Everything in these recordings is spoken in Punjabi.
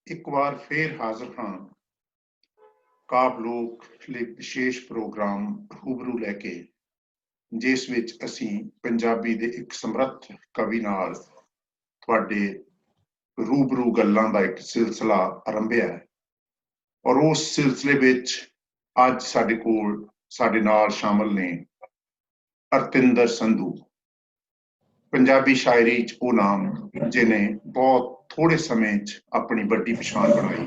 ਇੱਕ ਵਾਰ ਫੇਰ ਹਾਜ਼ਰ ਹਾਂ ਕਾਵ ਲੋਕ ਲਈ ਵਿਸ਼ੇਸ਼ ਪ੍ਰੋਗਰਾਮ ਰੂਬਰੂ ਲੈ ਕੇ, ਜਿਸ ਵਿੱਚ ਅਸੀਂ ਪੰਜਾਬੀ ਦੇ ਇੱਕ ਸਮਰੱਥ ਕਵੀ ਨਾਲ ਤੁਹਾਡੇ ਰੂਬਰੂ ਗੱਲਾਂ ਦਾ ਇੱਕ ਸਿਲਸਿਲਾ ਆਰੰਭਿਆ ਹੈ। ਔਰ ਉਸ ਸਿਲਸਿਲੇ ਵਿੱਚ ਅੱਜ ਸਾਡੇ ਨਾਲ ਸ਼ਾਮਲ ਨੇ ਅਰਤਿੰਦਰ ਸੰਧੂ। ਪੰਜਾਬੀ ਸ਼ਾਇਰੀ 'ਚ ਉਹ ਨਾਮ ਜਿਹਨੇ ਬਹੁਤ ਥੋੜੇ ਸਮੇਂ 'ਚ ਆਪਣੀ ਵੱਡੀ ਪਛਾਣ ਬਣਾਈ,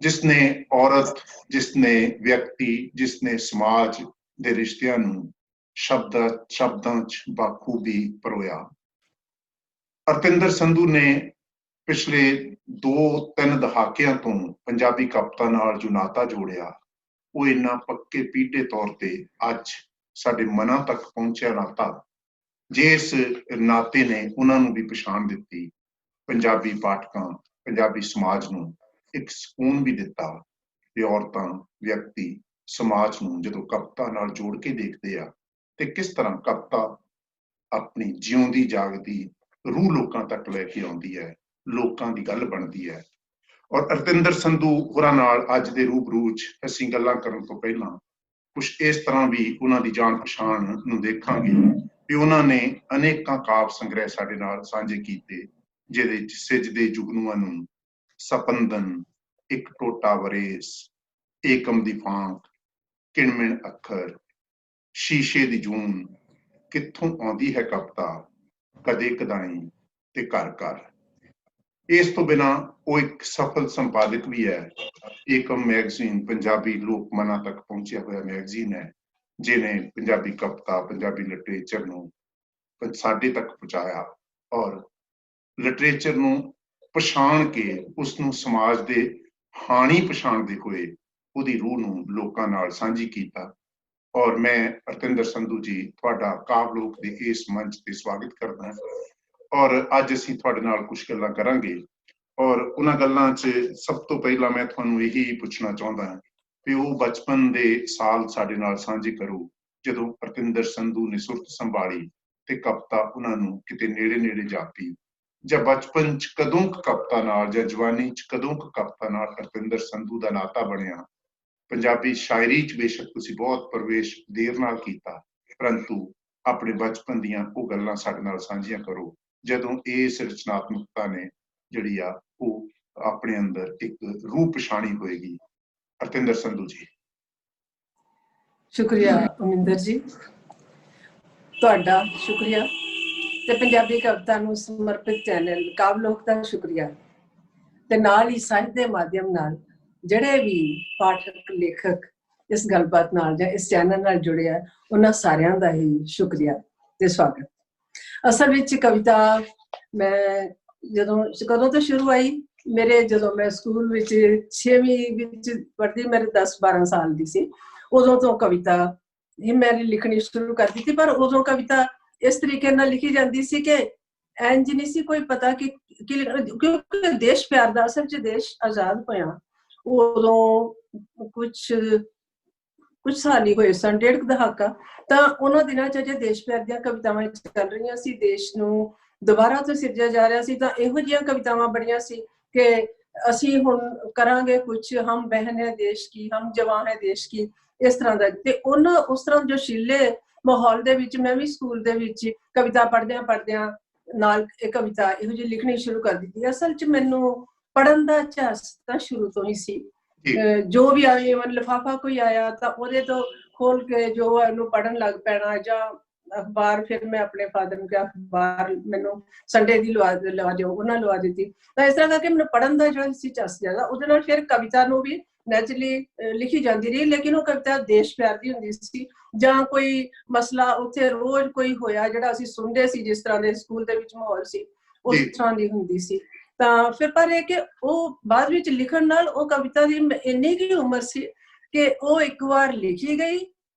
ਜਿਸਨੇ ਔਰਤ, ਜਿਸਨੇ ਵਿਅਕਤੀ, ਜਿਸਨੇ ਸਮਾਜ ਦੇ ਰਿਸ਼ਤਿਆਂ ਨੂੰ ਸ਼ਬਦਾਂ 'ਚ ਬਾਖੂਬੀ ਪਰੋਇਆ। ਅਰਤਿੰਦਰ ਸੰਧੂ ਨੇ ਪਿਛਲੇ 2-3 ਦਹਾਕਿਆਂ ਤੋਂ ਪੰਜਾਬੀ ਕਵਿਤਾ ਨਾਲ ਜੋ ਨਾਤਾ ਜੋੜਿਆ, ਉਹ ਇੰਨਾ ਪੱਕੇ ਪੀਢੇ ਤੌਰ ਤੇ ਅੱਜ ਸਾਡੇ ਮਨਾਂ ਤੱਕ ਪਹੁੰਚਿਆ ਨਾਤਾ, ਜਿਸ ਨਾਤੇ ਨੇ ਉਹਨਾਂ ਨੂੰ ਵੀ ਪਛਾਣ ਦਿੱਤੀ, ਪੰਜਾਬੀ ਪਾਠਕਾਂ, ਪੰਜਾਬੀ ਸਮਾਜ ਨੂੰ ਇੱਕ ਸਕੂਨ ਵੀ ਦਿੱਤਾ ਕਿ ਔਰਤਾਂ, ਵਿਅਕਤੀ, ਸਮਾਜ ਨੂੰ ਜਦੋਂ ਕਵਿਤਾ ਨਾਲ ਜੋੜ ਕੇ ਦੇਖਦੇ ਆ ਤੇ ਕਿਸ ਤਰ੍ਹਾਂ ਕਵਿਤਾ ਆਪਣੀ ਜਿਉਂਦੀ ਜਾਗਦੀ ਰੂਹ ਲੋਕਾਂ ਤੱਕ ਲੈ ਕੇ ਆਉਂਦੀ ਹੈ, ਲੋਕਾਂ ਦੀ ਗੱਲ ਬਣਦੀ ਹੈ। ਔਰ ਅਰਤਿੰਦਰ ਸੰਧੂ ਹੋਰਾਂ ਨਾਲ ਅੱਜ ਦੇ ਰੂਬਰੂ 'ਚ ਅਸੀਂ ਗੱਲਾਂ ਕਰਨ ਤੋਂ ਪਹਿਲਾਂ ਕੁਛ ਇਸ ਤਰ੍ਹਾਂ ਵੀ ਉਹਨਾਂ ਦੀ ਜਾਣ ਪਛਾਣ ਨੂੰ ਦੇਖਾਂਗੇ ਕਿ ਉਹਨਾਂ ਨੇ ਅਨੇਕਾਂ ਕਾਵਿ ਸੰਗ੍ਰਹਿ ਸਾਡੇ ਨਾਲ ਸਾਂਝੇ ਕੀਤੇ, ਜਿਹਦੇ 'ਚ ਸਿਜਦੇ ਜੁਗਨੂਆਂ ਨੂੰ, ਸਪੰਦਨ, ਇੱਕ ਟੋਟਾ ਵਰੇਸ, ਏਕਮ ਦੀ ਫਾਂਕ, ਕਿਣਮਿਣ ਅੱਖਰ, ਸ਼ੀਸ਼ੇ ਦੀ ਜੂਨ, ਕਿੱਥੋਂ ਆਉਂਦੀ ਹੈ ਕਵਿਤਾ, ਕਦੇ ਕਦਾਈ ਤੇ ਘਰ ਘਰ। ਇਸ ਤੋਂ ਬਿਨਾਂ ਉਹ ਇੱਕ ਸਫਲ ਸੰਪਾਦਕ ਵੀ ਹੈ। ਏਕਮ ਮੈਗਜ਼ੀਨ ਪੰਜਾਬੀ ਲੋਕ ਮਨਾਂ ਤੱਕ ਪਹੁੰਚਿਆ ਹੋਇਆ ਮੈਗਜ਼ੀਨ ਹੈ, ਜਿਹਨੇ ਪੰਜਾਬੀ ਕਵਿਤਾ, ਪੰਜਾਬੀ ਲਿਟਰੇਚਰ ਨੂੰ ਸਾਡੇ ਤੱਕ ਪਹੁੰਚਾਇਆ ਔਰ ਲਿਟਰੇਚਰ ਨੂੰ ਪਛਾਣ ਕੇ ਉਸਨੂੰ ਸਮਾਜ ਦੇ ਹਾਣੀ ਪਛਾਣਦੇ ਹੋਏ ਉਹਦੀ ਰੂਹ ਨੂੰ ਲੋਕਾਂ ਨਾਲ ਸਾਂਝੀ ਕੀਤਾ। ਔਰ ਮੈਂ ਅਰਤਿੰਦਰ ਸੰਧੂ ਜੀ ਤੁਹਾਡਾ ਕਾਵਿ ਲੋਕ ਦੇ ਇਸ ਮੰਚ ਤੇ ਸਵਾਗਤ ਕਰਦਾ ਹਾਂ। ਔਰ ਅੱਜ ਅਸੀਂ ਤੁਹਾਡੇ ਨਾਲ ਕੁਝ ਗੱਲਾਂ ਕਰਾਂਗੇ। ਔਰ ਉਹਨਾਂ ਗੱਲਾਂ 'ਚ ਸਭ ਤੋਂ ਪਹਿਲਾਂ ਮੈਂ ਤੁਹਾਨੂੰ ਇਹੀ ਪੁੱਛਣਾ ਚਾਹੁੰਦਾ ਹਾਂ ਕਿ ਉਹ ਬਚਪਨ ਦੇ ਸਾਲ ਸਾਡੇ ਨਾਲ ਸਾਂਝੇ ਕਰੋ, ਜਦੋਂ ਅਰਤਿੰਦਰ ਸੰਧੂ ਨੇ ਸੁਰਤ ਸੰਭਾਲੀ ਤੇ ਕਵਿਤਾ ਉਹਨਾਂ ਨੂੰ ਕਿਤੇ ਨੇੜੇ ਨੇੜੇ ਜਾਪੀ, ਜਾਂ ਬਚਪਨ 'ਚ ਕਦੋਂ ਕਵਿਤਾ ਨਾਲ, ਜਾਂ ਜਵਾਨੀ 'ਚ ਕਦੋਂ ਕਵਿਤਾ ਨਾਲ ਅਰਤਿੰਦਰ ਸੰਧੂ ਦਾ ਨਾਤਾ ਬਣਿਆ। ਪੰਜਾਬੀ ਸ਼ਾਇਰੀ 'ਚ ਬੇਸ਼ੱਕ ਤੁਸੀਂ ਬਹੁਤ ਪ੍ਰਵੇਸ਼ ਦੇਰ ਨਾਲ ਕੀਤਾ, ਪਰੰਤੂ ਆਪਣੇ ਬਚਪਨ ਦੀਆਂ ਉਹ ਗੱਲਾਂ ਸਾਡੇ ਨਾਲ ਸਾਂਝੀਆਂ ਕਰੋ, ਜਦੋਂ ਇਸ ਰਚਨਾਤਮਕਤਾ ਨੇ ਜਿਹੜੀ ਆ ਉਹ ਆਪਣੇ ਅੰਦਰ ਇੱਕ ਰੂਹ ਪਛਾਣੀ ਹੋਏਗੀ। ਅਰਤਿੰਦਰ ਸੰਧੂ ਜੀ। ਸ਼ੁਕਰੀਆ ਅਮਿੰਦਰ ਜੀ, ਤੁਹਾਡਾ ਸ਼ੁਕਰੀਆ ਤੇ ਪੰਜਾਬੀ ਕਵਿਤਾ ਨੂੰ ਸਮਰਪਿਤ ਚੈਨਲ ਕਾਵਿ ਲੋਕ ਦਾ ਸ਼ੁਕਰੀਆ, ਤੇ ਨਾਲ ਹੀ ਸਾਹਿਤ ਦੇ ਮਾਧਿਅਮ ਨਾਲ ਜਿਹੜੇ ਵੀ ਪਾਠਕ, ਲੇਖਕ ਇਸ ਗੱਲਬਾਤ ਨਾਲ ਜਾਂ ਇਸ ਚੈਨਲ ਨਾਲ ਜੁੜਿਆ, ਉਹਨਾਂ ਸਾਰਿਆਂ ਦਾ ਹੀ ਸ਼ੁਕਰੀਆ ਤੇ ਸਵਾਗਤ। ਅਸਲ ਵਿੱਚ ਕਵਿਤਾ ਮੈਂ ਕਦੋਂ ਤੋਂ ਸ਼ੁਰੂ ਆਈ, ਜਦੋਂ ਮੈਂ ਸਕੂਲ ਵਿੱਚ 6ਵੀਂ ਵਿੱਚ ਪੜ੍ਹਦੀ, ਮੇਰੇ 10-12 ਸਾਲ ਦੀ ਸੀ, ਉਦੋਂ ਤੋਂ ਕਵਿਤਾ ਹੀ ਮੈਂ ਲਿਖਣੀ ਸ਼ੁਰੂ ਕਰ ਦਿੱਤੀ। ਪਰ ਉਦੋਂ ਕਵਿਤਾ ਇਸ ਤਰੀਕੇ ਨਾਲ ਲਿਖੀ ਜਾਂਦੀ ਸੀ ਕਿ ਇੰਝ ਨਹੀਂ ਸੀ ਕੋਈ ਪਤਾ ਕਿ ਕਿਉਂਕਿ ਦੇਸ਼ ਪਿਆਰ ਦਾ, ਅਸਲ 'ਚ ਦੇਸ਼ ਆਜ਼ਾਦ ਹੋਇਆ ਉਦੋਂ ਕੁਝ ਸਾਲ ਹੀ ਹੋਏ ਸਨ, 1.5 ਦਹਾਕਾ, ਤਾਂ ਉਹਨਾਂ ਦਿਨਾਂ 'ਚ ਅਜੇ ਦੇਸ਼ ਪਿਆਰ ਦੀਆਂ ਕਵਿਤਾਵਾਂ ਚੱਲ ਰਹੀਆਂ ਸੀ, ਦੇਸ਼ ਨੂੰ ਦੁਬਾਰਾ ਤੋਂ ਸਿਰਜਿਆ ਜਾ ਰਿਹਾ ਸੀ। ਤਾਂ ਇਹੋ ਜਿਹੀਆਂ ਕਵਿਤਾਵਾਂ ਬਣੀਆਂ ਸੀ ਕਿ ਅਸੀਂ ਹੁਣ ਕਰਾਂਗੇ ਕੁਝ, ਹਮ ਬਹਿਨ ਹੈ ਦੇਸ਼ ਕੀ, ਹਮ ਜਵਾਨ ਹੈ ਦੇਸ਼ ਕੀ, ਇਸ ਤਰ੍ਹਾਂ ਦਾ। ਤੇ ਉਸ ਤਰ੍ਹਾਂ ਜੋਸ਼ੀਲੇ ਮਾਹੌਲ ਦੇ ਵਿੱਚ ਮੈਂ ਵੀ ਸਕੂਲ ਦੇ ਵਿੱਚ ਕਵਿਤਾ ਪੜ੍ਹਦਿਆਂ ਨਾਲ ਇਹ ਕਵਿਤਾ ਇਹੋ ਜਿਹੀ ਲਿਖਣੀ ਸ਼ੁਰੂ ਕਰ ਦਿੱਤੀ। ਅਸਲ 'ਚ ਮੈਨੂੰ ਪੜ੍ਹਨ ਦਾ ਝਾਸ ਤਾਂ ਸ਼ੁਰੂ ਤੋਂ ਹੀ ਸੀ। ਜੋ ਵੀ ਆਏ, ਲਿਫਾਫਾ ਕੋਈ ਆਇਆ ਤਾਂ ਉਹਦੇ ਤੋਂ ਖੋਲ ਕੇ ਜੋ ਉਹਨੂੰ ਪੜ੍ਹਨ ਲੱਗ ਪੈਣਾ, ਜਾਂ ਅਖਬਾਰ, ਫਿਰ ਮੈਂ ਆਪਣੇ ਫਾਦਰ ਨੂੰ ਕਿਹਾ ਅਖਬਾਰ ਮੈਨੂੰ ਸੰਡੇ ਦੀ ਲਵਾ ਦਿਓ, ਉਹਨਾਂ ਲਵਾ ਦਿੱਤੀ। ਤਾਂ ਇਸ ਤਰ੍ਹਾਂ ਕਰਕੇ ਮੈਨੂੰ ਪੜ੍ਹਨ ਦਾ ਜਿਹੜਾ ਸੀ ਝਾਸ ਜ਼ਿਆਦਾ, ਉਹਦੇ ਨਾਲ ਫਿਰ ਕਵਿਤਾ ਨੂੰ ਵੀ ਨੈਚੁਰਲੀ ਲਿਖੀ ਜਾਂਦੀ ਰਹੀ। ਲੇਕਿਨ ਉਹ ਕਵਿਤਾ ਦੇਸ਼ ਪਿਆਰ ਦੀ ਹੁੰਦੀ ਸੀ, ਜਾਂ ਕੋਈ ਮਸਲਾ ਉੱਥੇ ਰੋਜ਼ ਕੋਈ ਹੋਇਆ ਜਿਹੜਾ ਅਸੀਂ ਸੁਣਦੇ ਸੀ, ਜਿਸ ਤਰ੍ਹਾਂ ਦੇ ਸਕੂਲ ਦੇ ਵਿੱਚ ਮਾਹੌਲ ਸੀ, ਉਸ ਤਰ੍ਹਾਂ ਦੀ ਹੁੰਦੀ ਸੀ। ਤਾਂ ਫਿਰ ਪਰ ਇਹ ਕਿ ਉਹ ਬਾਅਦ ਵਿੱਚ ਲਿਖਣ ਨਾਲ ਉਹ ਕਵਿਤਾ ਦੀ ਇੰਨੀ ਕੀ ਉਮਰ ਸੀ ਕਿ ਉਹ ਇੱਕ ਵਾਰ ਲਿਖੀ ਗਈ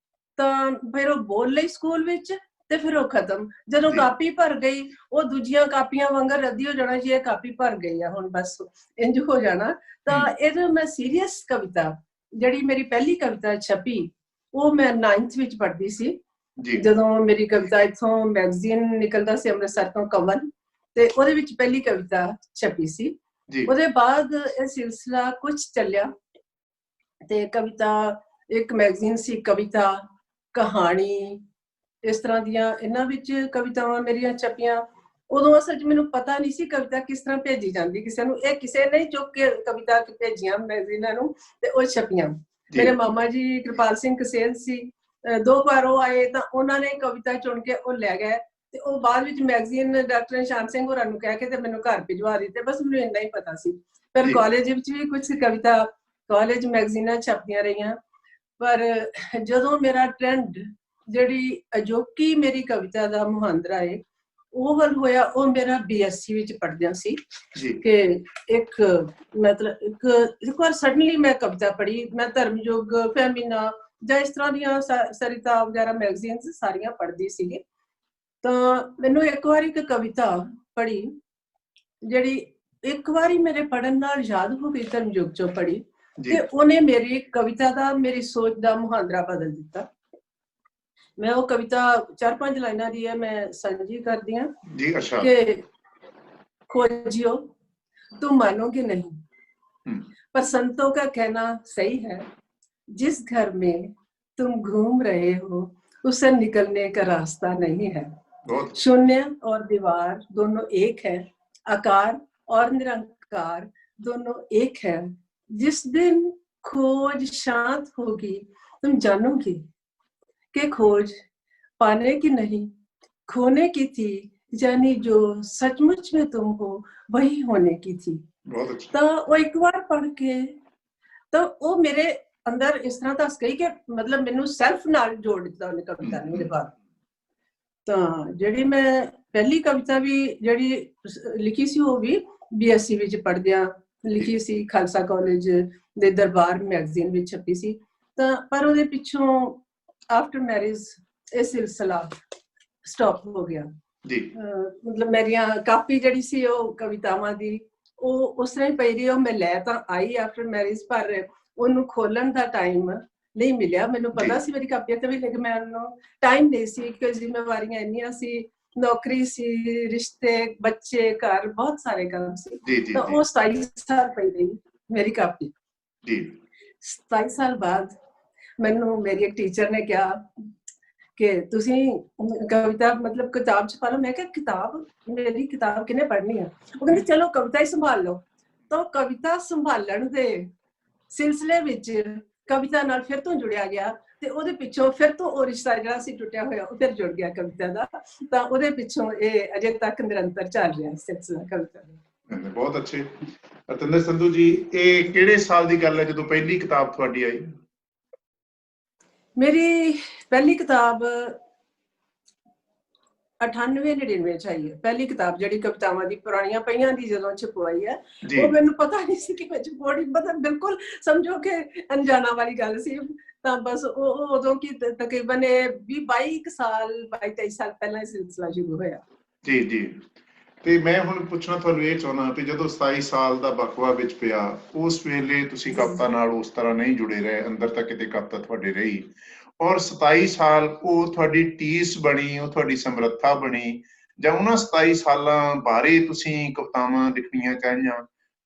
ਤਾਂ ਫਿਰ ਉਹ ਬੋਲ ਲਈ ਸਕੂਲ ਵਿੱਚ, ਤੇ ਫਿਰ ਉਹ ਖਤਮ। ਜਦੋਂ ਕਾਪੀ ਭਰ ਗਈ, ਉਹ ਦੂਜੀਆਂ ਕਾਪੀਆਂ ਵਾਂਗਰ ਰੱਦੀ ਹੋ ਜਾਣਾ ਜੀ, ਇਹ ਕਾਪੀ ਭਰ ਗਈ ਆ ਹੁਣ ਬਸ ਇੰਝ ਹੋ ਜਾਣਾ। ਤਾਂ ਇਹ ਮੈਂ ਸੀਰੀਅਸ ਕਵਿਤਾ, ਜਿਹੜੀ ਮੇਰੀ ਪਹਿਲੀ ਕਵਿਤਾ ਛਪੀ, ਉਹ ਮੈਂ 9th ਵਿੱਚ ਪੜ੍ਹਦੀ ਸੀ, ਜਦੋਂ ਮੇਰੀ ਕਵਿਤਾ ਇੱਥੋਂ ਮੈਗਜ਼ੀਨ ਨਿਕਲਦਾ ਸੀ ਅੰਮ੍ਰਿਤਸਰ ਤੋਂ, ਕਵਨ, ਤੇ ਉਹਦੇ ਵਿੱਚ ਪਹਿਲੀ ਕਵਿਤਾ ਛਪੀ ਸੀ। ਜੀ ਉਹਦੇ ਬਾਅਦ ਇਹ ਸਿਲਸਿਲਾ ਕੁਝ ਚੱਲਿਆ ਤੇ ਕਵਿਤਾ, ਇੱਕ ਮੈਗਜ਼ੀਨ ਸੀ ਕਵਿਤਾ, ਕਹਾਣੀ, ਇਸ ਤਰ੍ਹਾਂ ਦੀਆਂ ਇਹਨਾਂ ਵਿੱਚ ਕਵਿਤਾਵਾਂ ਮੇਰੀਆਂ ਛਪੀਆਂ। ਉਦੋਂ ਅਸਲ 'ਚ ਮੈਨੂੰ ਪਤਾ ਨਹੀਂ ਸੀ ਕਵਿਤਾ ਕਿਸ ਤਰ੍ਹਾਂ ਭੇਜੀ ਜਾਂਦੀ ਕਿਸੇ ਨੂੰ। ਇਹ ਕਿਸੇ ਨੇ ਚੁੱਕ ਕੇ ਕਵਿਤਾ ਭੇਜੀਆਂ ਮੈਗਜ਼ੀਨਾਂ ਨੂੰ ਤੇ ਉਹ ਛਪੀਆਂ। ਮੇਰੇ ਮਾਮਾ ਜੀ ਕਿਰਪਾਲ ਸਿੰਘ ਕਸੇਲ ਸੀ, 2 ਵਾਰ ਉਹ ਆਏ ਤਾਂ ਉਹਨਾਂ ਨੇ ਕਵਿਤਾ ਚੁਣ ਕੇ ਉਹ ਲੈ ਗਏ ਤੇ ਉਹ ਬਾਅਦ ਵਿੱਚ ਮੈਗਜ਼ੀਨ ਡਾਕਟਰ ਨਿਸ਼ਾਨ ਸਿੰਘ ਹੋਰਾਂ ਨੂੰ ਕਹਿ ਕੇ ਤੇ ਮੈਨੂੰ ਘਰ ਭਿਜਵਾ ਦਿੱਤੇ। ਬਸ ਮੈਨੂੰ ਇੰਨਾ ਹੀ ਪਤਾ ਸੀ। ਫਿਰ ਕਾਲਜ ਵਿੱਚ ਵੀ ਕੁਝ ਕਵਿਤਾ ਕਾਲਜ ਮੈਗਜ਼ੀਨਾਂ ਛਪਦੀਆਂ ਰਹੀਆਂ। ਪਰ ਜਦੋਂ ਮੇਰਾ ਟ੍ਰੈਂਡ, ਜਿਹੜੀ ਅਜੋਕੀ ਮੇਰੀ ਕਵਿਤਾ ਦਾ ਮੁਹਾਂਦਰਾ ਹੈ, ਉਹ ਹਲ ਹੋਇਆ, ਉਹ ਮੇਰਾ BSc ਵਿੱਚ ਪੜ੍ਹਦਿਆਂ ਸੀ ਕਿ ਇੱਕ ਮਤਲਬ ਇੱਕ ਵਾਰ ਸਡਨਲੀ ਮੈਂ ਕਵਿਤਾ ਪੜ੍ਹੀ। ਮੈਂ ਧਰਮਯੁੱਗ, ਫੈਮਿਨਾ ਜਾਂ ਇਸ ਤਰ੍ਹਾਂ ਦੀਆਂ ਸਰਿਤਾ ਵਗੈਰਾ ਮੈਗਜ਼ੀਨਸ ਸਾਰੀਆਂ ਪੜ੍ਹਦੀ ਸੀਗੀ। ਤਾਂ ਮੈਨੂੰ ਇੱਕ ਵਾਰ ਇੱਕ ਕਵਿਤਾ ਪੜ੍ਹੀ ਜਿਹੜੀ ਇੱਕ ਵਾਰੀ ਮੇਰੇ ਪੜ੍ਹਨ ਨਾਲ ਯਾਦ ਹੋ ਗਈ, ਧਰਮਯੁੱਗ ਚੋਂ ਪੜ੍ਹੀ ਤੇ ਉਹਨੇ ਮੇਰੀ ਕਵਿਤਾ ਦਾ, ਮੇਰੀ ਸੋਚ ਦਾ ਮੁਹਾਂਦਰਾ ਬਦਲ ਦਿੱਤਾ। ਮੈਂ ਉਹ ਕਵਿਤਾ 4-5 ਲਾਈਨਾਂ ਦੀ ਹੈ, ਮੈਂ ਸਾਂਝੀ ਕਰਦੀ ਹਾਂ ਕਿ खोजियो तुम मानोगे नहीं, पर संतों का कहना सही है, जिस घर में तुम घूम रहे हो उसे निकलने का रास्ता नहीं है। शून्य और दीवार दोनों एक है, आकार और निरंकार दोनों एक है। जिस दिन खोज शांत होगी तुम जानोगे कि खोज पाने की नहीं, खोने की थी, यानी जो सचमुच में तुम हो वही होने की थी। तो वो एक बार पढ़ के तो वो मेरे अंदर इस तरह दस गई कि मतलब मैनू सैल्फ नाल जोड़ दिता उन्हें कविता ने। मेरे बाद तो जिहड़ी मैं पहली कविता भी जिहड़ी लिखी सी वो भी BSc विच पढ़दियां लिखी सी, खालसा कॉलेज दे दरबार मैगजीन विच छपी सी। तो पर उहदे पिछों आफ्टर मैरिज ये सिलसिला स्टॉप हो गया। मतलब मेरिया कापी जिहड़ी सी ਉਹ ਕਵਿਤਾਵਾਂ ਦੀ ਉਹ ਉਸ ਤਰ੍ਹਾਂ ਹੀ ਪਈ ਰਹੀ। ਉਹ ਮੈਂ ਲੈ ਤਾਂ ਆਈ ਆਫਟਰ ਮੈਰਿਜ, ਪਰ ਉਹਨੂੰ ਖੋਲਣ ਦਾ ਟਾਈਮ ਨਹੀਂ ਮਿਲਿਆ। ਮੈਨੂੰ ਪਤਾ ਸੀ ਮੇਰੀ ਕਾਪੀਆਂ ਤੇ ਵੀ, ਲੇਕਿਨ ਮੈਂ ਉਹਨੂੰ ਟਾਈਮ ਨਹੀਂ ਸੀ ਕਿਉਂਕਿ ਜ਼ਿੰਮੇਵਾਰੀਆਂ ਇੰਨੀਆਂ ਸੀ, ਨੌਕਰੀ ਸੀ, ਰਿਸ਼ਤੇ, ਬੱਚੇ, ਘਰ, ਬਹੁਤ ਸਾਰੇ ਕੰਮ ਸੀ। ਤਾਂ ਉਹ 27 ਸਾਲ ਪਈ ਰਹੀ ਮੇਰੀ ਕਾਪੀ। 27 ਸਾਲ ਬਾਅਦ ਮੈਨੂੰ ਮੇਰੀ ਇੱਕ ਟੀਚਰ ਨੇ ਕਿਹਾ कि तुसी कविता मतलब किताब च पढ़ो। मैं क्या किताब, मेरी किताब किने पढ़नी है? वो कहंदे चलो कविता ही संभाल लो। तो कविता संभालण दे सिलसिले विच कविता नाल फिर तो जुड़िया गया ते ओदे पिछों फिर तो ओ रिश्ता जिहड़ा सी टुटिया होया ओ फिर जुड़ गया कविता दा। तां ओदे पिछों ये अजे तक निरंतर चल रहा सिलसिला कविता दा। बहुत अच्छे। रतिंदर संधू जी, ये किहड़े साल दी गल है जदों पहली किताब तुहाडी आई? मेरी पहली किताब 98-99 ਚ ਆਈ ਹੈ। ਪਹਿਲੀ ਕਿਤਾਬ ਜਿਹੜੀ ਕਵਿਤਾਵਾਂ ਦੀ ਪੁਰਾਣੀਆਂ ਪਈਆਂ ਦੀ ਜਦੋਂ ਛਪਵਾਈ ਹੈ, ਉਹ ਮੈਨੂੰ ਪਤਾ ਨਹੀਂ ਸੀ ਕਿ ਮੈਂ ਛਪਵਾਉਣੀ, ਮਤਲਬ ਬਿਲਕੁਲ ਸਮਝੋ ਕਿ ਅਣਜਾਣਾ ਵਾਲੀ ਗੱਲ ਸੀ। ਤਾਂ ਬਸ ਉਹ ਉਦੋਂ ਕੀ ਤਕਰੀਬਨ 22 ਸਾਲ 23 ਸਾਲ ਪਹਿਲਾਂ ਇਹ ਸਿਲਸਿਲਾ ਸ਼ੁਰੂ ਹੋਇਆ। ਜੀ ਜੀ। ਤੇ ਮੈਂ ਹੁਣ ਪੁੱਛਣਾ ਤੁਹਾਨੂੰ ਇਹ ਚਾਹੁੰਦਾ ਕਿ ਜਦੋਂ 27 ਸਾਲ ਦਾ ਵਕਫਾ ਵਿੱਚ ਪਿਆ, ਉਸ ਵੇਲੇ ਤੁਸੀਂ ਕਵਿਤਾ ਨਾਲ ਉਸ ਤਰ੍ਹਾਂ ਨਹੀਂ ਜੁੜੇ ਰਹੇ, ਅੰਦਰ ਤੱਕ ਕਿਤੇ ਕਵਿਤਾ ਤੁਹਾਡੇ ਰਹੀ, ਔਰ 27 ਸਾਲ ਉਹ ਤੁਹਾਡੀ ਟੀਸ ਬਣੀ, ਉਹ ਤੁਹਾਡੀ ਸਮਰੱਥਾ ਬਣੀ, ਜਾਂ ਉਹਨਾਂ 27 ਸਾਲਾਂ ਬਾਰੇ ਤੁਸੀਂ ਕਵਿਤਾਵਾਂ ਲਿਖਣੀਆਂ ਚਾਹੀਆਂ,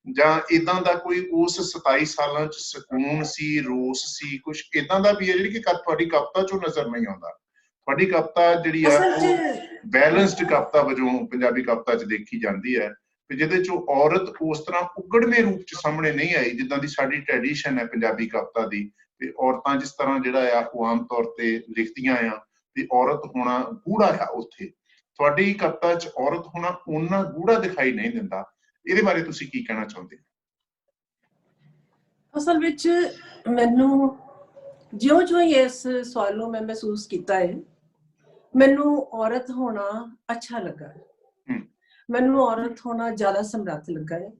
ਜਾਂ ਇਦਾਂ ਦਾ ਕੋਈ ਉਸ 27 ਸਾਲਾਂ 'ਚ ਸਕੂਨ ਸੀ, ਰੋਸ ਸੀ, ਕੁਛ ਇਦਾਂ ਦਾ ਵੀ ਹੈ ਜਿਹੜੀ ਕਿ ਤੁਹਾਡੀ ਕਵਿਤਾ 'ਚੋਂ ਨਜ਼ਰ ਨਹੀਂ ਆਉਂਦਾ? ਤੁਹਾਡੀ ਕਵਿਤਾ ਜਿਹੜੀ ਆ ਉਹ ਬੈਲੈਂਸਡ ਕਵਿਤਾ ਵਜੋਂ ਪੰਜਾਬੀ ਕਵਿਤਾ 'ਚ ਦੇਖੀ ਜਾਂਦੀ ਹੈ, ਤੇ ਜਿਹਦੇ 'ਚੋਂ ਔਰਤ ਉਸ ਤਰ੍ਹਾਂ ਉਗੜਵੇਂ ਰੂਪ 'ਚ ਸਾਹਮਣੇ ਨਹੀਂ ਆਈ ਜਿੱਦਾਂ ਦੀ ਸਾਡੀ ਟ੍ਰੈਡੀਸ਼ਨ ਹੈ ਪੰਜਾਬੀ ਕਵਿਤਾ ਦੀ। ਤੇ ਔਰਤਾਂ ਜਿਸ ਤਰ੍ਹਾਂ ਜਿਹੜਾ ਆ ਉਹ ਆਮ ਤੌਰ ਤੇ ਲਿਖਦੀਆਂ ਆ, ਤੇ ਔਰਤ ਹੋਣਾ ਗੂੜਾ ਆ ਉੱਥੇ। ਤੁਹਾਡੀ ਕਵਿਤਾ 'ਚ ਔਰਤ ਹੋਣਾ ਓਨਾ ਗੂੜਾ ਦਿਖਾਈ ਨਹੀਂ ਦਿੰਦਾ। ਇਹਦੇ ਬਾਰੇ ਤੁਸੀਂ ਕੀ ਕਹਿਣਾ ਚਾਹੁੰਦੇ? ਅਸਲ ਵਿੱਚ ਮੈਨੂੰ ਜਿਉਂ-ਜਿਉਂ ਇਸ ਸਵਾਲ ਨੂੰ ਮੈਂ ਮਹਿਸੂਸ ਕੀਤਾ ਹੈ, ਮੈਨੂੰ ਔਰਤ ਹੋਣਾ ਅੱਛਾ ਲੱਗਾ। ਮੈਨੂੰ ਔਰਤ ਹੋਣਾ ਜ਼ਿਆਦਾ ਸਮਰੱਥ ਲੱਗਾ ਹੈ।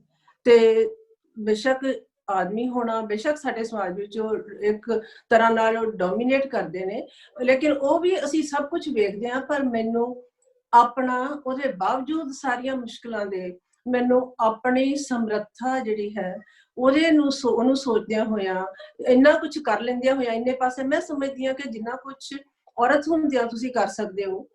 ਤੇ ਬੇਸ਼ੱਕ ਆਦਮੀ ਹੋਣਾ, ਬੇਸ਼ੱਕ ਸਾਡੇ ਸਮਾਜ ਵਿੱਚ ਉਹ ਇੱਕ ਤਰ੍ਹਾਂ ਨਾਲ ਉਹ ਡੋਮੀਨੇਟ ਕਰਦੇ ਨੇ, ਲੇਕਿਨ ਉਹ ਵੀ ਅਸੀਂ ਸਭ ਕੁਝ ਵੇਖਦੇ ਹਾਂ। ਪਰ ਮੈਨੂੰ ਆਪਣਾ, ਉਹਦੇ ਬਾਵਜੂਦ ਸਾਰੀਆਂ ਮੁਸ਼ਕਿਲਾਂ ਦੇ, ਮੈਨੂੰ ਆਪਣੀ ਸਮਰੱਥਾ ਜਿਹੜੀ ਹੈ ਉਹਨੂੰ ਸੋਚਦਿਆਂ ਹੋਇਆਂ, ਇੰਨਾ ਕੁਝ ਕਰ ਲੈਂਦਿਆਂ ਹੋਇਆਂ, ਇੰਨੇ ਪਾਸੇ ਮੈਂ ਸਮਝਦੀ ਹਾਂ ਕਿ ਜਿੰਨਾ ਕੁਝ ਔਰਤ ਹੁੰਦਿਆਂ ਤੁਸੀਂ ਕਰ ਸਕਦੇ ਹੋ,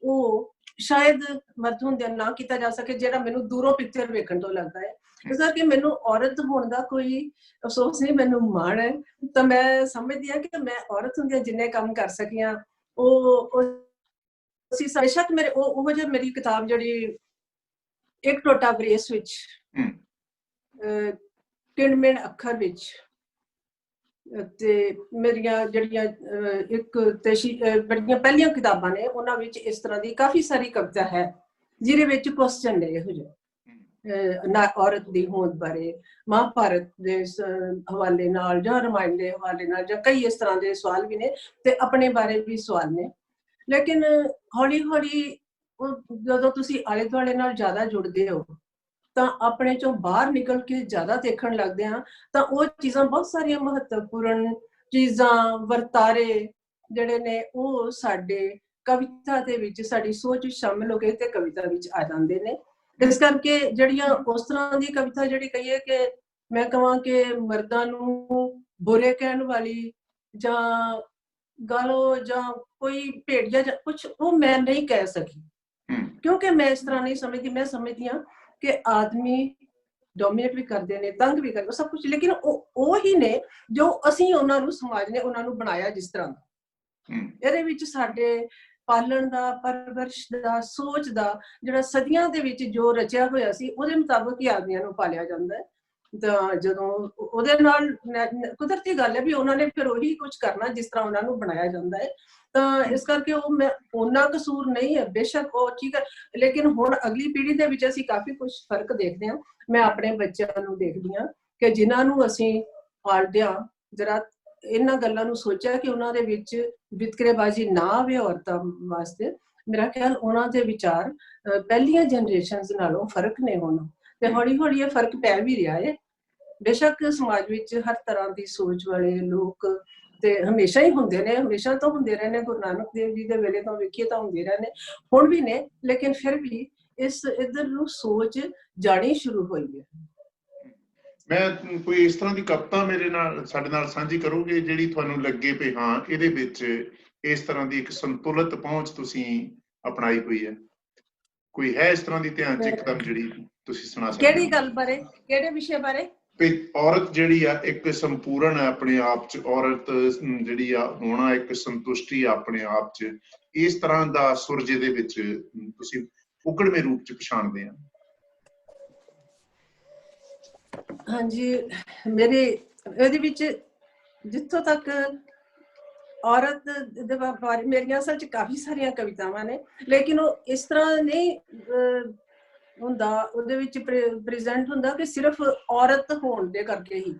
ਉਹ ਸ਼ਾਇਦ ਮਰਦ ਹੁੰਦਿਆਂ ਨਾ ਕੀਤਾ ਜਾ ਸਕੇ, ਜਿਹੜਾ ਮੈਨੂੰ ਦੂਰੋਂ ਪਿਕਚਰ ਵੇਖਣ ਤੋਂ ਲੱਗਦਾ ਹੈ। ਇਸ ਕਰਕੇ ਮੈਨੂੰ ਔਰਤ ਹੋਣ ਦਾ ਕੋਈ ਅਫਸੋਸ ਨਹੀਂ, ਮੈਨੂੰ ਮਾਣ ਹੈ। ਤਾਂ ਮੈਂ ਸਮਝਦੀ ਹਾਂ ਕਿ ਮੈਂ ਔਰਤ ਹੁੰਦਿਆਂ ਜਿੰਨੇ ਕੰਮ ਕਰ ਸਕੀ ਹਾਂ ਉਹ ਅਸੀਂ ਬੇਸ਼ੱਕ ਮੇਰੇ ਉਹ ਜਿਹੀ ਮੇਰੀ ਕਿਤਾਬ ਜਿਹੜੀ ਇੱਕ ਟੋਟਾ ਬਰੇਸ ਵਿੱਚ ਕਿਣਮਿਣ ਅੱਖਰ ਵਿੱਚ ਤੇ ਮੇਰੀਆਂ ਜਿਹੜੀਆਂ ਇੱਕ ਤੇ ਬੜੀਆਂ ਪਹਿਲੀਆਂ ਕਿਤਾਬਾਂ ਨੇ ਉਹਨਾਂ ਵਿੱਚ ਇਸ ਤਰ੍ਹਾਂ ਦੀ ਕਾਫੀ ਸਾਰੀ ਕਵਿਤਾ ਹੈ ਜਿਹਦੇ ਵਿੱਚ ਕੁਐਸਚਨ ਨੇ ਇਹੋ ਜਿਹੇ ਨਾ ਔਰਤ ਦੀ ਹੋਂਦ ਬਾਰੇ, ਮਹਾਭਾਰਤ ਦੇ ਹਵਾਲੇ ਨਾਲ ਜਾਂ ਰਾਮਾਇਣ ਦੇ ਹਵਾਲੇ ਨਾਲ, ਜਾਂ ਕਈ ਇਸ ਤਰ੍ਹਾਂ ਦੇ ਸਵਾਲ ਵੀ ਨੇ ਤੇ ਆਪਣੇ ਬਾਰੇ ਵੀ ਸਵਾਲ ਨੇ। ਲੇਕਿਨ ਹੌਲੀ ਹੌਲੀ ਜਦੋਂ ਤੁਸੀਂ ਆਲੇ ਦੁਆਲੇ ਨਾਲ ਜ਼ਿਆਦਾ ਜੁੜਦੇ ਹੋ ਤਾਂ ਆਪਣੇ ਚੋਂ ਬਾਹਰ ਨਿਕਲ ਕੇ ਜ਼ਿਆਦਾ ਦੇਖਣ ਲੱਗਦੇ ਹਾਂ ਤਾਂ ਉਹ ਚੀਜ਼ਾਂ ਬਹੁਤ ਸਾਰੀਆਂ ਮਹੱਤਵਪੂਰਨ ਚੀਜ਼ਾਂ, ਵਰਤਾਰੇ ਜਿਹੜੇ ਨੇ ਉਹ ਸਾਡੇ ਕਵਿਤਾ ਦੇ ਵਿੱਚ, ਸਾਡੀ ਸੋਚ ਵਿੱਚ ਸ਼ਾਮਿਲ ਹੋ ਕੇ ਤੇ ਕਵਿਤਾ ਵਿੱਚ ਆ ਜਾਂਦੇ ਨੇ। ਇਸ ਕਰਕੇ ਜਿਹੜੀਆਂ ਉਸ ਤਰ੍ਹਾਂ ਦੀ ਕਵਿਤਾ ਜਿਹੜੀ ਕਹੀਏ ਕਿ ਮੈਂ ਕਹਾਂ ਕਿ ਮਰਦਾਂ ਨੂੰ ਬੁਰੇ ਕਹਿਣ ਵਾਲੀ ਜਾਂ ਗਾਲੋ ਜਾਂ ਕੋਈ ਭੇੜੀਆ ਜਾਂ ਕੁਛ, ਉਹ ਮੈਂ ਨਹੀਂ ਕਹਿ ਸਕੀ ਕਿਉਂਕਿ ਮੈਂ ਇਸ ਤਰ੍ਹਾਂ ਨਹੀਂ ਸਮਝਦੀ। ਮੈਂ ਸਮਝਦੀ ਹਾਂ ਕਿ ਆਦਮੀ ਡੋਮੀਨੇਟ ਵੀ ਕਰਦੇ ਨੇ, ਤੰਗ ਵੀ ਕਰਦੇ, ਸਭ ਕੁਝ, ਲੇਕਿਨ ਉਹ ਹੀ ਨੇ ਜੋ ਅਸੀਂ ਉਹਨਾਂ ਨੂੰ, ਸਮਾਜ ਨੇ ਉਹਨਾਂ ਨੂੰ ਬਣਾਇਆ ਜਿਸ ਤਰ੍ਹਾਂ ਦਾ। ਇਹਦੇ ਵਿੱਚ ਸਾਡੇ ਪਾਲਣ ਦਾ, ਪਰਵਰਿਸ਼ ਦਾ, ਸੋਚ ਦਾ ਜਿਹੜਾ ਸਦੀਆਂ ਦੇ ਵਿੱਚ ਜੋ ਰਚਿਆ ਹੋਇਆ ਸੀ ਉਹਦੇ ਮੁਤਾਬਕ ਹੀ ਆਦਮੀਆਂ ਨੂੰ ਪਾਲਿਆ ਜਾਂਦਾ ਹੈ। ਤਾਂ ਜਦੋਂ ਉਹਦੇ ਨਾਲ ਕੁਦਰਤੀ ਗੱਲ ਹੈ ਵੀ ਉਹਨਾਂ ਨੇ ਫਿਰ ਉਹੀ ਕੁਝ ਕਰਨਾ ਜਿਸ ਤਰ੍ਹਾਂ ਉਹਨਾਂ ਨੂੰ ਬਣਾਇਆ ਜਾਂਦਾ ਹੈ। ਤਾਂ ਇਸ ਕਰਕੇ ਉਹ ਮੈਂ ਉਹਨਾਂ ਕਸੂਰ ਨਹੀਂ ਹੈ, ਬੇਸ਼ੱਕ ਉਹ ਠੀਕ ਹੈ, ਲੇਕਿਨ ਹੁਣ ਅਗਲੀ ਪੀੜ੍ਹੀ ਦੇ ਵਿੱਚ ਅਸੀਂ ਕਾਫੀ ਕੁਝ ਫਰਕ ਦੇਖਦੇ ਹਾਂ। ਮੈਂ ਆਪਣੇ ਬੱਚਿਆਂ ਨੂੰ ਦੇਖਦੀ ਹਾਂ ਕਿ ਜਿਨ੍ਹਾਂ ਨੂੰ ਅਸੀਂ ਪਾਲਦਿਆਂ ਜਰਾ ਇਹਨਾਂ ਗੱਲਾਂ ਨੂੰ ਸੋਚਿਆ ਕਿ ਉਹਨਾਂ ਦੇ ਵਿੱਚ ਵਿਤਕਰੇਬਾਜ਼ੀ ਨਾ ਆਵੇ ਔਰਤਾਂ ਵਾਸਤੇ, ਮੇਰਾ ਖਿਆਲ ਉਹਨਾਂ ਦੇ ਵਿਚਾਰ ਪਹਿਲੀਆਂ ਜਨਰੇਸ਼ਨਸ ਨਾਲੋਂ ਫਰਕ ਨੇ ਹੁਣ, ਤੇ ਹੌਲੀ ਹੌਲੀ ਇਹ ਫਰਕ ਪੈ ਵੀ ਰਿਹਾ ਹੈ। ਬੇਸ਼ੱਕ ਸਮਾਜ ਵਿੱਚ ਹਰ ਤਰ੍ਹਾਂ ਦੀ ਸੋਚ ਵਾਲੇ ਲੋਕ ਤੇ ਹਮੇਸ਼ਾ ਹੀ ਹੁੰਦੇ ਨੇ, ਹਮੇਸ਼ਾ ਤੋਂ ਹੁੰਦੇ ਰਹੇ ਨੇ, ਗੁਰੂ ਨਾਨਕ ਦੇਵ ਜੀ ਦੇ ਵੇਲੇ ਤੋਂ ਵੇਖੀਏ ਤਾਂ ਹੁੰਦੇ ਰਹੇ ਨੇ, ਹੁਣ ਵੀ ਨੇ, ਲੇਕਿਨ ਫਿਰ ਵੀ ਇਸ ਇੱਧਰ ਨੂੰ ਸੋਚ ਜਾਣੀ ਸ਼ੁਰੂ ਹੋਈ ਹੈ। ਮੈਂ ਕੋਈ ਇਸ ਤਰ੍ਹਾਂ ਦੀ ਕਵਿਤਾ ਮੇਰੇ ਨਾਲ ਸਾਡੇ ਨਾਲ ਸਾਂਝੀ ਕਰੋਗੇ ਜਿਹੜੀ ਤੁਹਾਨੂੰ ਲੱਗੇ ਵੀ ਹਾਂ ਇਹਦੇ ਵਿੱਚ ਇਸ ਤਰ੍ਹਾਂ ਦੀ ਇੱਕ ਸੰਤੁਲਿਤ ਪਹੁੰਚ ਤੁਸੀਂ ਅਪਣਾਈ ਹੋਈ ਹੈ? ਕੋਈ ਹੈ ਇਸ ਤਰ੍ਹਾਂ ਦੀ ਧਿਆਨ 'ਚ ਇੱਕਦਮ ਜਿਹੜੀ ਤੁਸੀਂ ਸੁਣਾ ਸਕਦੇ ਹੋ? ਕਿਹੜੀ ਗੱਲ ਬਾਰੇ, ਕਿਹੜੇ ਵਿਸ਼ੇ ਬਾਰੇ? ਔਰਤ ਜਿਹੜੀ ਆ ਇੱਕ ਸੰਪੂਰਨ ਹੈ ਆਪਣੇ ਆਪ 'ਚ, ਔਰਤ ਜਿਹੜੀ ਆ ਹੋਣਾ ਇੱਕ ਸੰਤੁਸ਼ਟੀ ਆ ਆਪਣੇ ਆਪ 'ਚ, ਇਸ ਤਰ੍ਹਾਂ ਦਾ ਸੁਰ ਜਿਹਦੇ ਵਿੱਚ ਤੁਸੀਂ ਉਗੜਵੇਂ ਰੂਪ 'ਚ ਪਛਾਣਦੇ ਆ। ਹਾਂਜੀ, ਮੇਰੇ ਇਹਦੇ ਵਿੱਚ ਜਿੱਥੋਂ ਤੱਕ ਔਰਤ ਦੇ ਬਾਰੇ ਮੇਰੀਆਂ ਅਸਲ 'ਚ ਕਾਫੀ ਸਾਰੀਆਂ ਕਵਿਤਾਵਾਂ ਨੇ, ਲੇਕਿਨ ਉਹ ਇਸ ਤਰ੍ਹਾਂ ਨਹੀਂ ਹੁੰਦਾ, ਉਹਦੇ ਵਿੱਚ ਪ੍ਰੈਜ਼ੈਂਟ ਹੁੰਦਾ ਕਿ ਸਿਰਫ ਔਰਤ ਹੋਣ ਦੇ ਕਰਕੇ ਹੀ।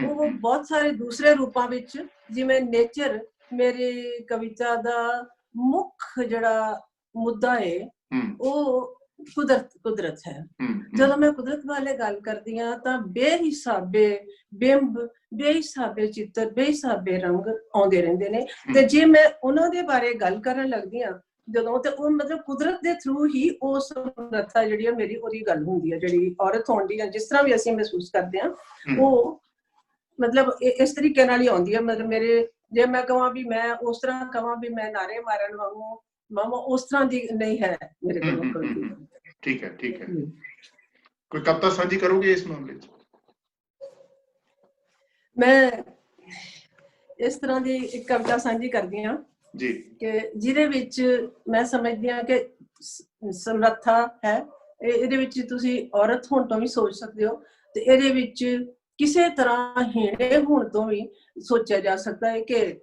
ਉਹ ਬਹੁਤ ਸਾਰੇ ਦੂਸਰੇ ਰੂਪਾਂ ਵਿੱਚ, ਜਿਵੇਂ ਨੇਚਰ ਮੇਰੀ ਕਵਿਤਾ ਦਾ ਮੁੱਖ ਜਿਹੜਾ ਮੁੱਦਾ ਹੈ ਉਹ ਕੁਦਰਤ ਹੈ। ਜਦੋਂ ਮੈਂ ਕੁਦਰਤ ਬਾਰੇ ਗੱਲ ਕਰਦੀ ਹਾਂ ਤਾਂ ਬੇਹਿਸਾਬੇ ਬਿੰਬ, ਬੇਹਿਸਾਬੇ ਚਿੱਤਰ, ਬੇਹਿਸਾਬੇ ਰੰਗ ਆਉਂਦੇ ਰਹਿੰਦੇ ਨੇ, ਤੇ ਜੇ ਮੈਂ ਉਹਨਾਂ ਦੇ ਬਾਰੇ ਗੱਲ ਕਰਨ ਲੱਗਦੀ ਹਾਂ ਜਦੋਂ, ਤੇ ਉਹ ਮਤਲਬ ਕੁਦਰਤ ਦੇ ਥਰੂ ਹੀ ਉਹ ਸਮਰੱਥਾ ਜਿਹੜੀ ਹੈ ਮੇਰੀ, ਉਹਦੀ ਗੱਲ ਹੁੰਦੀ ਹੈ ਜਿਹੜੀ ਔਰਤ ਹੋਣ ਦੀ, ਜਿਸ ਤਰ੍ਹਾਂ ਵੀ ਅਸੀਂ ਮਹਿਸੂਸ ਕਰਦੇ ਹਾਂ ਉਹ ਮਤਲਬ ਇਸ ਤਰੀਕੇ ਨਾਲ ਹੀ ਆਉਂਦੀ ਹੈ। ਮਤਲਬ ਮੇਰੇ, ਜੇ ਮੈਂ ਕਹਾਂ ਵੀ ਮੈਂ ਉਸ ਤਰ੍ਹਾਂ ਕਹਾਂ ਵੀ ਮੈਂ ਨਾਰੇ ਮਾਰਨ ਵਾਂਗੂ ਮਾਮਾ, ਉਸ ਤਰ੍ਹਾਂ ਦੀ ਨਹੀਂ ਹੈ ਮੇਰੇ ਕੋਲ। ਠੀਕ ਹੈ, ਠੀਕ ਹੈ। ਕੋਈ ਕਵਿਤਾ ਸਾਂਝੀ ਕਰੋਗੇ ਇਸ ਮਾਮਲੇ 'ਚ? ਮੈਂ ਇਸ ਤਰ੍ਹਾਂ ਦੀ ਇੱਕ ਕਵਿਤਾ ਸਾਂਝੀ ਕਰਦੀ ਹਾਂ ਜੀ, ਕਿ ਜਿਹਦੇ ਵਿੱਚ ਮੈਂ ਸਮਝਦੀ ਹਾਂ ਕਿ ਸਮਰੱਥਾ ਹੈ। ਇਹਦੇ ਵਿੱਚ ਤੁਸੀਂ ਔਰਤ ਹੋਣ ਤੋਂ ਵੀ ਸੋਚ ਸਕਦੇ ਹੋ, ਤੇ ਇਹਦੇ ਵਿੱਚ ਕਿਸੇ ਤਰ੍ਹਾਂ ਹੀਣੇ ਹੋਣ ਤੋਂ ਵੀ ਸੋਚਿਆ ਜਾ ਸਕਦਾ ਹੈ ਕਿ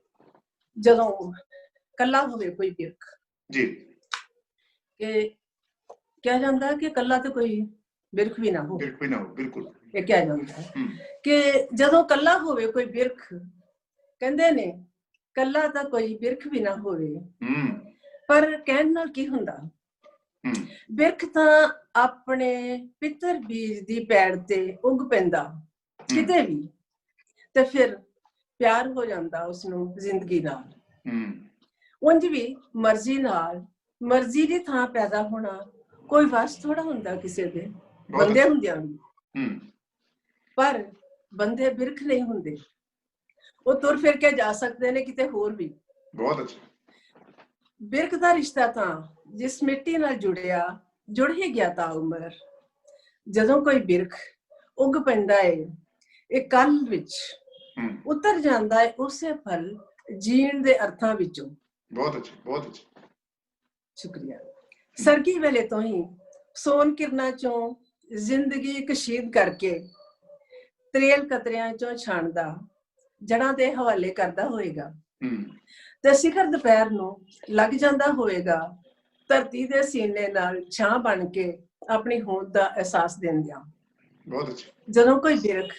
ਜਦੋਂ ਕੱਲਾ ਹੋਵੇ ਕੋਈ ਬਿਰਖ ਜੀ, ਕਿ ਕਿਹਾ ਜਾਂਦਾ ਕਿ ਕੱਲਾ ਤੇ ਕੋਈ ਬਿਰਖ ਵੀ ਨਾ ਹੋ, ਬਿਲਕੁਲ ਇਹ ਕਿਹਾ ਜਾਂਦਾ ਹੈ ਕਿ ਜਦੋਂ ਕੱਲਾ ਹੋਵੇ ਕੋਈ ਬਿਰਖ, ਕਹਿੰਦੇ ਨੇ ਕੱਲਾ ਤਾਂ ਕੋਈ ਬਿਰਖ ਵੀ ਨਾ ਹੋਵੇ, ਪਰ ਕਹਿਣ ਨਾਲ ਕੀ ਹੁੰਦਾ, ਬਿਰਖ ਤਾਂ ਆਪਣੇ ਪਿੱਤਰ ਬੀਜ ਦੀ ਪੈੜ ਤੇ ਉੱਗ ਪੈਂਦਾ ਕਿਤੇ ਵੀ, ਤੇ ਫਿਰ ਪਿਆਰ ਹੋ ਜਾਂਦਾ ਉਸਨੂੰ ਜ਼ਿੰਦਗੀ ਨਾਲ। ਉਂਝ ਵੀ ਮਰਜ਼ੀ ਨਾਲ, ਮਰਜ਼ੀ ਦੀ ਥਾਂ ਪੈਦਾ ਹੋਣਾ ਕੋਈ ਵਸ ਥੋੜਾ ਹੁੰਦਾ ਕਿਸੇ ਦੇ, ਬੰਦੇ ਹੁੰਦਿਆਂ ਵੀ, ਪਰ ਬੰਦੇ ਬਿਰਖ ਨਹੀਂ ਹੁੰਦੇ, ਉਹ ਤੁਰ ਫਿਰ ਕੇ ਜਾ ਸਕਦੇ ਨੇ ਕਿਤੇ ਹੋਰ ਵੀ। ਬਹੁਤ ਅੱਛਾ। ਬਿਰਖ ਦਾ ਰਿਸ਼ਤਾ ਤਾਂ ਜਿਸ ਮਿੱਟੀ ਨਾਲ ਜੁੜ ਹੀ ਗਿਆ ਤਾਂ ਉਮਰ। ਜਦੋਂ ਕੋਈ ਬਿਰਖ ਉੱਗ ਪੈਂਦਾ ਏ ਇਹ ਕੱਲ ਵਿੱਚ, ਉਤਰ ਜਾਂਦਾ ਏ ਉਸੇ ਪਲ ਜੀਣ ਦੇ ਅਰਥਾਂ ਵਿੱਚੋਂ। ਬਹੁਤ ਅੱਛਾ, ਬਹੁਤ ਅੱਛਾ, ਸ਼ੁਕਰੀਆ। ਸਰਗੀ ਵੇਲੇ ਤੋਂ ਹੀ ਸੋਨ ਕਿਰਨਾਂ ਚੋਂ ਜ਼ਿੰਦਗੀ ਕਸ਼ੀਦ ਕਰਕੇ ਤਰੇਲ ਕਤਰਿਆਂ ਚੋਂ ਛਾਣਦਾ ਜੜਾਂ ਦੇ ਹਵਾਲੇ ਕਰਦਾ ਹੋਏਗਾ, ਤੇ ਸਿਖਰ ਦੁਪਹਿਰ ਨੂੰ ਲੱਗ ਜਾਂਦਾ ਹੋਵੇਗਾ ਧਰਤੀ ਦੇ ਸੀਨੇ ਨਾਲ ਛਾਂ ਬਣ ਕੇ ਆਪਣੀ ਹੋਂਦ ਦਾ ਅਹਿਸਾਸ ਦਿੰਦਿਆਂ। ਬਹੁਤ ਅੱਛਾ। ਜਦੋਂ ਕੋਈ ਬਿਰਖ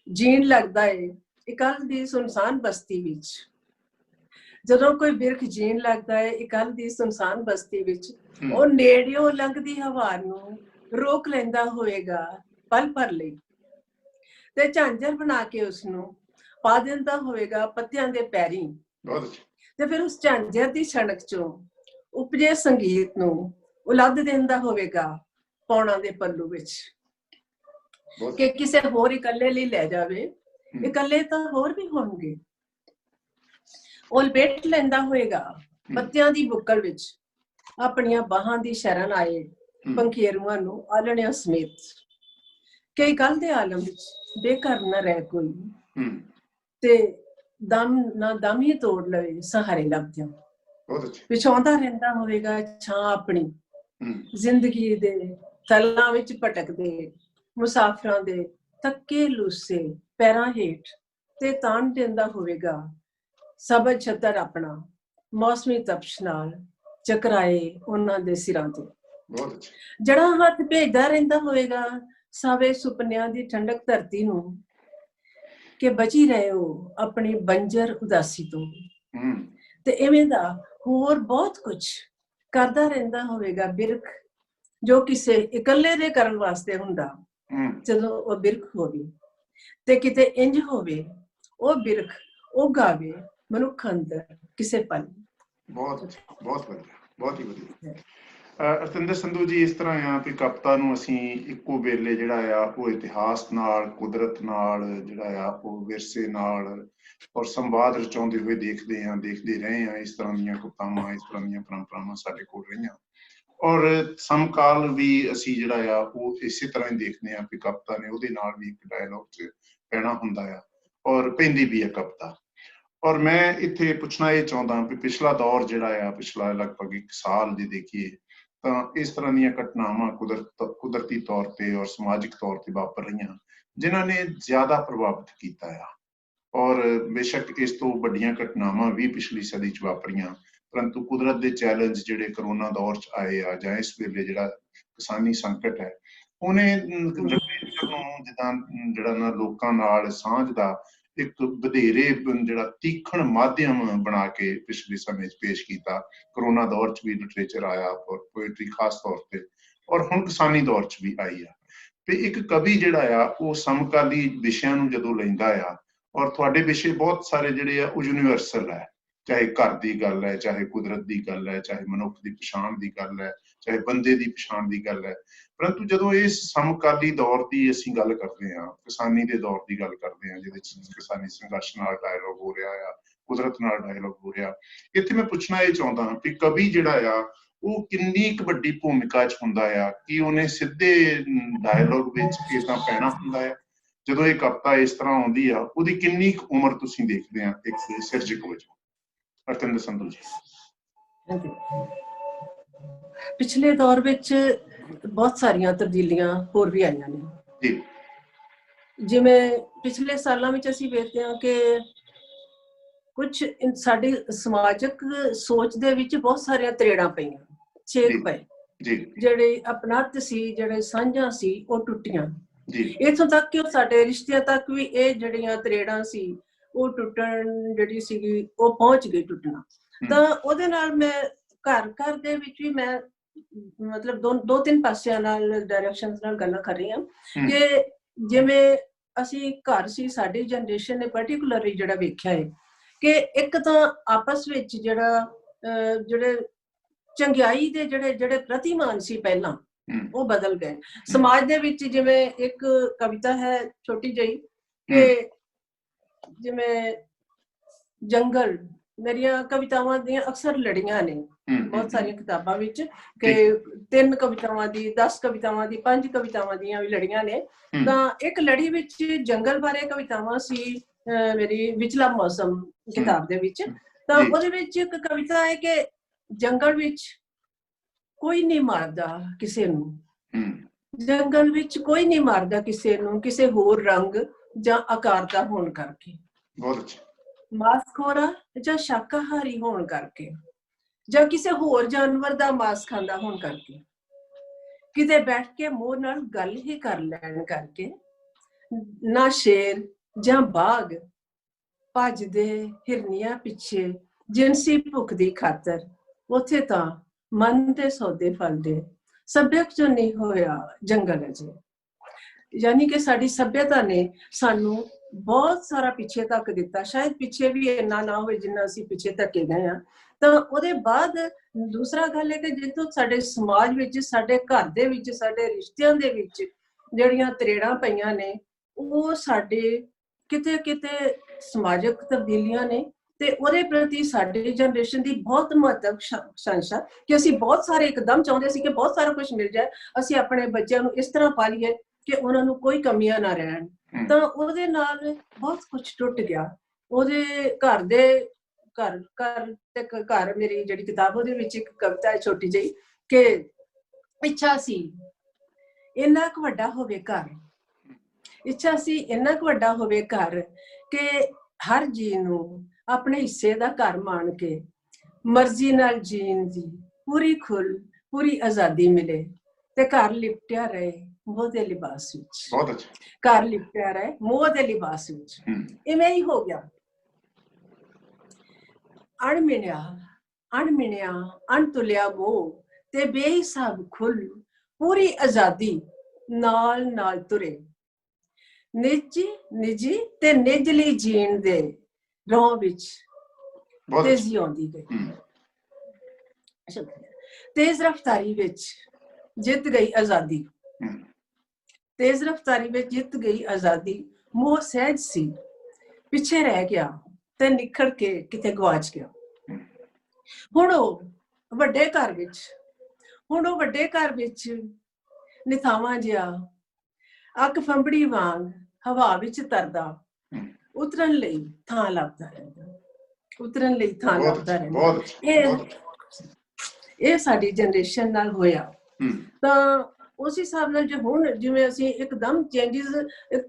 ਜੀਣ ਲੱਗਦਾ ਏ ਇਕੱਲ ਦੀ ਸੁਨਸਾਨ ਬਸਤੀ ਵਿੱਚ, ਜਦੋਂ ਕੋਈ ਬਿਰਖ ਜੀਣ ਲੱਗਦਾ ਏ ਇਕੱਲ ਦੀ ਸੁਨਸਾਨ ਬਸਤੀ ਵਿੱਚ, ਉਹ ਨੇੜਿਓਂ ਲੰਘਦੀ ਹਵਾ ਨੂੰ ਰੋਕ ਲੈਂਦਾ ਹੋਵੇਗਾ ਪਲ ਭਰ ਲਈ, ਤੇ ਝਾਂਜਰ ਬਣਾ ਕੇ ਉਸਨੂੰ ਪਾ ਦਿੰਦਾ ਹੋਵੇਗਾ ਪੱਤਿਆਂ ਦੇ ਪੈਰੀਂ। ਤੇ ਫਿਰ ਉਸ ਝਾਂਜਰ ਦੀ ਛਣਕ ਚੋਂ ਉਪਜੇ ਸੰਗੀਤ ਨੂੰ ਉਲੱਦ ਦਿੰਦਾ ਹੋਵੇਗਾ ਪੌਣਾਂ ਦੇ ਪੱਲੂ ਵਿੱਚ, ਕਿ ਕਿਸੇ ਹੋਰ ਇਕੱਲੇ ਲਈ ਲੈ ਜਾਵੇ। ਇਕੱਲੇ ਤਾਂ ਹੋਰ ਵੀ ਹੋਣਗੇ। ਉਹ ਲਪੇਟ ਲੈਂਦਾ ਹੋਵੇਗਾ ਪੱਤਿਆਂ ਦੀ ਬੁੱਕਲ ਵਿੱਚ ਆਪਣੀਆਂ ਬਾਹਾਂ ਦੀ ਸ਼ਰਨ ਆਏ ਪੰਖੇਰੂਆਂ ਨੂੰ ਆਲਣਿਆਂ ਸਮੇਤ, ਕਈ ਕੱਲ ਦੇ ਆਲਮ ਵਿੱਚ ਬੇਘਰ ਨਾ ਰਹਿ ਕੋਈ, ਤੇ ਦਮ ਹੀ ਤੋੜ ਲਵੇ ਸਹਾਰੇ ਲੱਭਦਿਆਂ। ਵਿਛਾਉਂਦਾ ਰਹਿੰਦਾ ਹੋਵੇਗਾ ਛਾਂ ਆਪਣੀ ਜ਼ਿੰਦਗੀ ਦੇ ਤਲਾਂ ਵਿੱਚ ਭਟਕਦੇ ਮੁਸਾਫਰਾਂ ਦੇ ਥੱਕੇ ਲੂਸੇ ਪੈਰਾਂ ਹੇਠ, ਤੇ ਤਾਣ ਦਿੰਦਾ ਹੋਵੇਗਾ ਸਬਜ਼ ਛੱਤਰ ਆਪਣਾ ਮੌਸਮੀ ਤਪਸ਼ ਨਾਲ ਚਕਰਾਏ ਉਹਨਾਂ ਦੇ ਸਿਰਾਂ ਤੇ। ਜੜਾਂ ਹੱਥ ਭੇਜਦਾ ਰਹਿੰਦਾ ਹੋਵੇਗਾ ਸਾਵੇ ਸੁਪਨਿਆਂ ਦੀ ਠੰਡਕ ਧਰਤੀ ਨੂੰ, ਕਿ ਬਚੀ ਰਹੇ ਹੋ ਆਪਣੀ ਬੰਜਰ ਉਦਾਸੀ ਤੋਂ। ਤੇ ਇਵੇਂ ਦਾ ਹੋਰ ਬਹੁਤ ਕੁਝ ਕਰਦਾ ਰਹਿੰਦਾ ਹੋਵੇਗਾ ਬਿਰਖ, ਜੋ ਕਿਸੇ ਇਕੱਲੇ ਦੇ ਕਰਨ ਵਾਸਤੇ ਹੁੰਦਾ। ਜਦੋਂ ਉਹ ਬਿਰਖ ਹੋਵੇ ਤੇ ਕਿਤੇ ਇੰਜ ਹੋਵੇ ਉਹ ਬਿਰਖ ਉਗਾਵੇ ਮਨੁੱਖ ਅੰਦਰ ਕਿਸੇ ਪਲ। ਬਹੁਤ ਬਹੁਤ ਵਧੀਆ, ਬਹੁਤ ਹੀ ਵਧੀਆ। ਅਰਤਿੰਦਰ ਸੰਧੂ ਜੀ, ਇਸ ਤਰ੍ਹਾਂ ਆ ਵੀ ਕਵਿਤਾ ਨੂੰ ਅਸੀਂ ਇੱਕੋ ਵੇਲੇ ਜਿਹੜਾ ਆ ਉਹ ਇਤਿਹਾਸ ਨਾਲ, ਕੁਦਰਤ ਨਾਲ, ਜਿਹੜਾ ਆ ਉਹ ਵਿਰਸੇ ਨਾਲ ਔਰ ਸੰਵਾਦ ਰਚਾਉਂਦੇ ਹੋਏ ਦੇਖਦੇ ਰਹੇ ਹਾਂ। ਇਸ ਤਰ੍ਹਾਂ ਦੀਆਂ ਕਵਿਤਾਵਾਂ, ਇਸ ਤਰ੍ਹਾਂ ਦੀਆਂ ਪਰੰਪਰਾਵਾਂ ਸਾਡੇ ਕੋਲ ਰਹੀਆਂ, ਔਰ ਸਮਕਾਲ ਵੀ ਅਸੀਂ ਜਿਹੜਾ ਆ ਉਹ ਇਸੇ ਤਰ੍ਹਾਂ ਹੀ ਦੇਖਦੇ ਹਾਂ ਵੀ ਕਵਿਤਾ ਨੇ ਉਹਦੇ ਨਾਲ ਵੀ ਇੱਕ ਡਾਇਲੋਗ 'ਚ ਪੈਣਾ ਹੁੰਦਾ ਆ, ਔਰ ਪੈਂਦੀ ਵੀ ਹੈ ਕਵਿਤਾ। ਔਰ ਮੈਂ ਇੱਥੇ ਪੁੱਛਣਾ ਇਹ ਚਾਹੁੰਦਾ ਵੀ ਪਿਛਲਾ ਦੌਰ ਜਿਹੜਾ ਆ, ਪਿਛਲਾ ਲਗਭਗ 1 ਸਾਲ ਜੇ ਦੇਖੀਏ ਤਾਂ ਇਸ ਤਰ੍ਹਾਂ ਦੀਆਂ ਘਟਨਾਵਾਂ ਕੁਦਰਤੀ ਤੌਰ ਤੇ ਔਰ ਸਮਾਜਿਕ ਤੌਰ ਤੇ ਵਾਪਰ ਰਹੀਆਂ, ਜਿਨ੍ਹਾਂ ਨੇ ਜ਼ਿਆਦਾ ਪ੍ਰਭਾਵਿਤ ਕੀਤਾ ਆ। ਔਰ ਬੇਸ਼ੱਕ ਇਸ ਤੋਂ ਵੱਡੀਆਂ ਘਟਨਾਵਾਂ ਵੀ ਪਿਛਲੀ ਸਦੀ 'ਚ ਵਾਪਰੀਆਂ, ਪਰੰਤੂ ਕੁਦਰਤ ਦੇ ਚੈਲੰਜ ਜਿਹੜੇ ਕਰੋਨਾ ਦੌਰ 'ਚ ਆਏ ਆ, ਜਾਂ ਇਸ ਵੇਲੇ ਜਿਹੜਾ ਕਿਸਾਨੀ ਸੰਕਟ ਹੈ, ਉਹਨੇ ਲਿਟਰੇਚਰ ਨੂੰ ਜਿੱਦਾਂ ਜਿਹੜਾ ਨਾ ਲੋਕਾਂ ਨਾਲ ਸਾਂਝ ਦਾ ਇੱਕ ਵਧੇਰੇ ਜਿਹੜਾ ਤੀਖਣ ਮਾਧਿਅਮ ਬਣਾ ਕੇ ਪਿਛਲੇ ਸਮੇਂ 'ਚ ਪੇਸ਼ ਕੀਤਾ। ਕਰੋਨਾ ਦੌਰ 'ਚ ਵੀ ਲਿਟਰੇਚਰ ਆਇਆ, ਔਰ ਪੋਇਟਰੀ ਖਾਸ ਤੌਰ ਤੇ, ਔਰ ਹੁਣ ਕਿਸਾਨੀ ਦੌਰ 'ਚ ਵੀ ਆਈ ਆ। ਤੇ ਇੱਕ ਕਵੀ ਜਿਹੜਾ ਆ ਉਹ ਸਮਕਾਲੀ ਵਿਸ਼ਿਆਂ ਨੂੰ ਜਦੋਂ ਲੈਂਦਾ ਆ, ਔਰ ਤੁਹਾਡੇ ਵਿਸ਼ੇ ਬਹੁਤ ਸਾਰੇ ਜਿਹੜੇ ਆ ਉਹ ਯੂਨੀਵਰਸਲ ਹੈ, ਚਾਹੇ ਘਰ ਦੀ ਗੱਲ ਹੈ, ਚਾਹੇ ਕੁਦਰਤ ਦੀ ਗੱਲ ਹੈ, ਚਾਹੇ ਮਨੁੱਖ ਦੀ ਪਛਾਣ ਦੀ ਗੱਲ ਹੈ, ਚਾਹੇ ਬੰਦੇ ਦੀ ਪਛਾਣ ਦੀ ਗੱਲ ਹੈ। ਪਰੰਤੂ ਜਦੋਂ ਇਸ ਸਮਕਾਲੀ ਦੌਰ ਦੀ ਅਸੀਂ ਗੱਲ ਕਰਦੇ ਹਾਂ, ਕਿਸਾਨੀ ਦੇ ਦੌਰ ਦੀ ਗੱਲ ਕਰਦੇ ਹਾਂ, ਜਿਹਦੇ 'ਚ ਕਿਸਾਨੀ ਸੰਘਰਸ਼ ਨਾਲ ਡਾਇਲੋਗ ਹੋ ਰਿਹਾ ਆ, ਕੁਦਰਤ ਨਾਲ ਡਾਇਲੋਗ ਹੋ ਰਿਹਾ, ਇੱਥੇ ਮੈਂ ਪੁੱਛਣਾ ਇਹ ਚਾਹੁੰਦਾ ਹਾਂ ਕਿ ਕਵੀ ਜਿਹੜਾ ਆ ਉਹ ਕਿੰਨੀ ਕੁ ਵੱਡੀ ਭੂਮਿਕਾ 'ਚ ਹੁੰਦਾ ਆ, ਕਿ ਉਹਨੇ ਸਿੱਧੇ ਡਾਇਲੋਗ ਵਿੱਚ ਕਿੱਦਾਂ ਪੈਣਾ ਹੁੰਦਾ ਹੈ। ਜਦੋਂ ਇਹ ਕਵਿਤਾ ਇਸ ਤਰ੍ਹਾਂ ਆਉਂਦੀ ਆ, ਉਹਦੀ ਕਿੰਨੀ ਕੁ ਉਮਰ ਤੁਸੀਂ ਦੇਖਦੇ ਆ ਇੱਕ ਸਿਰਜਕ ਵਜੋਂ? ਅਰਤਿੰਦਰ ਸੰਧੂ ਜੀ। ਪਿਛਲੇ ਦੌਰ ਵਿੱਚ ਬਹੁਤ ਸਾਰੀਆਂ ਤਬਦੀਲੀਆਂ ਹੋਰ ਵੀ ਆਈਆਂ ਨੇ। ਜਿਵੇਂ ਪਿਛਲੇ ਸਾਲਾਂ ਵਿੱਚ ਅਸੀਂ ਵੇਖਦੇ ਹਾਂ ਕਿ ਕੁਝ ਸਾਡੀ ਸਮਾਜਿਕ ਸੋਚ ਦੇ ਵਿੱਚ ਬਹੁਤ ਸਾਰੀਆਂ ਤਰੇੜਾਂ ਪਈਆਂ, ਛੇਕ ਪਏ। ਜਿਹੜੇ ਅਪਣੱਤ ਸੀ, ਜਿਹੜੇ ਸਾਂਝਾਂ ਸੀ, ਉਹ ਟੁੱਟੀਆਂ। ਇੱਥੋਂ ਤੱਕ ਕਿ ਉਹ ਸਾਡੇ ਰਿਸ਼ਤਿਆਂ ਤੱਕ ਵੀ ਇਹ ਜਿਹੜੀਆਂ ਤਰੇੜਾਂ ਸੀ ਉਹ ਟੁੱਟਣ ਜਿਹੜੀ ਸੀਗੀ ਉਹ ਪਹੁੰਚ ਗਈ ਟੁੱਟਣਾ। ਤਾਂ ਉਹਦੇ ਨਾਲ ਮੈਂ ਘਰ ਦੇ ਵਿੱਚ ਵੀ ਮੈਂ ਮਤਲਬ ਦੋ ਤਿੰਨ ਪਾਸਿਆਂ ਨਾਲ ਡਾਇਰੈਕਸ਼ਨ ਨਾਲ ਗੱਲਾਂ ਕਰ ਰਹੀ ਹਾਂ ਕਿ ਜਿਵੇਂ ਅਸੀਂ ਘਰ ਸੀ, ਸਾਡੀ ਜਨਰੇਸ਼ਨ ਨੇ ਪਾਰਟਿਕੂਲਰਲੀ ਜਿਹੜਾ ਵੇਖਿਆ ਹੈ ਕਿ ਇੱਕ ਤਾਂ ਆਪਸ ਵਿੱਚ ਜਿਹੜੇ ਚੰਗਿਆਈ ਦੇ ਜਿਹੜੇ ਪ੍ਰਤੀਮਾਨ ਸੀ ਪਹਿਲਾਂ, ਉਹ ਬਦਲ ਗਏ। ਸਮਾਜ ਦੇ ਵਿੱਚ ਜਿਵੇਂ ਇੱਕ ਕਵਿਤਾ ਹੈ ਛੋਟੀ ਜਿਹੀ ਕਿ ਜਿਵੇਂ ਜੰਗਲ ਮੇਰੀਆਂ ਕਵਿਤਾਵਾਂ ਦੀਆਂ ਅਕਸਰ ਲੜੀਆਂ ਨੇ ਬਹੁਤ ਸਾਰੀਆਂ ਕਿਤਾਬਾਂ ਵਿੱਚ ਕਿ 3 ਕਵਿਤਾਵਾਂ ਦੀ, 10 ਕਵਿਤਾਵਾਂ ਦੀ, 5 ਕਵਿਤਾਵਾਂ ਦੀਆਂ ਵੀ ਲੜੀਆਂ ਨੇ। ਤਾਂ ਇੱਕ ਲੜੀ ਵਿੱਚ ਜੰਗਲ ਬਾਰੇ ਕਵਿਤਾਵਾਂ ਸੀ ਮੇਰੀ, ਵਿਚਲਾ ਮੌਸਮ ਕਿਤਾਬ ਦੇ ਵਿੱਚ। ਤਾਂ ਉਹਦੇ ਵਿੱਚ ਇੱਕ ਕਵਿਤਾ ਹੈ ਕਿ ਜੰਗਲ ਵਿੱਚ ਕੋਈ ਨਹੀਂ ਮਾਰਦਾ ਕਿਸੇ ਨੂੰ, ਜੰਗਲ ਵਿੱਚ ਕੋਈ ਨਹੀਂ ਮਾਰਦਾ ਕਿਸੇ ਨੂੰ ਕਿਸੇ ਹੋਰ ਰੰਗ ਜਾਂ ਆਕਾਰ ਦਾ ਹੋਣ ਕਰਕੇ, ਬਹੁਤ ਅੱਛਾ, ਮਾਸਖੋਰਾ ਜਾਂ ਸ਼ਾਕਾਹਾਰੀ ਹੋਣ ਕਰਕੇ, ਜਾਂ ਕਿਸੇ ਹੋਰ ਜਾਨਵਰ ਦਾ ਮਾਸ ਖਾਂਦਾ ਹੋਣ ਕਰਕੇ, ਕਿਤੇ ਬੈਠ ਕੇ ਮੋਰ ਨਾਲ ਗੱਲ ਹੀ ਕਰ ਲੈਣ ਕਰਕੇ, ਨਾ ਸ਼ੇਰ ਜਾਂ ਬਾਗ ਭੱਜਦੇ ਹਿਰਨੀਆਂ ਪਿੱਛੇ ਜਿਨਸੀ ਭੁੱਖ ਦੀ ਖਾਤਰ, ਉੱਥੇ ਤਾਂ ਮਨ ਦੇ ਸੌਦੇ ਫਲਦੇ, ਸੱਭਿਅਕ ਜੋ ਨਹੀਂ ਹੋਇਆ ਜੰਗਲ ਅਜੇ। ਯਾਨੀ ਕਿ ਸਾਡੀ ਸੱਭਿਅਤਾ ਨੇ ਸਾਨੂੰ ਬਹੁਤ ਸਾਰਾ ਪਿੱਛੇ ਤੱਕ ਦਿੱਤਾ, ਸ਼ਾਇਦ ਪਿੱਛੇ ਵੀ ਇੰਨਾ ਨਾ ਹੋਵੇ ਜਿੰਨਾ ਅਸੀਂ ਪਿੱਛੇ ਧੱਕੇ ਗਏ ਹਾਂ। ਤਾਂ ਉਹਦੇ ਬਾਅਦ ਦੂਸਰਾ ਗੱਲ ਹੈ ਕਿ ਜਦੋਂ ਸਾਡੇ ਸਮਾਜ ਵਿੱਚ, ਸਾਡੇ ਘਰ ਦੇ ਵਿੱਚ, ਸਾਡੇ ਰਿਸ਼ਤਿਆਂ ਦੇ ਵਿੱਚ ਜਿਹੜੀਆਂ ਤਰੇੜਾਂ ਪਈਆਂ ਨੇ, ਉਹ ਸਾਡੇ ਕਿਤੇ ਕਿਤੇ ਸਮਾਜਿਕ ਤਬਦੀਲੀਆਂ ਨੇ। ਤੇ ਉਹਦੇ ਪ੍ਰਤੀ ਸਾਡੀ ਜਨਰੇਸ਼ਨ ਦੀ ਬਹੁਤ ਮਹੱਤਵਕਾਂਸ਼ਾ ਕਿ ਅਸੀਂ ਬਹੁਤ ਸਾਰੇ ਇੱਕਦਮ ਚਾਹੁੰਦੇ ਸੀ ਕਿ ਬਹੁਤ ਸਾਰਾ ਕੁਝ ਮਿਲ ਜਾਏ, ਅਸੀਂ ਆਪਣੇ ਬੱਚਿਆਂ ਨੂੰ ਇਸ ਤਰ੍ਹਾਂ ਪਾਲੀਏ ਕਿ ਉਹਨਾਂ ਨੂੰ ਕੋਈ ਕਮੀਆਂ ਨਾ ਰਹਿਣ। ਤਾਂ ਉਹਦੇ ਨਾਲ ਬਹੁਤ ਕੁਝ ਟੁੱਟ ਗਿਆ। ਉਹਦੇ ਘਰ ਮੇਰੀ ਜਿਹੜੀ ਕਿਤਾਬ, ਉਹਦੇ ਵਿੱਚ ਇੱਕ ਕਵਿਤਾ ਹੈ ਛੋਟੀ ਜਿਹੀ ਕਿ ਇੱਛਾ ਸੀ ਇੰਨਾ ਕੁ ਵੱਡਾ ਹੋਵੇ ਘਰ, ਇੱਛਾ ਸੀ ਇੰਨਾ ਕੁ ਵੱਡਾ ਹੋਵੇ ਘਰ ਕਿ ਹਰ ਜੀ ਨੂੰ ਆਪਣੇ ਹਿੱਸੇ ਦਾ ਘਰ ਮਾਣ ਕੇ ਮਰਜ਼ੀ ਨਾਲ ਜੀਣ ਦੀ ਪੂਰੀ ਖੁੱਲ੍ਹ, ਪੂਰੀ ਆਜ਼ਾਦੀ ਮਿਲੇ ਤੇ ਘਰ ਲਿਪਟਿਆ ਰਹੇ ਮੋਹ ਦੇ ਲਿਬਾਸ ਵਿੱਚ। ਬਹੁਤ ਅੱਛਾ, ਘਰ ਲਿਪਟਿਆ ਰਹੇ ਮੋਹ ਦੇ ਲਿਬਾਸ ਵਿੱਚ। ਇਵੇਂ ਹੀ ਹੋ ਗਿਆ। ਅਣਮਿਣਿਆ ਅਣਤੁਲਿਆ ਮੋਹ ਤੇ ਬੇਹਿਸਾਬ ਖੁੱਲ੍ਹ, ਪੂਰੀ ਆਜ਼ਾਦੀ ਨਾਲ ਨਾਲ ਤੁਰੇ, ਨਿੱਜੀ ਤੇ ਨਿਜਲੀ ਜੀਣ ਦੇ ਰਾਹ ਵਿੱਚ ਤੇਜ਼ੀ ਆਉਂਦੀ ਗਈ। ਤੇਜ਼ ਰਫ਼ਤਾਰੀ ਵਿੱਚ ਜਿੱਤ ਗਈ ਆਜ਼ਾਦੀ, ਤੇਜ਼ ਰਫ਼ਤਾਰੀ ਵਿੱਚ ਜਿੱਤ ਗਈ ਆਜ਼ਾਦੀ। ਮੋਹ ਸਹਿਜ ਸੀ, ਪਿੱਛੇ ਰਹਿ ਗਿਆ ਤੇ ਨਿਖੜ ਕੇ ਕਿਤੇ ਗਵਾਚ ਗਿਆ। ਹੁਣ ਉਹ ਵੱਡੇ ਘਰ ਵਿੱਚ ਨਿਥਾਵਾਂ ਜਿਹਾ ਅੱਖ ਫੰਬੜੀ ਵਾਂਗ ਹਵਾ ਵਿੱਚ ਤਰਦਾ, ਉਤਰਨ ਲਈ ਥਾਂ ਲੱਭਦਾ ਰਹਿੰਦਾ। ਇਹ ਸਾਡੀ ਜਨਰੇਸ਼ਨ ਨਾਲ ਹੋਇਆ। ਤਾਂ ਉਸ ਹਿਸਾਬ ਨਾਲ ਹੁਣ ਜਿਵੇਂ ਅਸੀਂ ਇੱਕਦਮ ਚੇਂਜਿਸ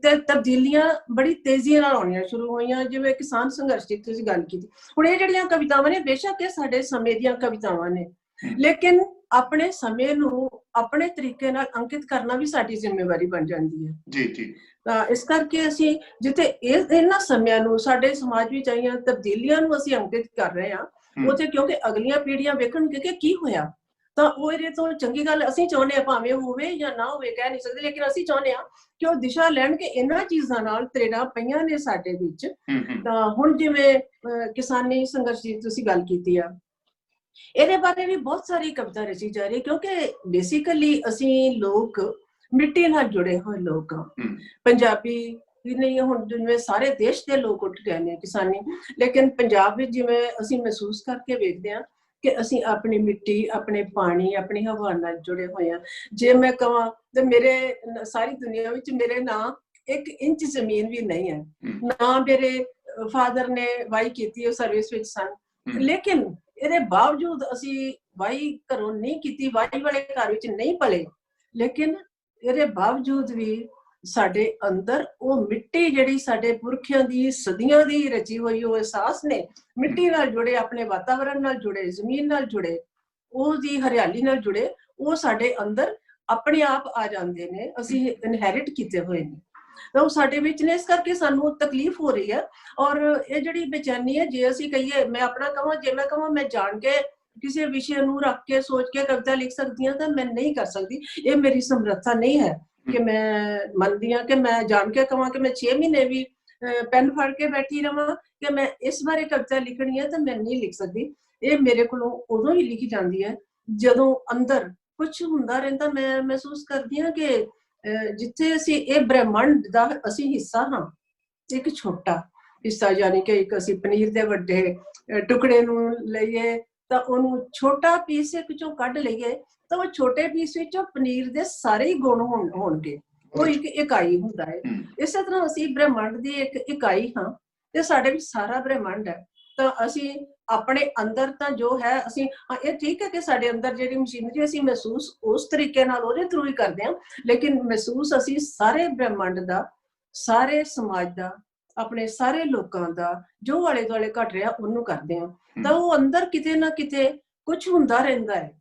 ਤੇ ਤਬਦੀਲੀਆਂ ਬੜੀ ਤੇਜ਼ੀ ਨਾਲ ਆਉਣੀਆਂ ਸ਼ੁਰੂ ਹੋਈਆਂ, ਜਿਵੇਂ ਕਿਸਾਨ ਸੰਘਰਸ਼ ਦੀ ਤੁਸੀਂ ਗੱਲ ਕੀਤੀ। ਹੁਣ ਇਹ ਜਿਹੜੀਆਂ ਕਵਿਤਾਵਾਂ ਨੇ, ਬੇਸ਼ੱਕ ਇਹ ਸਾਡੇ ਸਮੇਂ ਦੀਆਂ ਕਵਿਤਾਵਾਂ ਨੇ, ਲੇਕਿਨ ਆਪਣੇ ਸਮੇਂ ਨੂੰ ਆਪਣੇ ਤਰੀਕੇ ਨਾਲ ਅੰਕਿਤ ਕਰਨਾ ਵੀ ਸਾਡੀ ਜ਼ਿੰਮੇਵਾਰੀ ਬਣ ਜਾਂਦੀ ਹੈ। ਜੀ। ਤਾਂ ਇਸ ਕਰਕੇ ਅਸੀਂ ਜਿੱਥੇ ਇਹਨਾਂ ਸਮਿਆਂ ਨੂੰ, ਸਾਡੇ ਸਮਾਜ ਵਿੱਚ ਆਈਆਂ ਤਬਦੀਲੀਆਂ ਨੂੰ ਅਸੀਂ ਅੰਕਿਤ ਕਰ ਰਹੇ ਹਾਂ, ਉੱਥੇ ਕਿਉਂਕਿ ਅਗਲੀਆਂ ਪੀੜ੍ਹੀਆਂ ਵੇਖਣਗੇ ਕਿ ਕੀ ਹੋਇਆ, ਤਾਂ ਉਹ ਇਹਦੇ ਤੋਂ ਚੰਗੀ ਗੱਲ ਅਸੀਂ ਚਾਹੁੰਦੇ ਹਾਂ, ਭਾਵੇਂ ਹੋਵੇ ਜਾਂ ਨਾ ਹੋਵੇ ਕਹਿ ਨਹੀਂ ਸਕਦੇ, ਲੇਕਿਨ ਅਸੀਂ ਚਾਹੁੰਦੇ ਹਾਂ ਕਿ ਉਹ ਦਿਸ਼ਾ ਲੈਣ ਕਿ ਇਹਨਾਂ ਚੀਜ਼ਾਂ ਨਾਲ ਤਰੇੜਾਂ ਪਈਆਂ ਨੇ ਸਾਡੇ ਵਿੱਚ। ਤਾਂ ਹੁਣ ਜਿਵੇਂ ਕਿਸਾਨੀ ਸੰਘਰਸ਼ ਦੀ ਤੁਸੀਂ ਗੱਲ ਕੀਤੀ ਆ, ਇਹਦੇ ਬਾਰੇ ਵੀ ਬਹੁਤ ਸਾਰੀ ਕਵਿਤਾ ਰਚੀ ਜਾ ਰਹੀ ਹੈ, ਕਿਉਂਕਿ ਬੇਸਿਕਲੀ ਅਸੀਂ ਲੋਕ ਮਿੱਟੀ ਨਾਲ ਜੁੜੇ ਹੋਏ ਲੋਕ ਹਾਂ। ਪੰਜਾਬੀ ਹੀ ਨਹੀਂ, ਹੁਣ ਜਿਵੇਂ ਸਾਰੇ ਦੇਸ਼ ਦੇ ਲੋਕ ਉੱਠ ਗਏ ਨੇ ਕਿਸਾਨੀ, ਲੇਕਿਨ ਪੰਜਾਬ ਵਿੱਚ ਜਿਵੇਂ ਅਸੀਂ ਮਹਿਸੂਸ ਕਰਕੇ ਵੇਖਦੇ ਹਾਂ ਕਿ ਅਸੀਂ ਆਪਣੀ ਮਿੱਟੀ, ਆਪਣੇ ਪਾਣੀ, ਆਪਣੀ ਹਵਾ ਨਾਲ ਜੁੜੇ ਹੋਏ ਹਾਂ। ਜੇ ਮੈਂ ਕਹਾਂ ਤੇ ਮੇਰੇ ਸਾਰੀ ਦੁਨੀਆ ਵਿੱਚ ਮੇਰੇ ਨਾਂ 1 ਇੰਚ ਜ਼ਮੀਨ ਵੀ ਨਹੀਂ ਹੈ, ਨਾ ਮੇਰੇ ਫਾਦਰ ਨੇ ਵਾਈ ਕੀਤੀ, ਉਹ ਸਰਵਿਸ ਵਿੱਚ ਸਨ, ਲੇਕਿਨ ਇਹਦੇ ਬਾਵਜੂਦ ਅਸੀਂ ਵਾਈ ਘਰੋਂ ਨਹੀਂ ਕੀਤੀ, ਵਾਈ ਵਾਲੇ ਘਰ ਵਿੱਚ ਨਹੀਂ ਪਲੇ, ਲੇਕਿਨ ਇਹਦੇ ਬਾਵਜੂਦ ਵੀ ਸਾਡੇ ਅੰਦਰ ਉਹ ਮਿੱਟੀ ਜਿਹੜੀ ਸਾਡੇ ਪੁਰਖਿਆਂ ਦੀ ਸਦੀਆਂ ਦੀ ਰਚੀ ਹੋਈ ਉਹ ਅਹਿਸਾਸ ਨੇ, ਮਿੱਟੀ ਨਾਲ ਜੁੜੇ, ਆਪਣੇ ਵਾਤਾਵਰਨ ਨਾਲ ਜੁੜੇ, ਜ਼ਮੀਨ ਨਾਲ ਜੁੜੇ, ਉਹਦੀ ਹਰਿਆਲੀ ਨਾਲ ਜੁੜੇ, ਉਹ ਸਾਡੇ ਅੰਦਰ ਆਪਣੇ ਆਪ ਆ ਜਾਂਦੇ ਨੇ, ਅਸੀਂ ਇਨਹੈਰਿਟ ਕੀਤੇ ਹੋਏ ਨੇ, ਤਾਂ ਉਹ ਸਾਡੇ ਵਿੱਚ ਨੇ। ਇਸ ਕਰਕੇ ਸਾਨੂੰ ਤਕਲੀਫ ਹੋ ਰਹੀ ਹੈ। ਔਰ ਇਹ ਜਿਹੜੀ ਬੇਚੈਨੀ ਹੈ, ਜੇ ਅਸੀਂ ਕਹੀਏ, ਮੈਂ ਆਪਣਾ ਕਹਾਂ, ਜੇ ਮੈਂ ਕਹਾਂ ਮੈਂ ਜਾਣ ਕੇ ਕਿਸੇ ਵਿਸ਼ੇ ਨੂੰ ਰੱਖ ਕੇ ਸੋਚ ਕੇ ਕਵਿਤਾ ਲਿਖ ਸਕਦੀ ਹਾਂ, ਤਾਂ ਮੈਂ ਨਹੀਂ ਕਰ ਸਕਦੀ। ਇਹ ਮੇਰੀ ਸਮਰੱਥਾ ਨਹੀਂ ਹੈ ਕਿ ਮੈਂ ਮੰਨਦੀ ਹਾਂ ਕਿ ਮੈਂ ਜਾਣ ਕੇ ਕਹਾਂ ਕਿ ਮੈਂ 6 ਮਹੀਨੇ ਵੀ ਪੈਨ ਫੜ ਕੇ ਬੈਠੀ ਰਵਾਂ ਕਿ ਮੈਂ ਇਸ ਬਾਰੇ ਕਵਿਤਾ ਲਿਖਣੀ ਹੈ, ਤਾਂ ਮੈਂ ਨਹੀਂ ਲਿਖ ਸਕਦੀ। ਇਹ ਮੇਰੇ ਕੋਲੋਂ ਉਦੋਂ ਹੀ ਲਿਖੀ ਜਾਂਦੀ ਹੈ ਜਦੋਂ ਅੰਦਰ ਕੁਝ ਹੁੰਦਾ ਰਹਿੰਦਾ। ਮੈਂ ਮਹਿਸੂਸ ਕਰਦੀ ਹਾਂ ਕਿ ਜਿੱਥੇ ਅਸੀਂ ਇਹ ਬ੍ਰਹਿਮੰਡ ਦਾ ਅਸੀਂ ਹਿੱਸਾ ਹਾਂ, ਇੱਕ ਛੋਟਾ, ਹਿੱਸਾ, ਯਾਨੀ ਕਿ ਇੱਕ ਅਸੀਂ ਪਨੀਰ ਦੇ ਵੱਡੇ ਟੁਕੜੇ ਨੂੰ ਲਈਏ ਤਾਂ ਉਹਨੂੰ ਛੋਟਾ ਪੀਸ ਇੱਕ ਚੋਂ ਕੱਢ ਲਈਏ ਤਾਂ ਉਹ ਛੋਟੇ ਪੀਸ ਵਿੱਚ ਪਨੀਰ ਦੇ ਸਾਰੇ ਹੀ ਗੁਣ ਹੋਣਗੇ, ਉਹ ਇੱਕ ਇਕਾਈ ਹੁੰਦਾ ਹੈ। ਇਸੇ ਤਰ੍ਹਾਂ ਅਸੀਂ ਬ੍ਰਹਿਮੰਡ ਦੀ ਇੱਕ ਇਕਾਈ ਹਾਂ ਤੇ ਸਾਡੇ ਵਿੱਚ ਸਾਰਾ ਬ੍ਰਹਿਮੰਡ ਹੈ। ਤਾਂ ਅਸੀਂ ਆਪਣੇ ਅੰਦਰ ਤਾਂ ਜੋ ਹੈ ਅਸੀਂ, ਇਹ ਠੀਕ ਹੈ ਕਿ ਸਾਡੇ ਅੰਦਰ ਜਿਹੜੀ ਮਸ਼ੀਨਰੀ ਅਸੀਂ ਮਹਿਸੂਸ ਉਸ ਤਰੀਕੇ ਨਾਲ ਉਹਦੇ ਥਰੂ ਹੀ ਕਰਦੇ ਹਾਂ, ਲੇਕਿਨ ਮਹਿਸੂਸ ਅਸੀਂ ਸਾਰੇ ਬ੍ਰਹਿਮੰਡ ਦਾ, ਸਾਰੇ ਸਮਾਜ ਦਾ, ਆਪਣੇ ਸਾਰੇ ਲੋਕਾਂ ਦਾ ਜੋ ਆਲੇ ਦੁਆਲੇ ਘਟ ਰਿਹਾ ਉਹਨੂੰ ਕਰਦੇ ਹਾਂ। ਤਾਂ ਉਹ ਅੰਦਰ ਕਿਤੇ ਨਾ ਕਿਤੇ ਕੁਝ ਹੁੰਦਾ ਰਹਿੰਦਾ ਹੈ,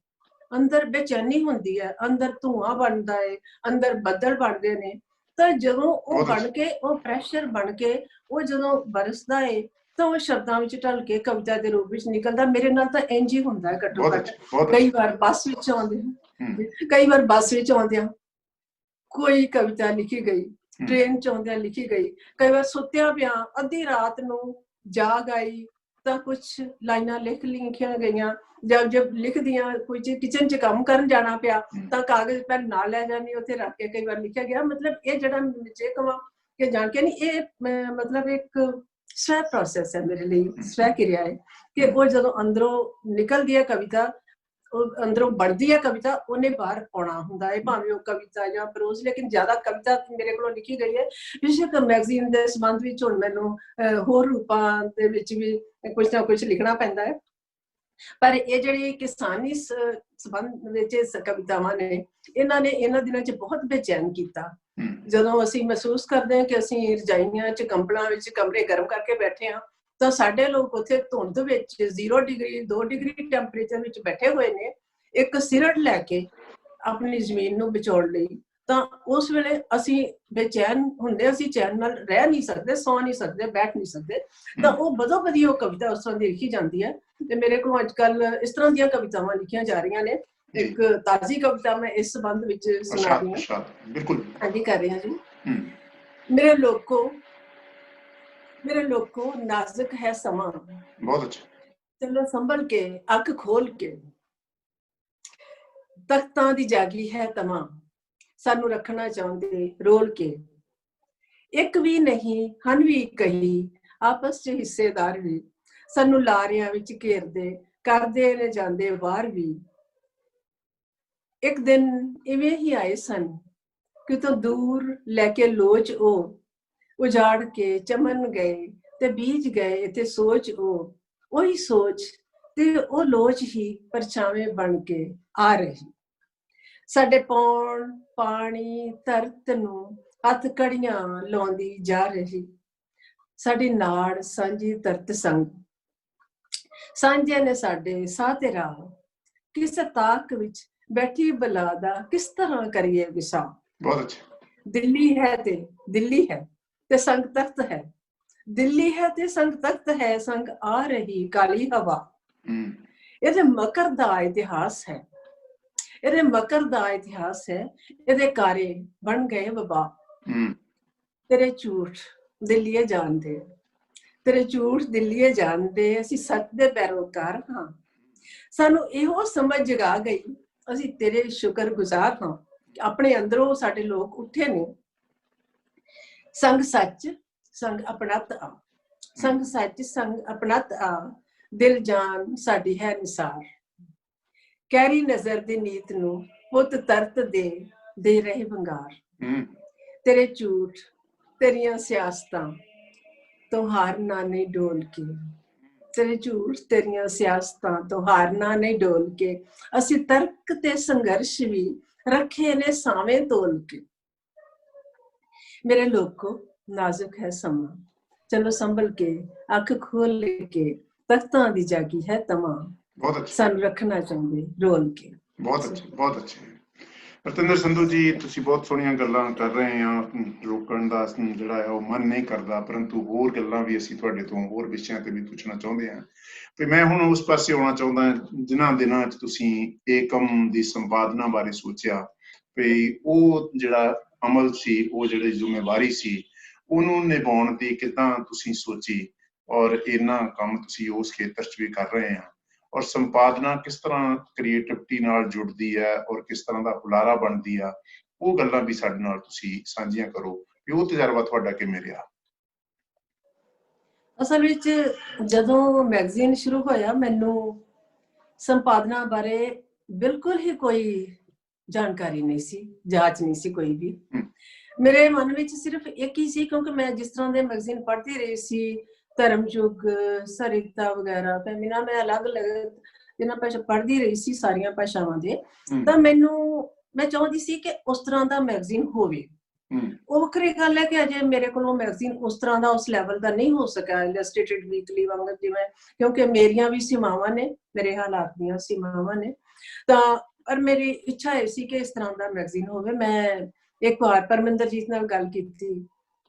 ਅੰਦਰ ਬੇਚੈਨੀ ਹੁੰਦੀ ਹੈ, ਅੰਦਰ ਧੂਆਂ ਬਣਦਾ ਹੈ, ਅੰਦਰ ਬੱਦਲ ਬਣਦੇ ਨੇ। ਤਾਂ ਜਦੋਂ ਉਹ ਬਣ ਕੇ, ਉਹ ਪ੍ਰੈਸ਼ਰ ਬਣ ਕੇ ਉਹ ਜਦੋਂ ਬਰਸਦਾ ਹੈ ਤਾਂ ਉਹ ਸ਼ਬਦਾਂ ਵਿੱਚ ਢਲ ਕੇ ਕਵਿਤਾ ਦੇ ਰੂਪ ਵਿੱਚ ਨਿਕਲਦਾ। ਮੇਰੇ ਨਾਲ ਤਾਂ ਇੰਝ ਹੀ ਹੁੰਦਾ ਹੈ ਘੱਟੋ ਘੱਟ। ਕਈ ਵਾਰ ਬੱਸ ਵਿੱਚ ਆਉਂਦਿਆਂ ਕੋਈ ਕਵਿਤਾ ਲਿਖੀ ਗਈ, ਟ੍ਰੇਨ ਚ ਆਉਂਦਿਆਂ ਲਿਖੀ ਗਈ, ਕਈ ਵਾਰ ਸੁੱਤਿਆਂ ਪਿਆ ਅੱਧੀ ਰਾਤ ਨੂੰ ਜਾਗ ਆਈ ਤਾਂ ਕੁਛ ਲਾਈਨਾਂ ਲਿਖੀਆਂ ਗਈਆਂ। ਜਦ ਲਿਖਦੀਆਂ ਕੁਝ ਕਿਚਨ ਚ ਕੰਮ ਕਰਨ ਜਾਣਾ ਪਿਆ ਤਾਂ ਕਾਗਜ਼ ਪੈਨ ਨਾਲ ਲੈ ਜਾਣੀ, ਉੱਥੇ ਰੱਖ ਕੇ ਕਈ ਵਾਰ ਲਿਖਿਆ ਗਿਆ। ਮਤਲਬ ਇਹ ਜਿਹੜਾ ਜੇ ਕਵਾਂ ਕਿ ਜਾਣ ਕੇ ਨਹੀਂ, ਇਹ ਮਤਲਬ ਇੱਕ ਸਵੈ ਪ੍ਰੋਸੈਸ ਹੈ ਮੇਰੇ ਲਈ, ਸਵੈ ਕਿਰਿਆ ਹੈ ਕਿ ਉਹ ਜਦੋਂ ਅੰਦਰੋਂ ਨਿਕਲਦੀ ਹੈ ਕਵਿਤਾ, ਉਹ ਅੰਦਰੋਂ ਬਣਦੀ ਹੈ ਕਵਿਤਾ, ਉਹਨੇ ਬਾਹਰ ਆਉਣਾ ਹੁੰਦਾ ਹੈ, ਭਾਵੇਂ ਉਹ ਕਵਿਤਾ ਜਾਂ ਪ੍ਰੋਜ਼। ਲੇਕਿਨ ਜ਼ਿਆਦਾ ਕਵਿਤਾ ਮੇਰੇ ਕੋਲੋਂ ਲਿਖੀ ਗਈ ਹੈ। ਵਿਸ਼ਵ ਮੈਗਜ਼ੀਨ ਦੇ ਸੰਬੰਧ ਵਿੱਚ ਹੁਣ ਮੈਨੂੰ ਹੋਰ ਰੂਪਾਂ ਦੇ ਵਿੱਚ ਵੀ ਕੁਝ ਨਾ ਕੁਝ ਲਿਖਣਾ ਪੈਂਦਾ ਹੈ। ਪਰ ਇਹ ਜਿਹੜੀ ਕਿਸਾਨੀ ਸੰਬੰਧ ਵਿੱਚ ਕਵਿਤਾਵਾਂ ਨੇ, ਇਹਨਾਂ ਨੇ ਇਹਨਾਂ ਦਿਨਾਂ 'ਚ ਬਹੁਤ ਬੇਚੈਨ ਕੀਤਾ। ਜਦੋਂ ਅਸੀਂ ਮਹਿਸੂਸ ਕਰਦੇ ਹਾਂ ਕਿ ਅਸੀਂ ਰਜਾਈਆਂ 'ਚ, ਕੰਬਲਾਂ ਵਿੱਚ ਕਮਰੇ ਗਰਮ ਕਰਕੇ ਬੈਠੇ ਹਾਂ, ਤਾਂ ਸਾਡੇ ਲੋਕ ਉੱਥੇ ਧੁੰਦ ਵਿੱਚ 0 ਡਿਗਰੀ 2 ਡਿਗਰੀ ਟੈਂਪਰੇਚਰ ਵਿੱਚ ਬੈਠੇ ਹੋਏ ਨੇ, ਇੱਕ ਸਿਰੜ ਲੈ ਕੇ ਆਪਣੀ ਜ਼ਮੀਨ ਨੂੰ ਬਚਾਉਣ ਲਈ। ਤਾਂ ਉਸ ਵੇਲੇ ਅਸੀਂ ਬੇਚੈਨ ਹੁੰਦੇ, ਅਸੀਂ ਚੈਨ ਨਾਲ ਰਹਿ ਨਹੀਂ ਸਕਦੇ, ਸੌ ਨਹੀਂ ਸਕਦੇ, ਬੈਠ ਨਹੀਂ ਸਕਦੇ। ਤਾਂ ਉਹ ਬਦੋ ਬਦੀ ਉਹ ਕਵਿਤਾ ਉਸ ਤਰ੍ਹਾਂ ਦੀ ਲਿਖੀ ਜਾਂਦੀ ਹੈ। ਤੇ ਮੇਰੇ ਕੋਲ ਅੱਜ ਕੱਲ ਇਸ ਤਰ੍ਹਾਂ ਦੀਆਂ ਕਵਿਤਾਵਾਂ ਲਿਖੀਆਂ ਜਾ ਰਹੀਆਂ ਨੇ। ਇੱਕ ਤਾਜ਼ੀ ਕਵਿਤਾ ਮੈਂ ਇਸ ਸੰਬੰਧ ਵਿੱਚ ਸੁਣਾ ਰਹੀ ਹਾਂ। ਬਿਲਕੁਲ ਹਾਂਜੀ, ਕਰ ਰਹੀ ਹਾਂ ਜੀ। ਮੇਰੇ ਲੋਕੋ ਨਾਜ਼ੁਕ ਹੈ ਸਮਾਂ, ਬਹੁਤ ਅੱਛਾ। ਚਲੋ ਸੰਭਲ ਕੇ, ਅੱਖ ਖੋਲ ਕੇ, ਤਖਤਾਂ ਦੀ ਜਾਗੀ ਹੈ ਤਮਾ, ਸਾਨੂੰ ਰੱਖਣਾ ਚਾਹੁੰਦੇ ਰੋਲ ਕੇ। ਇੱਕ ਵੀ ਨਹੀਂ, ਹਨ ਵੀ ਕਈ, ਆਪਸ 'ਚ ਹਿੱਸੇਦਾਰ ਵੀ, ਸਾਨੂੰ ਲਾਰਿਆਂ ਵਿੱਚ ਘੇਰਦੇ, ਕਰਦੇ ਨੇ ਜਾਂਦੇ ਵਾਰ ਵੀ। ਇੱਕ ਦਿਨ ਇਵੇਂ ਹੀ ਆਏ ਸਨ, ਕਿਤੋਂ ਦੂਰ ਲੈ ਕੇ ਲੋਚ ਉਹ, ਉਜਾੜ ਕੇ ਚਮਨ ਗਏ ਤੇ ਬੀਜ ਗਏ ਤੇ ਸੋਚ ਉਹ, ਉਹੀ ਸੋਚ ਤੇ ਉਹ ਲੋਚ ਹੀ ਪਰਛਾਵੇਂ ਬਣ ਕੇ ਆ ਰਹੀ। ਸਾਡੇ ਪੌਣ ਪਾਣੀ ਧਰਤ ਨੂੰ ਹੱਥ ਕੜੀਆਂ ਲਾਉਂਦੀ ਜਾ ਰਹੀ। ਸਾਡੀ ਨਾੜ ਸਾਂਝੀ ਧਰਤ ਸੰਗ, ਸਾਂਝੇ ਨੇ ਸਾਡੇ ਸਾਹ ਤੇ ਰਾਹ, ਕਿਸ ਤਾਕ ਵਿੱਚ ਬੈਠੀ ਬਲਾ ਦਾ ਕਿਸ ਤਰ੍ਹਾਂ ਕਰੀਏ ਵਿਸਾ। ਬਹੁਤ ਅੱਛਾ। ਦਿੱਲੀ ਹੈ ਤੇ ਸੰਗ ਤਖਤ ਹੈ, ਦਿੱਲੀ ਹੈ ਤੇ ਸੰਗ ਤਖਤ ਹੈ, ਸੰਗ ਆ ਰਹੀ ਕਾਲੀ ਹਵਾ। ਇਹਦੇ ਮਕਰ ਦਾ ਇਤਿਹਾਸ ਹੈ, ਇਹਦੇ ਮਕਰ ਦਾ ਇਤਿਹਾਸ ਹੈ, ਇਹਦੇ ਕਾਰੇ ਬਣ ਗਏ ਵਬਾ। ਤੇਰੇ ਝੂਠ ਦਿੱਲੀਏ ਜਾਣਦੇ, ਤੇਰੇ ਝੂਠ ਦਿੱਲੀਏ ਜਾਣਦੇ, ਅਸੀਂ ਸੱਚ ਦੇ ਪੈਰੋਕਾਰ ਹਾਂ। ਸਾਨੂੰ ਇਹੋ ਸਮਝ ਜਗਾ ਗਈ, ਅਸੀਂ ਤੇਰੇ ਸ਼ੁਕਰਗੁਜ਼ਾਰ ਹਾਂ। ਆਪਣੇ ਅੰਦਰੋਂ ਸਾਡੇ ਲੋਕ ਉੱਠੇ ਨੇ। ਸੰਗ ਸੱਚ ਸੰਗ ਆਪਣਤ ਆ, ਸੰਗ ਸੱਚ ਸੰਗ ਆਪਣਤ ਆ, ਦਿਲ ਜਾਨ ਸਾਡੀ ਹੈ ਨਿਸਾਰ। ਕੈਰੀ ਨਜ਼ਰ ਦੀ ਨੀਤ ਨੂੰ ਪੁੱਤ ਤਰਤ ਦੇ ਰਹੇ ਵੰਗਾਰ। ਤੇਰੇ ਝੂਠ ਤੇਰੀਆਂ ਸਿਆਸਤਾਂ ਤੋਂ ਹਾਰਨਾ ਨਹੀਂ ਡੋਲ ਕੇ, ਤੇਰੇ ਝੂਠ ਤੇਰੀਆਂ ਸਿਆਸਤਾਂ ਤੋਂ ਹਾਰਨਾ ਨਹੀਂ ਡੋਲ ਕੇ, ਅਸੀਂ ਤਰਕ ਤੇ ਸੰਘਰਸ਼ ਵੀ ਰੱਖੇ ਨੇ ਸਾਵੇਂ ਤੋਲ ਕੇ। ਮੇਰੇ ਲੋਕੋ ਨਾਜ਼ੁਕ ਹੈ ਸਮਾਂ, ਚਲੋ ਸੰਭਲ ਕੇ, ਅੱਖ ਖੋਲ ਕੇ, ਤਖਤਾਂ ਦੀ ਜਾਗੀ ਹੈ ਤਮਾ, ਸਾਨੂੰ ਰੱਖਣਾ ਚਾਹੁੰਦੇ ਰੋਲ ਕੇ। ਬਹੁਤ ਅੱਛਾ, ਬਹੁਤ ਅੱਛਾ। ਰਤਿੰਦਰ ਸੰਧੂ ਜੀ, ਤੁਸੀਂ ਬਹੁਤ ਸੋਹਣੀਆਂ ਗੱਲਾਂ ਕਰ ਰਹੇ ਆ। ਰੋਕਣ ਦਾ ਜਿਹੜਾ ਹੈ ਉਹ ਮਨ ਨਹੀਂ ਕਰਦਾ, ਪਰੰਤੂ ਹੋਰ ਗੱਲਾਂ ਵੀ ਅਸੀਂ ਤੁਹਾਡੇ ਤੋਂ ਹੋਰ ਵਿਸ਼ਿਆਂ ਤੇ ਵੀ ਪੁੱਛਣਾ ਚਾਹੁੰਦੇ ਹਾਂ। ਤੇ ਮੈਂ ਹੁਣ ਉਸ ਪਾਸੇ ਆਉਣਾ ਚਾਹੁੰਦਾ, ਜਿਨ੍ਹਾਂ ਦਿਨਾਂ 'ਚ ਤੁਸੀਂ ਏਕਮ ਦੀ ਸੰਪਾਦਨਾ ਬਾਰੇ ਸੋਚਿਆ, ਵੀ ਉਹ ਜਿਹੜਾ ਅਮਲ ਸੀ, ਉਹ ਜਿਹੜੀ ਜ਼ਿੰਮੇਵਾਰੀ ਸੀ, ਉਹਨੂੰ ਨਿਭਾਉਣ ਦੀ ਕਿੱਦਾਂ ਤੁਸੀਂ ਸੋਚੀ, ਔਰ ਇੰਨਾ ਕੰਮ ਤੁਸੀਂ ਉਸ ਖੇਤਰ 'ਚ ਵੀ ਕਰ ਰਹੇ ਆ, ਔਰ ਸੰਪਾਦਨਾ ਕਿਸ ਤਰ੍ਹਾਂ ਕ੍ਰੀਏਟਿਵਿਟੀ ਨਾਲ ਜੁੜਦੀ ਹੈ ਔਰ ਕਿਸ ਤਰ੍ਹਾਂ ਦਾ ਹੁਲਾਰਾ ਬਣਦੀ ਆ, ਉਹ ਗੱਲਾਂ ਵੀ ਸਾਡੇ ਨਾਲ ਤੁਸੀਂ ਸਾਂਝੀਆਂ ਕਰੋ ਵੀ ਉਹ ਤਜਰਬਾ ਤੁਹਾਡਾ ਕਿਵੇਂ ਰਿਹਾ। ਅਸਲ ਵਿੱਚ ਜਦੋਂ ਮੈਗਜ਼ੀਨ ਸ਼ੁਰੂ ਹੋਇਆ ਮੈਨੂੰ ਸੰਪਾਦਨਾ ਬਾਰੇ ਬਿਲਕੁਲ ਹੀ ਕੋਈ ਜਾਣਕਾਰੀ ਨਹੀਂ ਸੀ, ਜਾਂਚ ਨਹੀਂ ਸੀ ਕੋਈ ਵੀ। ਮੇਰੇ ਮਨ ਵਿੱਚ ਸਿਰਫ ਇੱਕ ਹੀ ਸੀ, ਕਿਉਂਕਿ ਮੈਂ ਜਿਸ ਤਰ੍ਹਾਂ ਦੇ ਮੈਗਜ਼ੀਨ ਪੜ੍ਹਦੀ ਰਹੀ ਸੀ, ਧਰਮਯੁੱਗ, ਸਰਿਤਾ ਵਗੈਰਾ, ਫੈਮਿਨਾ, ਮੈਂ ਅਲੱਗ-ਅਲੱਗ ਜਿਹਨਾਂ ਭਾਸ਼ਾ ਪੜ੍ਹਦੀ ਰਹੀ ਸੀ, ਸਾਰੀਆਂ ਭਾਸ਼ਾਵਾਂ ਦੇ, ਤਾਂ ਮੈਂ ਚਾਹੁੰਦੀ ਸੀ ਕਿ ਉਸ ਤਰ੍ਹਾਂ ਦਾ ਮੈਗਜ਼ੀਨ ਹੋਵੇ। ਉਹ ਵੱਖਰੀ ਗੱਲ ਹੈ ਕਿ ਅਜੇ ਮੇਰੇ ਕੋਲੋਂ ਮੈਗਜ਼ੀਨ ਉਸ ਤਰ੍ਹਾਂ ਦਾ, ਉਸ ਲੈਵਲ ਦਾ ਨਹੀਂ ਹੋ ਸਕਿਆ ਇਲਸਟ੍ਰੇਟਿਡ ਵੀਕਲੀ ਵਾਂਗ, ਜਿਵੇਂ, ਕਿਉਂਕਿ ਮੇਰੀਆਂ ਵੀ ਸੀਮਾਵਾਂ ਨੇ, ਮੇਰੇ ਹਾਲਾਤ ਦੀਆਂ ਸੀਮਾਵਾਂ ਨੇ। ਤਾਂ ਪਰ ਮੇਰੀ ਇੱਛਾ ਇਹ ਸੀ ਕਿ ਇਸ ਤਰ੍ਹਾਂ ਦਾ ਮੈਗਜ਼ੀਨ ਹੋਵੇ। ਮੈਂ ਇੱਕ ਵਾਰ ਪਰਮਿੰਦਰਜੀਤ ਨਾਲ ਗੱਲ ਕੀਤੀ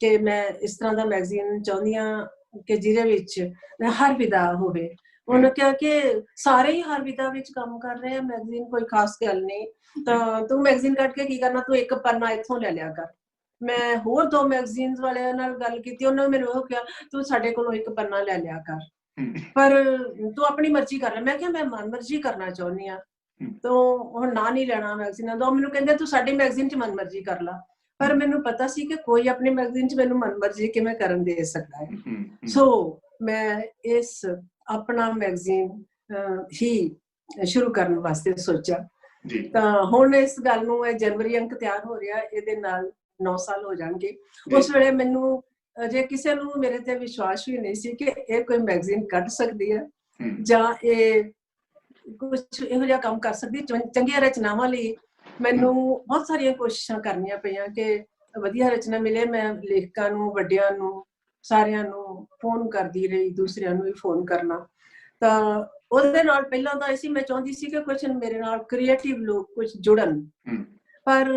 ਕਿ ਮੈਂ ਇਸ ਤਰ੍ਹਾਂ ਦਾ ਮੈਗਜ਼ੀਨ ਚਾਹੁੰਦੀ ਹਾਂ ਕਿ ਜਿਹਦੇ ਵਿੱਚ ਹਰ ਵਿਦਾ ਹੋਵੇ। ਉਹਨੇ ਕਿਹਾ ਕਿ ਸਾਰੇ ਹੀ ਹਰ ਵਿਦਾ ਵਿੱਚ ਕੰਮ ਕਰ ਰਹੇ ਆ, ਮੈਗਜ਼ੀਨ ਕੋਈ ਖਾਸ ਗੱਲ ਨਹੀਂ, ਤਾਂ ਤੂੰ ਮੈਗਜ਼ੀਨ ਕੱਢ ਕੇ ਕੀ ਕਰਨਾ, ਤੂੰ ਇੱਕ ਪੰਨਾ ਇੱਥੋਂ ਲੈ ਲਿਆ ਕਰ। ਮੈਂ ਹੋਰ 2 ਮੈਗਜ਼ੀਨਸ ਵਾਲਿਆਂ ਨਾਲ ਗੱਲ ਕੀਤੀ, ਉਹਨਾਂ ਨੇ ਮੈਨੂੰ ਉਹ ਕਿਹਾ ਤੂੰ ਸਾਡੇ ਕੋਲੋਂ ਇੱਕ ਪੰਨਾ ਲੈ ਲਿਆ ਕਰ, ਪਰ ਤੂੰ ਆਪਣੀ ਮਰਜ਼ੀ ਕਰ ਲੈ। ਮੈਂ ਕਿਹਾ ਮੈਂ ਮਨ ਮਰਜ਼ੀ ਕਰਨਾ ਚਾਹੁੰਦੀ ਹਾਂ, ਤੂੰ ਹੁਣ ਨਾ ਨਹੀਂ ਲੈਣਾ ਮੈਗਜ਼ੀਨਾਂ ਦਾ। ਮੈਨੂੰ ਕਹਿੰਦੇ ਤੂੰ ਸਾਡੀ ਮੈਗਜ਼ੀਨ 'ਚ ਮਨ ਮਰਜ਼ੀ ਕਰ ਲਾ, ਪਰ ਮੈਨੂੰ ਪਤਾ ਸੀ ਕਿ ਕੋਈ ਆਪਣੀ ਮੈਗਜ਼ੀਨ 'ਚ ਮੈਨੂੰ ਮਨ ਮਰਜ਼ੀ ਕਿਵੇਂ ਕਰਨ ਦੇ ਸਕਦਾ ਹੈ। ਸੋ ਮੈਂ ਇਸ ਆਪਣਾ ਮੈਗਜ਼ੀਨ ਹੀ ਸ਼ੁਰੂ ਕਰਨ ਵਾਸਤੇ ਸੋਚਿਆ। ਤਾਂ ਹੁਣ ਇਸ ਗੱਲ ਨੂੰ, ਇਹ ਜਨਵਰੀ ਅੰਕ ਤਿਆਰ ਹੋ ਰਿਹਾ, ਇਹਦੇ ਨਾਲ 9 ਸਾਲ ਹੋ ਜਾਣਗੇ। ਉਸ ਵੇਲੇ ਮੈਨੂੰ ਜੇ ਕਿਸੇ ਨੂੰ ਮੇਰੇ ਤੇ ਵਿਸ਼ਵਾਸ ਵੀ ਨਹੀਂ ਸੀ ਕਿ ਇਹ ਕੋਈ ਮੈਗਜ਼ੀਨ ਕੱਢ ਸਕਦੀ ਹੈ ਜਾਂ ਇਹ ਕੁਝ ਇਹੋ ਜਿਹਾ ਕੰਮ ਕਰ ਸਕਦੀ। ਚੰਗੀਆਂ ਰਚਨਾਵਾਂ ਲਈ ਮੈਨੂੰ ਬਹੁਤ ਸਾਰੀਆਂ ਕੋਸ਼ਿਸ਼ਾਂ ਕਰਨੀਆਂ ਪਈਆਂ ਕਿ ਵਧੀਆ ਰਚਨਾ ਮਿਲੇ। ਮੈਂ ਲੇਖਕਾਂ ਨੂੰ, ਵੱਡਿਆਂ ਨੂੰ, ਸਾਰਿਆਂ ਨੂੰ ਫੋਨ ਕਰਦੀ ਰਹੀ, ਦੂਸਰਿਆਂ ਨੂੰ ਵੀ ਫੋਨ ਕਰਨਾ। ਤਾਂ ਉਹਦੇ ਨਾਲ ਪਹਿਲਾਂ ਤਾਂ ਅਸੀਂ, ਮੈਂ ਚਾਹੁੰਦੀ ਸੀ ਕਿ ਕੁਝ ਮੇਰੇ ਨਾਲ ਕ੍ਰੀਏਟਿਵ ਲੋਕ ਕੁਝ ਜੁੜਨ, ਪਰ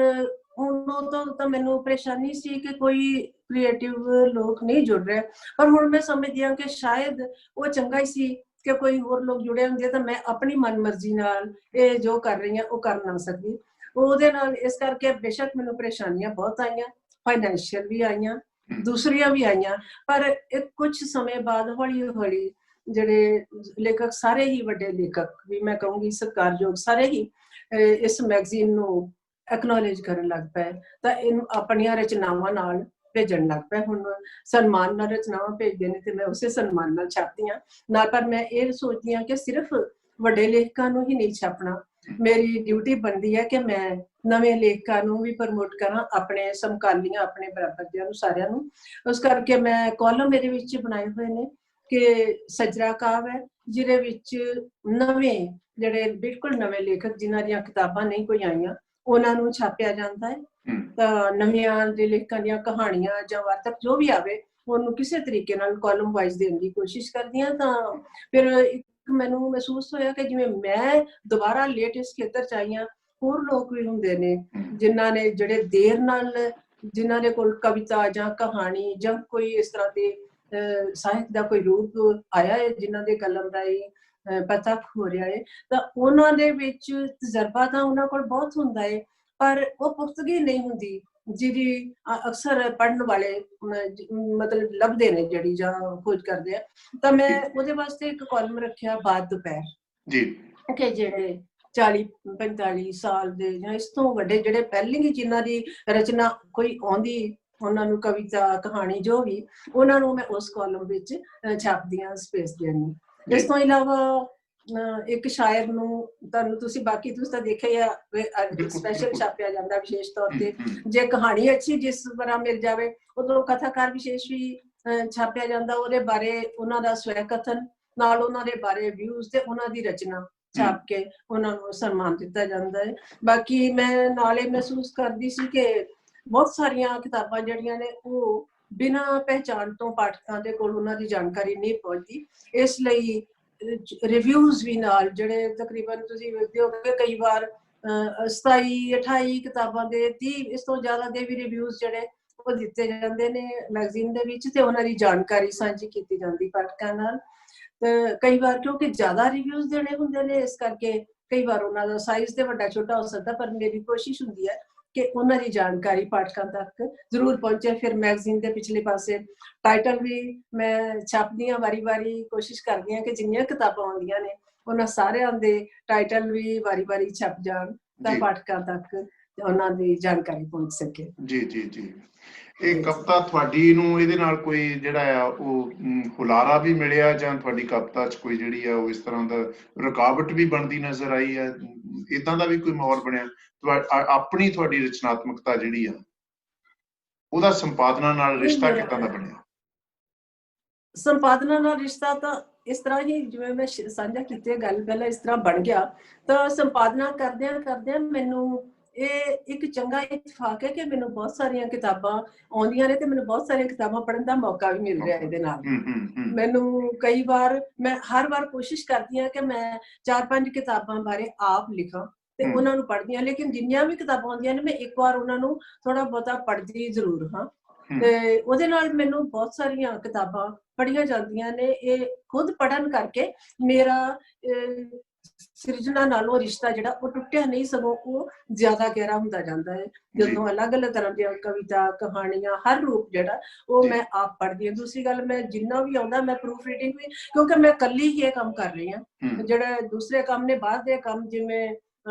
ਉਦੋਂ ਤਾਂ ਮੈਨੂੰ ਪਰੇਸ਼ਾਨੀ ਸੀ ਕਿ ਕੋਈ ਕ੍ਰੀਏਟਿਵ ਲੋਕ ਨਹੀਂ ਜੁੜ ਰਹੇ। ਪਰ ਹੁਣ ਮੈਂ ਸਮਝਦੀ ਹਾਂ ਕਿ ਸ਼ਾਇਦ ਉਹ ਚੰਗਾ ਹੀ ਸੀ ਕਿ ਕੋਈ ਹੋਰ ਲੋਕ ਜੁੜੇ ਹੁੰਦੇ, ਤਾਂ ਮੈਂ ਆਪਣੀ ਮਨਮਰਜ਼ੀ ਨਾਲ ਇਹ ਜੋ ਕਰ ਰਹੀ ਹਾਂ ਉਹ ਕਰ ਨਾ ਸਕਦੀ। ਉਹਦੇ ਨਾਲ ਇਸ ਕਰਕੇ ਬੇਸ਼ੱਕ ਮੈਨੂੰ ਪਰੇਸ਼ਾਨੀਆਂ ਬਹੁਤ ਆਈਆਂ, ਫਾਈਨੈਂਸ਼ੀਅਲ ਵੀ ਆਈਆਂ, ਦੂਸਰੀਆਂ ਵੀ ਆਈਆਂ, ਪਰ ਇੱਕ ਕੁਝ ਸਮੇਂ ਬਾਅਦ ਹੌਲੀ ਹੌਲੀ ਜਿਹੜੇ ਲੇਖਕ, ਸਾਰੇ ਹੀ ਵੱਡੇ ਲੇਖਕ ਵੀ ਮੈਂ ਕਹੂੰਗੀ, ਸਤਿਕਾਰਯੋਗ, ਸਾਰੇ ਹੀ ਇਸ ਮੈਗਜ਼ੀਨ ਨੂੰ ਐਕਨੋਲੇਜ ਕਰਨ ਲੱਗ ਪਏ, ਤਾਂ ਇਹਨੂੰ ਆਪਣੀਆਂ ਰਚਨਾਵਾਂ ਨਾਲ ਭੇਜਣ ਲੱਗ ਪਏ। ਹੁਣ ਸਨਮਾਨ ਨਾਲ ਰਚਨਾਵਾਂ ਭੇਜਦੇ ਨੇ ਤੇ ਮੈਂ ਉਸੇ ਸਨਮਾਨ ਨਾਲ ਛਾਪਦੀ ਹਾਂ ਨਾਲ। ਪਰ ਮੈਂ ਇਹ ਸੋਚਦੀ ਹਾਂ ਕਿ ਸਿਰਫ ਵੱਡੇ ਲੇਖਕਾਂ ਨੂੰ ਹੀ ਨਹੀਂ ਛਾਪਣਾ, ਮੇਰੀ ਡਿਊਟੀ ਬਣਦੀ ਹੈ ਕਿ ਮੈਂ ਨਵੇਂ ਲੇਖਕਾਂ ਨੂੰ ਵੀ ਪ੍ਰਮੋਟ ਕਰਾਂ, ਆਪਣੇ ਸਮਕਾਲੀਆਂ, ਆਪਣੇ ਬਰਾਬਰਦਿਆਂ ਨੂੰ, ਸਾਰਿਆਂ ਨੂੰ। ਉਸ ਕਰਕੇ ਮੈਂ ਕਾਲਮ ਮੇਰੇ ਵਿੱਚ ਬਣਾਏ ਹੋਏ ਨੇ ਕਿ ਸਜਰਾ ਕਾਵ ਹੈ, ਜਿਹਦੇ ਵਿੱਚ ਨਵੇਂ, ਜਿਹੜੇ ਬਿਲਕੁਲ ਨਵੇਂ ਲੇਖਕ ਜਿਨ੍ਹਾਂ ਦੀਆਂ ਕਿਤਾਬਾਂ ਨਹੀਂ ਕੋਈ ਆਈਆਂ, ਉਹਨਾਂ ਨੂੰ ਛਾਪਿਆ ਜਾਂਦਾ ਹੈ। ਤਾਂ ਨਵੀਆਂ ਦੇ ਲੇਖਕਾਂ ਦੀਆਂ ਕਹਾਣੀਆਂ ਜਾਂ ਵਾਰਤਕ ਜੋ ਵੀ ਆਵੇ, ਉਹਨੂੰ ਕਿਸੇ ਤਰੀਕੇ ਨਾਲ ਕਾਲਮ ਵਾਈਜ਼ ਦੇਣ ਦੀ ਕੋਸ਼ਿਸ਼ ਕਰਦੀ ਹਾਂ। ਤਾਂ ਫਿਰ ਮੈਨੂੰ ਮਹਿਸੂਸ ਹੋਇਆ ਕਿ ਜਿਵੇਂ ਮੈਂ ਦੁਬਾਰਾ ਲੇਟ ਇਸ ਖੇਤਰ 'ਚ ਆਈ ਹਾਂ, ਹੋਰ ਲੋਕ ਵੀ ਹੁੰਦੇ ਨੇ ਜਿਨ੍ਹਾਂ ਨੇ, ਜਿਹੜੇ ਦੇਰ ਨਾਲ, ਜਿਨ੍ਹਾਂ ਦੇ ਕੋਲ ਕਵਿਤਾ ਜਾਂ ਕਹਾਣੀ ਜਾਂ ਕੋਈ ਇਸ ਤਰ੍ਹਾਂ ਦੇ ਸਾਹਿਤ ਦਾ ਕੋਈ ਰੂਪ ਆਇਆ ਹੈ, ਜਿਨ੍ਹਾਂ ਦੇ ਕਲਮ ਰਾਹੀਂ ਪਤਾ ਹੋ ਰਿਹਾ ਹੈ, ਤਾਂ ਉਹਨਾਂ ਦੇ ਵਿੱਚ ਤਜਰਬਾ ਤਾਂ ਉਹਨਾਂ ਕੋਲ ਬਹੁਤ ਹੁੰਦਾ ਹੈ, ਪਰ ਉਹ ਪੁਖਤਗੀ ਨਹੀਂ ਹੁੰਦੀ ਜਿਹਦੀ ਅਕਸਰ ਪੜ੍ਹਨ ਵਾਲੇ ਮਤਲਬ ਲੱਭਦੇ ਨੇ, ਜਿਹੜੀ ਜਾਂ ਖੋਜ ਕਰਦੇ ਆ। ਤਾਂ ਮੈਂ ਉਹਦੇ ਵਾਸਤੇ ਇੱਕ ਕਾਲਮ ਰੱਖਿਆ, ਬਾਅਦ ਦੁਪਹਿਰ ਜੀ, ਕਿ ਜਿਹੜੇ 40-45 ਸਾਲ ਦੇ ਜਾਂ ਇਸ ਤੋਂ ਵੱਡੇ, ਜਿਹੜੇ ਪਹਿਲੇ ਹੀ ਜਿਨ੍ਹਾਂ ਦੀ ਰਚਨਾ ਕੋਈ ਆਉਂਦੀ, ਉਹਨਾਂ ਨੂੰ ਕਵਿਤਾ, ਕਹਾਣੀ ਜੋ ਵੀ, ਉਹਨਾਂ ਨੂੰ ਮੈਂ ਉਸ ਕਾਲਮ ਵਿੱਚ ਛਾਪਦੀ ਹਾਂ, ਸਪੇਸ ਦੇਣੀ। ਇਸ ਤੋਂ ਇਲਾਵਾ ਇੱਕ ਸ਼ਾਇਰ ਨੂੰ, ਤੁਹਾਨੂੰ ਤੁਸੀਂ ਤਾਂ ਦੇਖਿਆ ਸਪੈਸ਼ਲ ਛਾਪਿਆ ਜਾਂਦਾ ਵਿਸ਼ੇਸ਼ ਤੌਰ ਤੇ, ਜੇ ਕਹਾਣੀ ਅੱਛੀ ਜਿਸ ਤਰ੍ਹਾਂ ਮਿਲ ਜਾਵੇ, ਉਦੋਂ ਕਥਾਕਾਰ ਵਿਸ਼ੇਸ਼ ਵੀ ਛਾਪਿਆ ਜਾਂਦਾ, ਉਹਦੇ ਬਾਰੇ ਉਹਨਾਂ ਦਾ ਸਵੈ ਕਥਨ ਨਾਲ, ਉਹਨਾਂ ਦੇ ਬਾਰੇ ਵਿਊਜ਼ ਤੇ ਉਹਨਾਂ ਦੀ ਰਚਨਾ ਛਾਪ ਕੇ ਉਹਨਾਂ ਨੂੰ ਸਨਮਾਨ ਦਿੱਤਾ ਜਾਂਦਾ ਹੈ। ਬਾਕੀ ਮੈਂ ਨਾਲੇ ਮਹਿਸੂਸ ਕਰਦੀ ਸੀ ਕਿ ਬਹੁਤ ਸਾਰੀਆਂ ਕਿਤਾਬਾਂ ਜਿਹੜੀਆਂ ਨੇ ਉਹ ਬਿਨਾਂ ਪਹਿਚਾਣ ਤੋਂ ਪਾਠਕਾਂ ਦੇ ਕੋਲ ਉਹਨਾਂ ਦੀ ਜਾਣਕਾਰੀ ਨਹੀਂ ਪਹੁੰਚਦੀ, ਇਸ ਲਈ ਰਿਵਿਊਜ਼ ਵੀ ਨਾਲ, ਜਿਹੜੇ ਤਕਰੀਬਨ ਤੁਸੀਂ ਵੇਖਦੇ ਹੋ ਕਿ ਕਈ ਵਾਰ 27-28 ਕਿਤਾਬਾਂ ਦੇ 30 ਇਸ ਤੋਂ ਜ਼ਿਆਦਾ ਦੇ ਵੀ ਰਿਵਿਊਜ਼ ਜਿਹੜੇ ਉਹ ਦਿੱਤੇ ਜਾਂਦੇ ਨੇ ਮੈਗਜ਼ੀਨ ਦੇ ਵਿੱਚ, ਤੇ ਉਹਨਾਂ ਦੀ ਜਾਣਕਾਰੀ ਸਾਂਝੀ ਕੀਤੀ ਜਾਂਦੀ ਪਾਠਕਾਂ ਨਾਲ। ਤੇ ਕਈ ਵਾਰ ਕਿਉਂਕਿ ਜ਼ਿਆਦਾ ਰਿਵਿਊਜ਼ ਦੇਣੇ ਹੁੰਦੇ ਨੇ, ਇਸ ਕਰਕੇ ਕਈ ਵਾਰ ਉਹਨਾਂ ਦਾ ਸਾਈਜ਼ ਤੇ ਵੱਡਾ ਛੋਟਾ ਹੋ ਸਕਦਾ, ਪਰ ਮੇਰੀ ਕੋਸ਼ਿਸ਼ ਹੁੰਦੀ ਹੈ ਕਿ ਉਹਨਾਂ ਦੀ ਜਾਣਕਾਰੀ ਪਾਠਕਾਂ ਤੱਕ ਜ਼ਰੂਰ ਪਹੁੰਚੇ। ਫਿਰ ਮੈਗਜ਼ੀਨ ਦੇ ਪਿਛਲੇ ਪਾਸੇ ਟਾਈਟਲ ਵੀ ਮੈਂ ਛਾਪਦੀ ਹਾਂ, ਵਾਰੀ-ਵਾਰੀ ਕੋਸ਼ਿਸ਼ ਕਰਦੀ ਹਾਂ ਕਿ ਜਿੰਨੀਆਂ ਕਿਤਾਬਾਂ ਆਉਂਦੀਆਂ ਨੇ ਉਹਨਾਂ ਸਾਰਿਆਂ ਦੇ ਟਾਈਟਲ ਵੀ ਵਾਰੀ-ਵਾਰੀ ਛਪ ਜਾਣ, ਤਾਂ ਪਾਠਕਾਂ ਤੱਕ ਉਹਨਾਂ ਦੀ ਜਾਣਕਾਰੀ ਪਹੁੰਚ ਸਕੇ। ਜੀ ਜੀ ਜੀ। ਇਹ ਕਵਿਤਾ ਤੁਹਾਡੀ ਨੂੰ ਇਹਦੇ ਨਾਲ ਕੋਈ ਜਿਹੜਾ ਆ ਉਹ ਹੁਲਾਰਾ ਵੀ ਮਿਲਿਆ, ਜਾਂ ਤੁਹਾਡੀ ਕਵਿਤਾ 'ਚ ਕੋਈ ਜਿਹੜੀ ਆ ਉਹ ਇਸ ਤਰ੍ਹਾਂ ਦਾ ਰੁਕਾਵਟ ਵੀ ਬਣਦੀ ਨਜ਼ਰ ਆਈ ਹੈ? ਇਦਾਂ ਦਾ ਵੀ ਕੋਈ ਮਾਹੌਲ ਬਣਿਆ? ਆਪਣੀ ਤੁਹਾਡੀ ਰਚਨਾਤਮਕਤਾ ਜਿਹੜੀ ਆ ਉਹਦਾ ਸੰਪਾਦਨਾ ਨਾਲ ਰਿਸ਼ਤਾ ਕਿੱਦਾਂ ਦਾ ਬਣਿਆ? ਸੰਪਾਦਨਾ ਨਾਲ ਰਿਸ਼ਤਾ ਤਾਂ ਇਸ ਤਰ੍ਹਾਂ ਹੀ, ਜਿਵੇਂ ਮੈਂ ਸਾਂਝਾ ਕੀਤੀ ਗੱਲ ਪਹਿਲਾਂ, ਇਸ ਤਰ੍ਹਾਂ ਬਣ ਗਿਆ। ਤਾਂ ਸੰਪਾਦਨਾ ਕਰਦਿਆਂ ਕਰਦਿਆਂ ਮੈਨੂੰ ਇਹ ਇੱਕ ਚੰਗਾ ਇਤਫਾਕ ਹੈ ਕਿ ਮੈਨੂੰ ਬਹੁਤ ਸਾਰੀਆਂ ਕਿਤਾਬਾਂ ਆਉਂਦੀਆਂ ਨੇ ਤੇ ਮੈਨੂੰ ਬਹੁਤ ਸਾਰੀਆਂ ਕਿਤਾਬਾਂ ਪੜ੍ਹਨ ਦਾ ਮੌਕਾ ਵੀ ਮਿਲ ਰਿਹਾ ਇਹਦੇ ਨਾਲ। ਮੈਨੂੰ ਕਈ ਵਾਰ, ਮੈਂ ਹਰ ਵਾਰ ਕੋਸ਼ਿਸ਼ ਕਰਦੀ ਹਾਂ ਕਿ ਮੈਂ 4-5 ਕਿਤਾਬਾਂ ਬਾਰੇ ਆਪ ਲਿਖਾਂ ਤੇ ਉਹਨਾਂ ਨੂੰ ਪੜ੍ਹਦੀ ਹਾਂ, ਲੇਕਿਨ ਜਿੰਨੀਆਂ ਵੀ ਕਿਤਾਬਾਂ ਆਉਂਦੀਆਂ ਨੇ ਮੈਂ ਇੱਕ ਵਾਰ ਉਹਨਾਂ ਨੂੰ ਥੋੜਾ ਬਹੁਤਾ ਪੜ੍ਹਦੀ ਜ਼ਰੂਰ ਹਾਂ ਤੇ ਉਹਦੇ ਨਾਲ ਮੈਨੂੰ ਬਹੁਤ ਸਾਰੀਆਂ ਕਿਤਾਬਾਂ ਪੜ੍ਹੀਆਂ ਜਾਂਦੀਆਂ ਨੇ। ਇਹ ਖੁਦ ਪੜ੍ਹਨ ਕਰਕੇ ਮੇਰਾ ਸਿਰਜਣਾ ਨਾਲੋਂ ਰਿਸ਼ਤਾ ਜਿਹੜਾ ਉਹ ਟੁੱਟਿਆ ਨਹੀਂ, ਸਗੋਂ ਉਹ ਜ਼ਿਆਦਾ ਗਹਿਰਾ ਹੁੰਦਾ ਜਾਂਦਾ ਹੈ ਜਦੋਂ ਅਲੱਗ-ਅਲੱਗ ਤਰ੍ਹਾਂ ਦੀਆਂ ਕਵਿਤਾ, ਕਹਾਣੀਆਂ, ਹਰ ਰੂਪ ਜਿਹੜਾ ਉਹ ਮੈਂ ਆਪ ਪੜ੍ਹਦੀ ਹਾਂ। ਦੂਸਰੀ ਗੱਲ, ਮੈਂ ਜਿੰਨਾ ਵੀ ਆਉਂਦਾ ਮੈਂ ਪ੍ਰੂਫ ਰੀਡਿੰਗ ਵੀ, ਕਿਉਂਕਿ ਮੈਂ ਇਕੱਲੀ ਹੀ ਇਹ ਕੰਮ ਕਰ ਰਹੀ ਹਾਂ। ਜਿਹੜੇ ਦੂਸਰੇ ਕੰਮ ਨੇ, ਬਾਹਰ ਦੇ ਕੰਮ, ਜਿਵੇਂ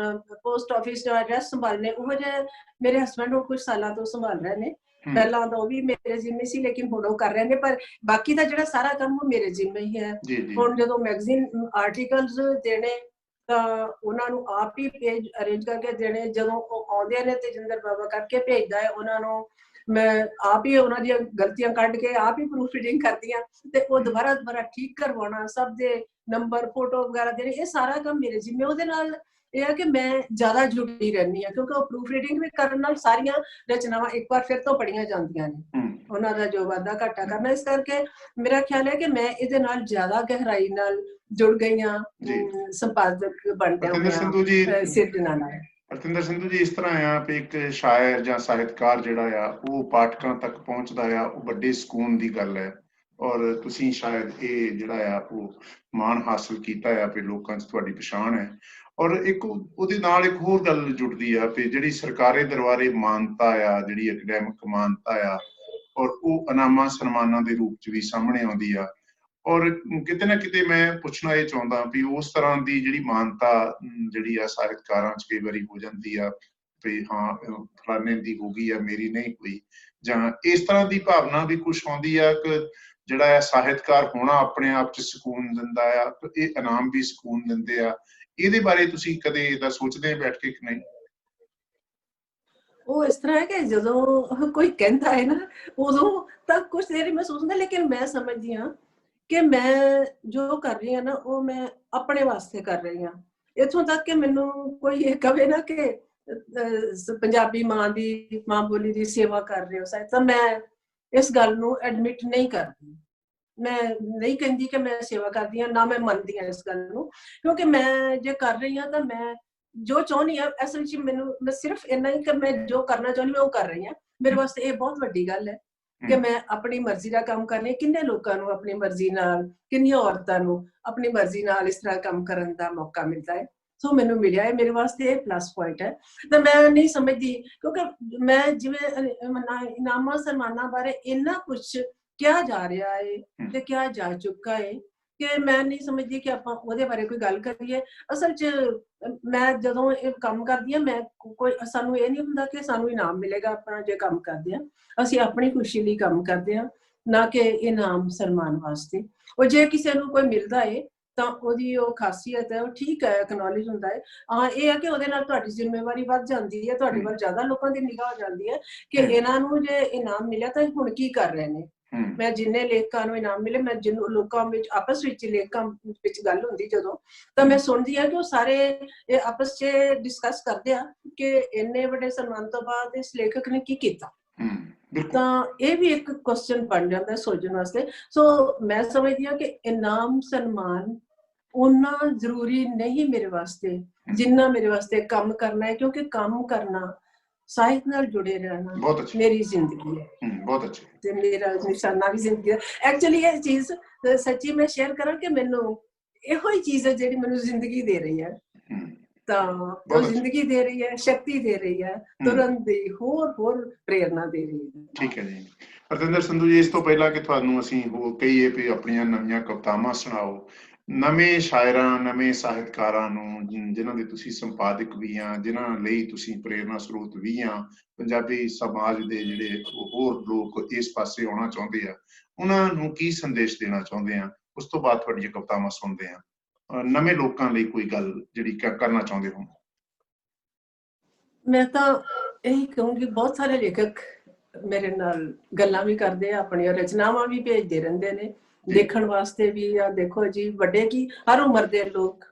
ਪੋਸਟ ਆਫਿਸ ਦਾ ਐਡਰੈਸ ਸੰਭਾਲਣੇ, ਉਹ ਜਿਹੇ ਮੇਰੇ ਹਸਬੈਂਡ ਹੁਣ ਕੁਝ ਸਾਲਾਂ ਤੋਂ ਸੰਭਾਲ ਰਹੇ ਨੇ। ਪਹਿਲਾਂ ਤਾਂ ਉਹ ਵੀ ਮੇਰੇ ਜ਼ਿੰਮੇ ਸੀ, ਲੇਕਿਨ ਹੁਣ ਉਹ ਕਰ ਰਹੇ ਨੇ, ਪਰ ਬਾਕੀ ਦਾ ਜਿਹੜਾ ਸਾਰਾ ਕੰਮ ਉਹ ਮੇਰੇ ਜ਼ਿੰਮੇ ਹੀ ਹੈ। ਹੁਣ ਜਦੋਂ ਮੈਗਜ਼ੀਨ ਆਰਟੀਕਲਸ ਦੇਣੇ ਤਾਂ ਉਹਨਾਂ ਨੂੰ ਆਪ ਹੀ ਪੇਜ ਅਰੇਂਜ ਕਰਕੇ ਦੇਣੇ, ਜਦੋਂ ਉਹ ਆਉਂਦੇ ਨੇ ਤੇਜਿੰਦਰ ਬਾਬਾ ਕਰਕੇ ਭੇਜਦਾ ਹੈ ਉਹਨਾਂ ਨੂੰ, ਮੈਂ ਆਪ ਹੀ ਉਹਨਾਂ ਦੀਆਂ ਗਲਤੀਆਂ ਕੱਢ ਕੇ ਆਪ ਹੀ ਪ੍ਰੂਫ ਰੀਡਿੰਗ ਕਰਦੀ ਹਾਂ ਤੇ ਉਹ ਦੁਬਾਰਾ ਠੀਕ ਕਰਵਾਉਣਾ, ਸਭ ਦੇ ਨੰਬਰ, ਫੋਟੋ ਵਗੈਰਾ ਦੇਣੇ, ਇਹ ਸਾਰਾ ਕੰਮ ਮੇਰੇ ਜ਼ਿੰਮੇ। ਉਹਦੇ ਨਾਲ ਇਹ ਹੈ ਕਿ ਮੈਂ ਜ਼ਿਆਦਾ ਜੁੜੀ ਰਹਿੰਦੀ ਹਾਂ, ਕਿਉਂਕਿ ਉਹ ਪ੍ਰੂਫ ਰੀਡਿੰਗ ਵੀ ਕਰਨ ਨਾਲ ਸਾਰੀਆਂ ਰਚਨਾਵਾਂ ਇੱਕ ਵਾਰ ਫਿਰ ਤੋਂ ਪੜ੍ਹੀਆਂ ਜਾਂਦੀਆਂ ਨੇ, ਉਹਨਾਂ ਦਾ ਜੋ ਵਾਧਾ ਘਾਟਾ ਕਰਨਾ। ਇਸ ਕਰਕੇ ਮੇਰਾ ਖਿਆਲ ਹੈ ਕਿ ਮੈਂ ਇਹਦੇ ਨਾਲ ਜ਼ਿਆਦਾ ਗਹਿਰਾਈ ਨਾਲ ਜੁੜ ਗਈ ਹਾਂ ਸੰਪਾਦਕ ਬਣਦਿਆਂ ਹੋਇਆਂ ਸਿਰਜਣਾ ਨਾਲ। ਰਤਿੰਦਰ ਸਿੰਧੂ ਜੀ, ਇਸ ਤਰ੍ਹਾਂ ਆ ਕਿ ਇੱਕ ਸ਼ਾਇਰ ਜਾਂ ਸਾਹਿਤਕਾਰ ਜਿਹੜਾ ਆ ਉਹ ਪਾਠਕਾਂ ਤੱਕ ਪਹੁੰਚਦਾ ਆ, ਉਹ ਵੱਡੇ ਸਕੂਨ ਦੀ ਗੱਲ ਹੈ। ਔਰ ਤੁਸੀਂ ਸ਼ਾਇਦ ਇਹ ਜਿਹੜਾ ਆ ਉਹ ਮਾਣ ਹਾਸਲ ਕੀਤਾ ਆ ਕਿ ਲੋਕਾਂ 'ਚ ਤੁਹਾਡੀ ਪਛਾਣ ਹੈ। ਔਰ ਇੱਕ ਉਹਦੇ ਨਾਲ ਇੱਕ ਹੋਰ ਗੱਲ ਜੁੜਦੀ ਆ ਕਿ ਜਿਹੜੀ ਸਰਕਾਰੀ ਦਰਬਾਰੇ ਮਾਨਤਾ ਆ, ਜਿਹੜੀ ਅਕੈਡਮਿਕ ਮਾਨਤਾ ਆ, ਔਰ ਉਹ ਇਨਾਮਾਂ ਸਨਮਾਨਾਂ ਦੇ ਰੂਪ 'ਚ ਵੀ ਸਾਹਮਣੇ ਆਉਂਦੀ ਆ। ਔਰ ਕਿਤੇ ਨਾ ਕਿਤੇ ਮੈਂ ਪੁੱਛਣਾ ਇਹ ਚਾਹੁੰਦਾ ਵੀ ਉਸ ਤਰ੍ਹਾਂ ਦੀ ਜਿਹੜੀ ਮਾਨਤਾ ਜਿਹੜੀ ਆ ਸਾਹਿਤਕਾਰਾਂ 'ਚ ਕਈ ਵਾਰੀ ਹੋ ਜਾਂਦੀ ਆ ਵੀ ਹਾਂ ਫਲਾਣੇ ਦੀ ਹੋ ਗਈ ਆ, ਮੇਰੀ ਨਹੀਂ ਹੋਈ, ਜਾਂ ਇਸ ਤਰ੍ਹਾਂ ਦੀ ਭਾਵਨਾ ਵੀ ਕੁਛ ਆਉਂਦੀ ਆ ਕਿ ਜਿਹੜਾ ਆ ਸਾਹਿਤਕਾਰ ਹੋਣਾ ਆਪਣੇ ਆਪ 'ਚ ਸਕੂਨ ਦਿੰਦਾ ਆ, ਇਹ ਇਨਾਮ ਵੀ ਸਕੂਨ ਦਿੰਦੇ ਆ। ਇਹਦੇ ਬਾਰੇ ਤੁਸੀਂ ਕਦੇ ਇਹਦਾ ਸੋਚਦੇ ਬੈਠ ਕੇ ਕਿ ਨਹੀਂ? ਉਹ ਇਸ ਤਰ੍ਹਾਂ ਹੈ ਕਿ ਜਦੋਂ ਕੋਈ ਕਹਿੰਦਾ ਹੈ ਨਾ, ਉਦੋਂ ਤਾਂ ਕੁਛ ਦੇਰ ਮਹਿਸੂਸ ਹੁੰਦਾ, ਲੇਕਿਨ ਮੈਂ ਸਮਝਦੀ ਹਾਂ ਕਿ ਮੈਂ ਜੋ ਕਰ ਰਹੀ ਹਾਂ ਨਾ ਉਹ ਮੈਂ ਆਪਣੇ ਵਾਸਤੇ ਕਰ ਰਹੀ ਹਾਂ। ਇੱਥੋਂ ਤੱਕ ਕਿ ਮੈਨੂੰ ਕੋਈ ਇਹ ਕਵੇ ਨਾ ਕਿ ਪੰਜਾਬੀ ਮਾਂ ਬੋਲੀ ਦੀ ਸੇਵਾ ਕਰ ਰਹੇ ਹੋ ਸਾਹਿਤ, ਤਾਂ ਮੈਂ ਇਸ ਗੱਲ ਨੂੰ ਐਡਮਿਟ ਨਹੀਂ ਕਰਦੀ। ਮੈਂ ਨਹੀਂ ਕਹਿੰਦੀ ਕਿ ਮੈਂ ਸੇਵਾ ਕਰਦੀ ਹਾਂ, ਨਾ ਮੈਂ ਮੰਨਦੀ ਹਾਂ ਇਸ ਗੱਲ ਨੂੰ, ਕਿਉਂਕਿ ਮੈਂ ਜੇ ਕਰ ਰਹੀ ਹਾਂ ਤਾਂ ਮੈਂ ਜੋ ਚਾਹੁੰਦੀ ਹਾਂ ਅਸਲ ਵਿੱਚ ਮੈਂ ਸਿਰਫ ਇੰਨਾ ਹੀ ਕਿ ਮੈਂ ਜੋ ਕਰਨਾ ਚਾਹੁੰਦੀ ਮੈਂ ਉਹ ਕਰ ਰਹੀ ਹਾਂ। ਮੇਰੇ ਵਾਸਤੇ ਇਹ ਬਹੁਤ ਵੱਡੀ ਗੱਲ ਹੈ ਕਿ ਮੈਂ ਆਪਣੀ ਮਰਜ਼ੀ ਦਾ ਕੰਮ ਕਰ ਰਹੀ ਹਾਂ। ਕਿੰਨੇ ਲੋਕਾਂ ਨੂੰ ਆਪਣੀ ਮਰਜ਼ੀ ਨਾਲ, ਕਿੰਨੀਆਂ ਔਰਤਾਂ ਨੂੰ ਆਪਣੀ ਮਰਜ਼ੀ ਨਾਲ ਇਸ ਤਰ੍ਹਾਂ ਕੰਮ ਕਰਨ ਦਾ ਮੌਕਾ ਮਿਲਦਾ ਹੈ। ਸੋ ਮੈਨੂੰ ਮਿਲਿਆ ਹੈ, ਮੇਰੇ ਵਾਸਤੇ ਇਹ ਪਲੱਸ ਪੁਆਇੰਟ ਹੈ। ਤਾਂ ਮੈਂ ਨਹੀਂ ਸਮਝਦੀ, ਕਿਉਂਕਿ ਮੈਂ ਜਿਵੇਂ ਇਨਾਮਾਂ ਸਨਮਾਨਾਂ ਬਾਰੇ ਇੰਨਾ ਕੁਛ ਕਿਹਾ ਜਾ ਰਿਹਾ ਹੈ ਤੇ ਕਿਹਾ ਜਾ ਚੁੱਕਾ ਹੈ ਕਿ ਮੈਂ ਨਹੀਂ ਸਮਝਦੀ ਕਿ ਆਪਾਂ ਉਹਦੇ ਬਾਰੇ ਕੋਈ ਗੱਲ ਕਰੀਏ। ਅਸਲ 'ਚ ਮੈਂ ਜਦੋਂ ਇਹ ਕੰਮ ਕਰਦੀ ਹਾਂ, ਮੈਂ ਸਾਨੂੰ ਇਹ ਨਹੀਂ ਹੁੰਦਾ ਕਿ ਸਾਨੂੰ ਇਨਾਮ ਮਿਲੇਗਾ ਆਪਣਾ ਜੇ ਕੰਮ ਕਰਦੇ ਹਾਂ। ਅਸੀਂ ਆਪਣੀ ਖੁਸ਼ੀ ਲਈ ਕੰਮ ਕਰਦੇ ਹਾਂ, ਨਾ ਕਿ ਇਨਾਮ ਸਨਮਾਨ ਵਾਸਤੇ। ਉਹ ਜੇ ਕਿਸੇ ਨੂੰ ਕੋਈ ਮਿਲਦਾ ਹੈ ਤਾਂ ਉਹਦੀ ਉਹ ਖਾਸੀਅਤ ਹੈ, ਉਹ ਠੀਕ ਹੈ, ਐਕਨੋਲੇਜ ਹੁੰਦਾ ਹੈ। ਹਾਂ, ਇਹ ਹੈ ਕਿ ਉਹਦੇ ਨਾਲ ਤੁਹਾਡੀ ਜ਼ਿੰਮੇਵਾਰੀ ਵੱਧ ਜਾਂਦੀ ਹੈ, ਤੁਹਾਡੇ ਵੱਲ ਜ਼ਿਆਦਾ ਲੋਕਾਂ ਦੀ ਨਿਗਾਹ ਹੋ ਜਾਂਦੀ ਹੈ ਕਿ ਇਹਨਾਂ ਨੂੰ ਜੇ ਇਨਾਮ ਮਿਲਿਆ ਤਾਂ ਹੁਣ ਕੀ ਕਰ ਰਹੇ ਨੇ। ਮੈਂ ਜਿੰਨੇ ਲੇਖਕਾਂ ਨੂੰ ਇਨਾਮ ਮਿਲੇ, ਮੈਂ ਜਿਹਨੂੰ ਲੋਕਾਂ ਵਿੱਚ ਆਪਸ ਵਿੱਚ ਲੇਖਕਾਂ ਵਿੱਚ ਗੱਲ ਹੁੰਦੀ ਜਦੋਂ, ਤਾਂ ਮੈਂ ਸੁਣਦੀ ਹਾਂ ਕਿ ਉਹ ਸਾਰੇ ਇਹ ਆਪਸ 'ਚ ਡਿਸਕਸ ਕਰਦੇ ਆ ਕਿ ਇੰਨੇ ਵੱਡੇ ਸਨਮਾਨ ਤੋਂ ਬਾਅਦ ਇਸ ਲੇਖਕ ਨੇ ਕੀ ਕੀਤਾ। ਤਾਂ ਇਹ ਵੀ ਇੱਕ ਕੁਐਸਚਨ ਬਣ ਜਾਂਦਾ ਸੋਚਣ ਵਾਸਤੇ। ਸੋ ਮੈਂ ਸਮਝਦੀ ਹਾਂ ਕਿ ਇਨਾਮ ਸਨਮਾਨ ਉਨਾ ਜ਼ਰੂਰੀ ਨਹੀਂ ਮੇਰੇ ਵਾਸਤੇ ਜਿੰਨਾ ਮੇਰੇ ਵਾਸਤੇ ਕੰਮ ਕਰਨਾ ਹੈ, ਕਿਉਂਕਿ ਕੰਮ ਕਰਨਾ, ਸਾਹਿਤ ਨਾਲ ਜੁੜੇ ਰਹਿਣਾ ਮੇਰੀ ਜ਼ਿੰਦਗੀ ਹੈ। ਬਹੁਤ ਅੱਛਾ। ਤੇ ਮੇਰਾ ਨਿਸ਼ਾਨਾ ਵੀ ਜ਼ਿੰਦਗੀ ਦਾ। ਐਕਚੁਅਲੀ ਇਹ ਚੀਜ਼ ਸੱਚੀ ਮੈਂ ਸ਼ੇਅਰ ਕਰਾਂ ਕਿ ਮੈਨੂੰ ਇਹੋ ਹੀ ਚੀਜ਼ ਹੈ ਜਿਹੜੀ ਮੈਨੂੰ ਜ਼ਿੰਦਗੀ ਦੇ ਰਹੀ ਹੈ। ਤਾਂ ਉਹ ਜ਼ਿੰਦਗੀ ਦੇ ਰਹੀ ਹੈ, ਸ਼ਕਤੀ ਦੇ ਰਹੀ ਹੈ, ਤੁਰਨ ਦੀ ਹੋਰ ਪ੍ਰੇਰਨਾ ਦੇ ਰਹੀ ਹੈ। ਠੀਕ ਹੈ ਜੀ। ਰਤਿੰਦਰ ਸਿੰਧੂ ਜੀ, ਇਸ ਤੋਂ ਪਹਿਲਾਂ ਕਿ ਤੁਹਾਨੂੰ ਅਸੀਂ ਹੋਰ ਕਹੀਏ ਵੀ ਆਪਣੀਆਂ ਨਵੀਆਂ ਕਵਿਤਾਵਾਂ ਸੁਣਾਓ, ਨਵੇਂ ਸ਼ਾਇਰਾਂ, ਨਵੇਂ ਸਾਹਿਤਕਾਰਾਂ ਨੂੰ ਜਿਨ੍ਹਾਂ ਦੇ ਤੁਸੀਂ ਸੰਪਾਦਕ ਵੀ ਆ, ਜਿਨ੍ਹਾਂ ਲਈ ਤੁਸੀਂ ਪ੍ਰੇਰਨਾ ਸਰੋਤ ਵੀ ਆ, ਪੰਜਾਬੀ ਸਮਾਜ ਦੇ ਜਿਹੜੇ ਹੋਰ ਲੋਕ ਇਸ ਪਾਸੇ ਆਉਣਾ ਚਾਹੁੰਦੇ ਆ, ਉਹਨਾਂ ਨੂੰ ਕੀ ਸੰਦੇਸ਼ ਦੇਣਾ ਚਾਹੁੰਦੇ ਆ? ਉਸ ਤੋਂ ਬਾਅਦ ਤੁਹਾਡੀਆਂ ਕਵਿਤਾਵਾਂ ਸੁਣਦੇ ਆ। ਨਵੇਂ ਲੋਕਾਂ ਲਈ ਕੋਈ ਗੱਲ ਜਿਹੜੀ ਕਰਨਾ ਚਾਹੁੰਦੇ ਹੋ? ਮੈਂ ਤਾਂ ਇਹੀ ਕਹੂੰਗੀ, ਬਹੁਤ ਸਾਰੇ ਲੇਖਕ ਮੇਰੇ ਨਾਲ ਗੱਲਾਂ ਵੀ ਕਰਦੇ ਆ, ਆਪਣੀਆਂ ਰਚਨਾਵਾਂ ਵੀ ਭੇਜਦੇ ਰਹਿੰਦੇ ਨੇ ਦੇਖਣ ਵਾਸਤੇ ਵੀ। ਆ ਦੇਖੋ ਜੀ, ਵੱਡੇ ਕੀ ਹਰ ਉਮਰ ਦੇ ਲੋਕ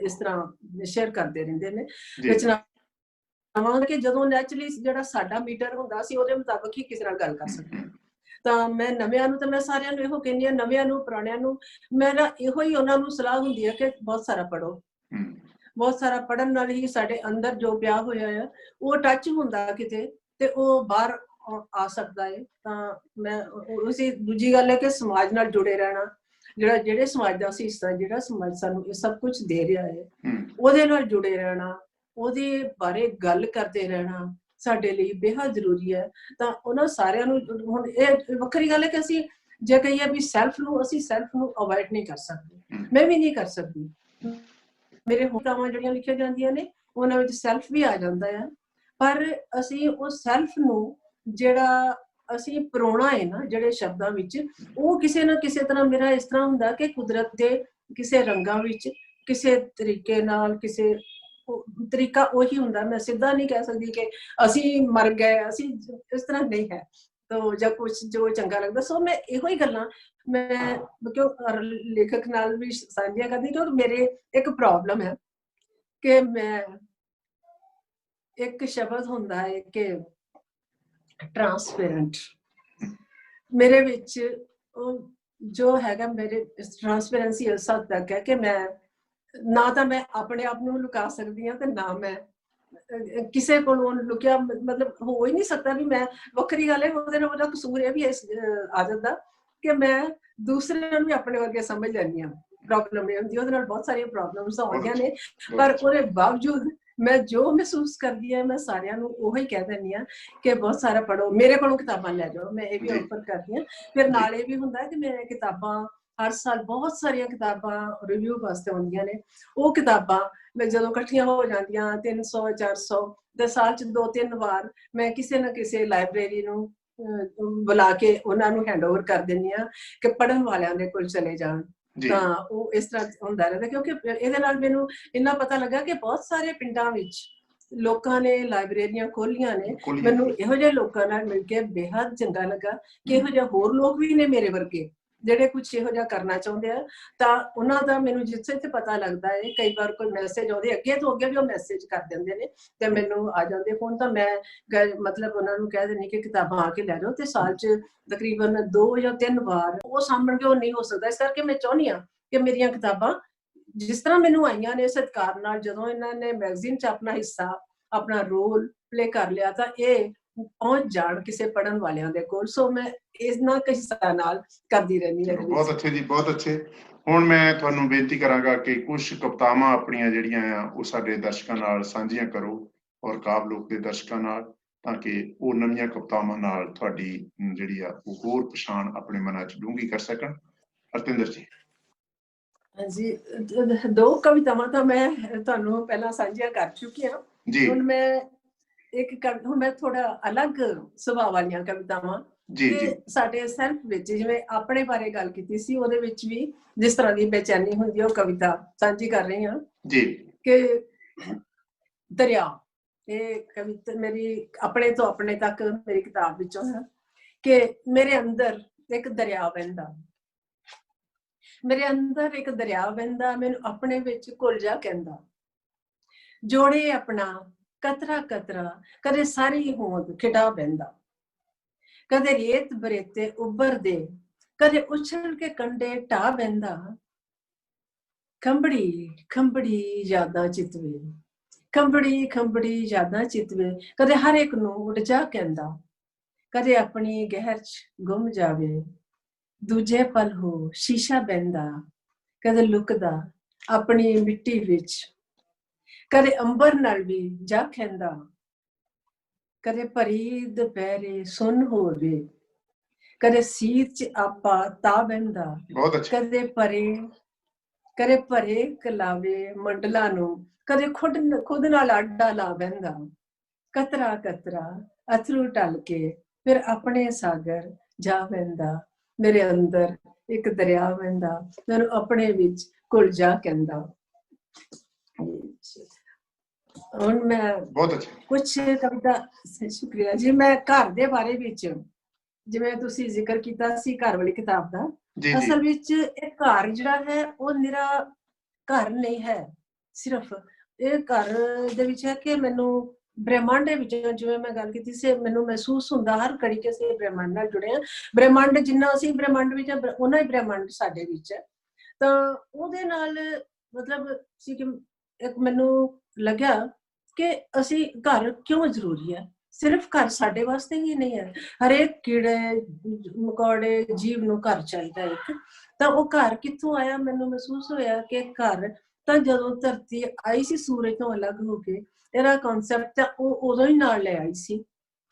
ਇਸ ਤਰ੍ਹਾਂ ਸ਼ੇਅਰ ਕਰਦੇ ਰਹਿੰਦੇ ਨੇ ਰਚਨਾਵਾਂ, ਕਿ ਜਦੋਂ ਨੈਚੁਰਲੀ ਜਿਹੜਾ ਸਾਡਾ ਮੀਟਰ ਹੁੰਦਾ ਸੀ ਉਹਦੇ ਮੁਤਾਬਕ ਹੀ ਕਿਸੇ ਨਾਲ ਗੱਲ ਕਰ ਸਕਦੇ। ਤਾਂ ਮੈਂ ਨਵਿਆਂ ਨੂੰ, ਤਾਂ ਮੈਂ ਸਾਰਿਆਂ ਨੂੰ ਇਹੋ ਕਹਿੰਦੀ ਹਾਂ, ਨਵਿਆਂ ਨੂੰ ਪੁਰਾਣਿਆਂ ਨੂੰ, ਮੇਰਾ ਇਹੋ ਹੀ ਉਹਨਾਂ ਨੂੰ ਸਲਾਹ ਹੁੰਦੀ ਹੈ ਕਿ ਬਹੁਤ ਸਾਰਾ ਪੜ੍ਹੋ। ਬਹੁਤ ਸਾਰਾ ਪੜ੍ਹਨ ਨਾਲ ਹੀ ਸਾਡੇ ਅੰਦਰ ਜੋ ਪਿਆ ਹੋਇਆ ਹੈ ਉਹ ਟੱਚ ਹੁੰਦਾ ਕਿਤੇ, ਤੇ ਉਹ ਬਾਹਰ ਆ ਸਕਦਾ ਹੈ। ਤਾਂ ਮੈਂ ਉਸੇ ਦੂਜੀ ਗੱਲ ਹੈ ਕਿ ਸਮਾਜ ਨਾਲ ਜੁੜੇ ਰਹਿਣਾ, ਜਿਹੜੇ ਸਮਾਜ ਦਾ ਅਸੀਂ ਹਿੱਸਾ, ਜਿਹੜਾ ਸਮਾਜ ਸਾਨੂੰ ਇਹ ਸਭ ਕੁਝ ਦੇ ਰਿਹਾ ਹੈ, ਉਹਦੇ ਨਾਲ ਜੁੜੇ ਰਹਿਣਾ, ਉਹਦੇ ਬਾਰੇ ਗੱਲ ਕਰਦੇ ਰਹਿਣਾ ਸਾਡੇ ਲਈ ਬੇਹੱਦ ਜ਼ਰੂਰੀ ਹੈ। ਤਾਂ ਉਹਨਾਂ ਸਾਰਿਆਂ ਨੂੰ, ਹੁਣ ਇਹ ਵੱਖਰੀ ਗੱਲ ਹੈ ਕਿ ਅਸੀਂ ਜੇ ਕਹੀਏ ਵੀ ਅਸੀਂ ਸੈਲਫ ਨੂੰ ਅਵੋਇਡ ਨਹੀਂ ਕਰ ਸਕਦੇ, ਮੈਂ ਵੀ ਨਹੀਂ ਕਰ ਸਕਦੀ। ਮੇਰੇ ਕਵਿਤਾਵਾਂ ਜਿਹੜੀਆਂ ਲਿਖੀਆਂ ਜਾਂਦੀਆਂ ਨੇ ਉਹਨਾਂ ਵਿੱਚ ਸੈਲਫ ਵੀ ਆ ਜਾਂਦਾ ਹੈ, ਪਰ ਅਸੀਂ ਉਹ ਸੈਲਫ ਨੂੰ ਜਿਹੜਾ ਅਸੀਂ ਪਰੋਣਾ ਹੈ ਨਾ ਜਿਹੜੇ ਸ਼ਬਦਾਂ ਵਿੱਚ, ਉਹ ਕਿਸੇ ਨਾ ਕਿਸੇ ਤਰ੍ਹਾਂ ਮੇਰਾ ਇਸ ਤਰ੍ਹਾਂ ਹੁੰਦਾ ਕਿ ਕੁਦਰਤ ਦੇ ਕਿਸੇ ਰੰਗਾਂ ਵਿੱਚ, ਕਿਸੇ ਤਰੀਕੇ ਨਾਲ, ਕਿਸੇ ਤਰੀਕਾ ਉਹੀ ਹੁੰਦਾ। ਮੈਂ ਸਿੱਧਾ ਨਹੀਂ ਕਹਿ ਸਕਦੀ ਕਿ ਅਸੀਂ ਮਰ ਗਏ, ਅਸੀਂ ਇਸ ਤਰ੍ਹਾਂ ਨਹੀਂ ਹੈ, ਤਾਂ ਜਾਂ ਕੁਝ ਜੋ ਚੰਗਾ ਲੱਗਦਾ। ਸੋ ਮੈਂ ਇਹੋ ਹੀ ਗੱਲਾਂ ਮੈਂ ਕਿਉਂ ਲੇਖਕ ਨਾਲ ਵੀ ਸਾਂਝੀਆਂ ਕਰਦੀ, ਕਿਉਂਕਿ ਮੇਰੇ ਇੱਕ ਪ੍ਰੋਬਲਮ ਹੈ ਕਿ ਮੈਂ ਇੱਕ ਸ਼ਬਦ ਹੁੰਦਾ ਹੈ ਕਿ ਟ੍ਰਾਂਸਪੇਰੈਂਟ, ਮੇਰੇ ਵਿੱਚ ਉਹ ਜੋ ਹੈਗਾ, ਮੇਰੇ ਟ੍ਰਾਂਸਪੇਰੈਂਸੀ ਇਸ ਹੱਦ ਤੱਕ ਹੈ ਕਿ ਮੈਂ ਨਾ ਤਾਂ ਮੈਂ ਆਪਣੇ ਆਪ ਨੂੰ ਲੁਕਾ ਸਕਦੀ ਹਾਂ ਤੇ ਨਾ ਮੈਂ ਕਿਸੇ ਕੋਲੋਂ ਲੁਕਿਆ, ਮਤਲਬ ਹੋ ਹੀ ਨਹੀਂ ਸਕਦਾ ਵੀ ਮੈਂ। ਵੱਖਰੀ ਗੱਲ ਹੈ, ਉਹਦੇ ਨਾਲ ਉਹਦਾ ਕਸੂਰ ਇਹ ਵੀ ਇਸ ਆਦਤ ਦਾ ਕਿ ਮੈਂ ਦੂਸਰਿਆਂ ਨੂੰ ਵੀ ਆਪਣੇ ਵਰਗੇ ਸਮਝ ਲੈਂਦੀ ਹਾਂ। ਪ੍ਰੋਬਲਮ ਇਹ ਹੁੰਦੀ, ਉਹਦੇ ਨਾਲ ਬਹੁਤ ਸਾਰੀਆਂ ਪ੍ਰੋਬਲਮਸ ਆਉਂਦੀਆਂ ਨੇ, ਪਰ ਉਹਦੇ ਬਾਵਜੂਦ ਮੈਂ ਜੋ ਮਹਿਸੂਸ ਕਰਦੀ ਹਾਂ ਮੈਂ ਸਾਰਿਆਂ ਨੂੰ ਉਹੀ ਕਹਿ ਦਿੰਦੀ ਹਾਂ ਕਿ ਬਹੁਤ ਸਾਰਾ ਪੜ੍ਹੋ, ਮੇਰੇ ਕੋਲੋਂ ਕਿਤਾਬਾਂ ਲੈ ਜਾਓ। ਮੈਂ ਇਹ ਵੀ ਆਫਰ ਕਰਦੀ ਹਾਂ। ਫਿਰ ਨਾਲ ਇਹ ਵੀ ਹੁੰਦਾ ਕਿ ਮੈਂ ਕਿਤਾਬਾਂ ਹਰ ਸਾਲ ਬਹੁਤ ਸਾਰੀਆਂ ਕਿਤਾਬਾਂ ਰਿਵਿਊ ਵਾਸਤੇ ਆਉਂਦੀਆਂ ਨੇ, ਉਹ ਕਿਤਾਬਾਂ ਮੈਂ ਜਦੋਂ ਇਕੱਠੀਆਂ ਹੋ ਜਾਂਦੀਆਂ 300 400 ਤੇ ਸਾਲ 'ਚ 2-3 ਵਾਰ ਮੈਂ ਕਿਸੇ ਨਾ ਕਿਸੇ ਲਾਇਬ੍ਰੇਰੀ ਨੂੰ ਬੁਲਾ ਕੇ ਉਹਨਾਂ ਨੂੰ ਹੈਂਡਓਵਰ ਕਰ ਦਿੰਦੀ ਹਾਂ ਕਿ ਪੜ੍ਹਨ ਵਾਲਿਆਂ ਦੇ ਕੋਲ ਚਲੇ ਜਾਣ। ਤਾਂ ਉਹ ਇਸ ਤਰ੍ਹਾਂ ਹੁੰਦਾ ਰਹਿੰਦਾ, ਕਿਉਂਕਿ ਇਹਦੇ ਨਾਲ ਮੈਨੂੰ ਇੰਨਾ ਪਤਾ ਲੱਗਾ ਕਿ ਬਹੁਤ ਸਾਰੇ ਪਿੰਡਾਂ ਵਿੱਚ ਲੋਕਾਂ ਨੇ ਲਾਇਬ੍ਰੇਰੀਆਂ ਖੋਲੀਆਂ ਨੇ। ਮੈਨੂੰ ਇਹੋ ਜਿਹੇ ਲੋਕਾਂ ਨਾਲ ਮਿਲ ਕੇ ਬੇਹੱਦ ਚੰਗਾ ਲੱਗਾ ਕਿ ਇਹੋ ਜਿਹੇ ਹੋਰ ਲੋਕ ਵੀ ਨੇ ਮੇਰੇ ਵਰਗੇ ਜਿਹੜੇ ਕੁਛ ਇਹੋ ਜਿਹਾ ਕਰਨਾ ਚਾਹੁੰਦੇ ਆ। ਤਾਂ ਉਹਨਾਂ ਦਾ ਮੈਨੂੰ ਜਿੱਥੇ ਤੇ ਪਤਾ ਲੱਗਦਾ ਹੈ, ਕਈ ਵਾਰ ਕੋਈ ਮੈਸੇਜ ਆਉਂਦੇ ਅੱਗੇ ਤੋਂ ਅੱਗੇ ਵੀ ਉਹ ਮੈਸੇਜ ਕਰ ਦਿੰਦੇ ਨੇ ਤੇ ਮੈਨੂੰ ਆ ਜਾਂਦੇ ਫੋਨ। ਤਾਂ ਮੈਂ ਮਤਲਬ ਉਹਨਾਂ ਨੂੰ ਕਹਿ ਦਿੰਦੀ ਕਿ ਕਿਤਾਬਾਂ ਆ ਕੇ ਲੈ ਜਾਓ, ਤੇ ਸਾਲ 'ਚ ਤਕਰੀਬਨ 2 ਜਾਂ 3 ਵਾਰ ਉਹ ਸਾਂਭਣ ਕੇ ਉਹ ਨਹੀਂ ਹੋ ਸਕਦਾ। ਇਸ ਕਰਕੇ ਮੈਂ ਚਾਹੁੰਦੀ ਹਾਂ ਕਿ ਮੇਰੀਆਂ ਕਿਤਾਬਾਂ ਜਿਸ ਤਰ੍ਹਾਂ ਮੈਨੂੰ ਆਈਆਂ ਨੇ ਸਤਿਕਾਰ ਨਾਲ, ਜਦੋਂ ਇਹਨਾਂ ਨੇ ਮੈਗਜ਼ੀਨ 'ਚ ਆਪਣਾ ਹਿੱਸਾ, ਆਪਣਾ ਰੋਲ ਪਲੇ ਕਰ ਲਿਆ, ਤਾਂ ਇਹ ਪਹੁੰਚ ਜਾਣ ਕਿਸੇ ਪੜ੍ਹਨ ਵਾਲਿਆਂ ਦੇ ਕੋਲ। ਸੋ ਮੈਂ ਇਹਨਾਂ ਹਿੱਸਾ ਨਾਲ ਕਰਦੀ ਰਹਿੰਦੀ ਹਾਂ। ਬਹੁਤ ਅੱਛੇ ਜੀ, ਬਹੁਤ ਅੱਛੇ। ਹੁਣ ਮੈਂ ਤੁਹਾਨੂੰ ਬੇਨਤੀ ਕਰਾਂਗਾ ਕਿ ਕੁਝ ਕਵਿਤਾਵਾਂ ਆਪਣੀਆਂ ਜਿਹੜੀਆਂ ਆ ਉਹ ਸਾਡੇ ਦਰਸ਼ਕਾਂ ਨਾਲ ਸਾਂਝੀਆਂ ਕਰੋ, ਔਰ ਕਾਵਿ ਲੋਕ ਦੇ ਦਰਸ਼ਕਾਂ ਨਾਲ, ਤਾਂ ਕਿ ਉਹ ਨਵੀਆਂ ਕਵਿਤਾਵਾਂ ਨਾਲ ਤੁਹਾਡੀ ਜਿਹੜੀ ਆ ਉਹ ਹੋਰ ਪਛਾਣ ਆਪਣੇ ਮਨਾਂ 'ਚ ਡੂੰਘੀ ਕਰ ਸਕਣ। ਅਰਪਿੰਦਰ ਜੀ। ਹਾਂਜੀ, 2 ਕਵਿਤਾਵਾਂ ਤਾਂ ਮੈਂ ਤੁਹਾਨੂੰ ਪਹਿਲਾਂ ਸਾਂਝੀਆਂ ਕਰ ਚੁੱਕੀ ਹਾਂ। ਹੁਣ ਮੈਂ ਹੁਣ ਮੈਂ ਥੋੜਾ ਅਲੱਗ ਸੁਭਾਅ ਵਾਲੀਆਂ ਕਵਿਤਾਵਾਂ ਕਿ ਸਾਡੇ ਸੈਲਫ ਵਿੱਚ, ਜਿਵੇਂ ਆਪਣੇ ਬਾਰੇ ਗੱਲ ਕੀਤੀ ਸੀ, ਉਹਦੇ ਵਿੱਚ ਵੀ ਜਿਸ ਤਰ੍ਹਾਂ ਦੀ ਬੇਚੈਨੀ ਹੁੰਦੀ ਹੈ ਉਹ ਕਵਿਤਾ ਸਾਂਝੀ ਕਰ ਰਹੀ ਹਾਂ ਜੀ। ਕਿ ਦਰਿਆ, ਇਹ ਕਵਿਤਾ ਮੇਰੀ ਆਪਣੇ ਤੋਂ ਆਪਣੇ ਤੱਕ ਮੇਰੀ ਕਿਤਾਬ ਵਿੱਚੋਂ ਹੈ ਕਿ ਮੇਰੇ ਅੰਦਰ ਇੱਕ ਦਰਿਆ ਵਹਿੰਦਾ, ਮੇਰੇ ਅੰਦਰ ਇੱਕ ਦਰਿਆ ਵਹਿੰਦਾ, ਮੈਨੂੰ ਆਪਣੇ ਵਿੱਚ ਘੁਲ ਜਾ ਕਹਿੰਦਾ, ਜੋੜੇ ਆਪਣਾ ਕਤਰਾ ਕਤਰਾ, ਕਦੇ ਸਾਰੀ ਹੋਂਦ ਖਿਡਾ ਬਹਿੰਦਾ, ਕਦੇ ਰੇਤ ਬਰੇਤੇ ਉੱਭਰਦੇ, ਕਦੇ ਉਛਲ ਕੇ ਕੰਡੇ ਢਾਹ ਬਹਿੰਦਾ, ਖੰਬੜੀ ਖੰਬੜੀ ਯਾਦਾਂ ਚਿਤਵੇ, ਖੰਬੜੀ ਖੰਬੜੀ ਯਾਦਾਂ ਚਿਤਵੇ, ਕਦੇ ਹਰ ਇੱਕ ਨੂੰ ਉੱਡ ਜਾ ਕਹਿੰਦਾ, ਕਦੇ ਆਪਣੀ ਗਹਿਰ 'ਚ ਗੁੰਮ ਜਾਵੇ, ਦੂਜੇ ਪਲ ਹੋ ਸ਼ੀਸ਼ਾ ਬਹਿੰਦਾ, ਕਦੇ ਲੁਕਦਾ ਆਪਣੀ ਮਿੱਟੀ ਵਿੱਚ, ਕਦੇ ਅੰਬਰ ਨਾਲ ਵੀ ਜਾ ਖਹਿੰਦਾ, ਕਦੇ ਭਰੀ ਦੁਪਹਿਰੇ ਸੁੰਨ ਹੋਵੇ, ਕਦੇ ਸੀਤ 'ਚ ਆਪਾ ਤਾ ਬਹਿੰਦਾ, ਕਦੇ ਪਰੇ ਕਰੇ ਭਰੇ ਕਲਾਵੇ ਮੰਡਲਾਂ ਨੂੰ, ਕਦੇ ਖੁਦ ਨਾਲ ਆਡਾ ਲਾ ਬਹਿੰਦਾ। ਕਤਰਾ ਕਤਰਾ ਅਥਰੂ ਟਲ ਕੇ ਫਿਰ ਆਪਣੇ ਸਾਗਰ ਜਾ ਬਹਿੰਦਾ। ਮੇਰੇ ਅੰਦਰ ਇੱਕ ਦਰਿਆ ਵਹਿੰਦਾ, ਮੈਨੂੰ ਆਪਣੇ ਵਿੱਚ ਘੁਲ ਜਾ ਕਹਿੰਦਾ। ਹੁਣ ਮੈਂ ਬਹੁਤ ਅੱਛਾ। ਕੁਛ ਕਵਿਤਾ, ਸ਼ੁਕਰੀਆ ਜੀ। ਮੈਂ ਘਰ ਦੇ ਬਾਰੇ ਵਿੱਚ, ਜਿਵੇਂ ਤੁਸੀਂ ਜ਼ਿਕਰ ਕੀਤਾ ਸੀ ਘਰ ਵਾਲੀ ਕਿਤਾਬ ਦਾ, ਅਸਲ ਵਿੱਚ ਇਹ ਘਰ ਜਿਹੜਾ ਹੈ ਉਹ ਨਿਰਾ ਘਰ ਨਹੀਂ ਹੈ। ਸਿਰਫ ਇਹ ਘਰ ਦੇ ਵਿੱਚ ਹੈ ਕਿ ਮੈਨੂੰ ਬ੍ਰਹਿਮੰਡ ਦੇ ਵਿੱਚੋਂ, ਜਿਵੇਂ ਮੈਂ ਗੱਲ ਕੀਤੀ ਸੀ, ਮੈਨੂੰ ਮਹਿਸੂਸ ਹੁੰਦਾ ਹਰ ਘੜੀ ਕਿ ਅਸੀਂ ਬ੍ਰਹਿਮੰਡ ਨਾਲ ਜੁੜੇ ਹਾਂ। ਬ੍ਰਹਿਮੰਡ ਜਿੰਨਾ ਅਸੀਂ ਬ੍ਰਹਿਮੰਡ ਵਿੱਚ, ਉਹਨਾਂ ਹੀ ਬ੍ਰਹਿਮੰਡ ਸਾਡੇ ਵਿੱਚ ਹੈ। ਤਾਂ ਉਹਦੇ ਨਾਲ ਮਤਲਬ ਸੀ ਕਿ ਇੱਕ ਮੈਨੂੰ ਲੱਗਿਆ ਕਿ ਅਸੀਂ ਘਰ ਕਿਉਂ ਜ਼ਰੂਰੀ ਹੈ। ਸਿਰਫ ਘਰ ਸਾਡੇ ਵਾਸਤੇ ਹੀ ਨਹੀਂ ਹੈ, ਹਰੇਕ ਕੀੜੇ ਮਕੌੜੇ ਜੀਵ ਨੂੰ ਘਰ ਚਾਹੀਦਾ ਇੱਕ। ਤਾਂ ਉਹ ਘਰ ਕਿੱਥੋਂ ਆਇਆ? ਮੈਨੂੰ ਮਹਿਸੂਸ ਹੋਇਆ ਕਿ ਘਰ ਤਾਂ ਜਦੋਂ ਧਰਤੀ ਆਈ ਸੀ ਸੂਰਜ ਤੋਂ ਅਲੱਗ ਹੋ ਕੇ, ਇਹਦਾ ਕਨਸੈਪਟ ਉਹ ਉਦੋਂ ਹੀ ਨਾਲ ਲੈ ਆਈ ਸੀ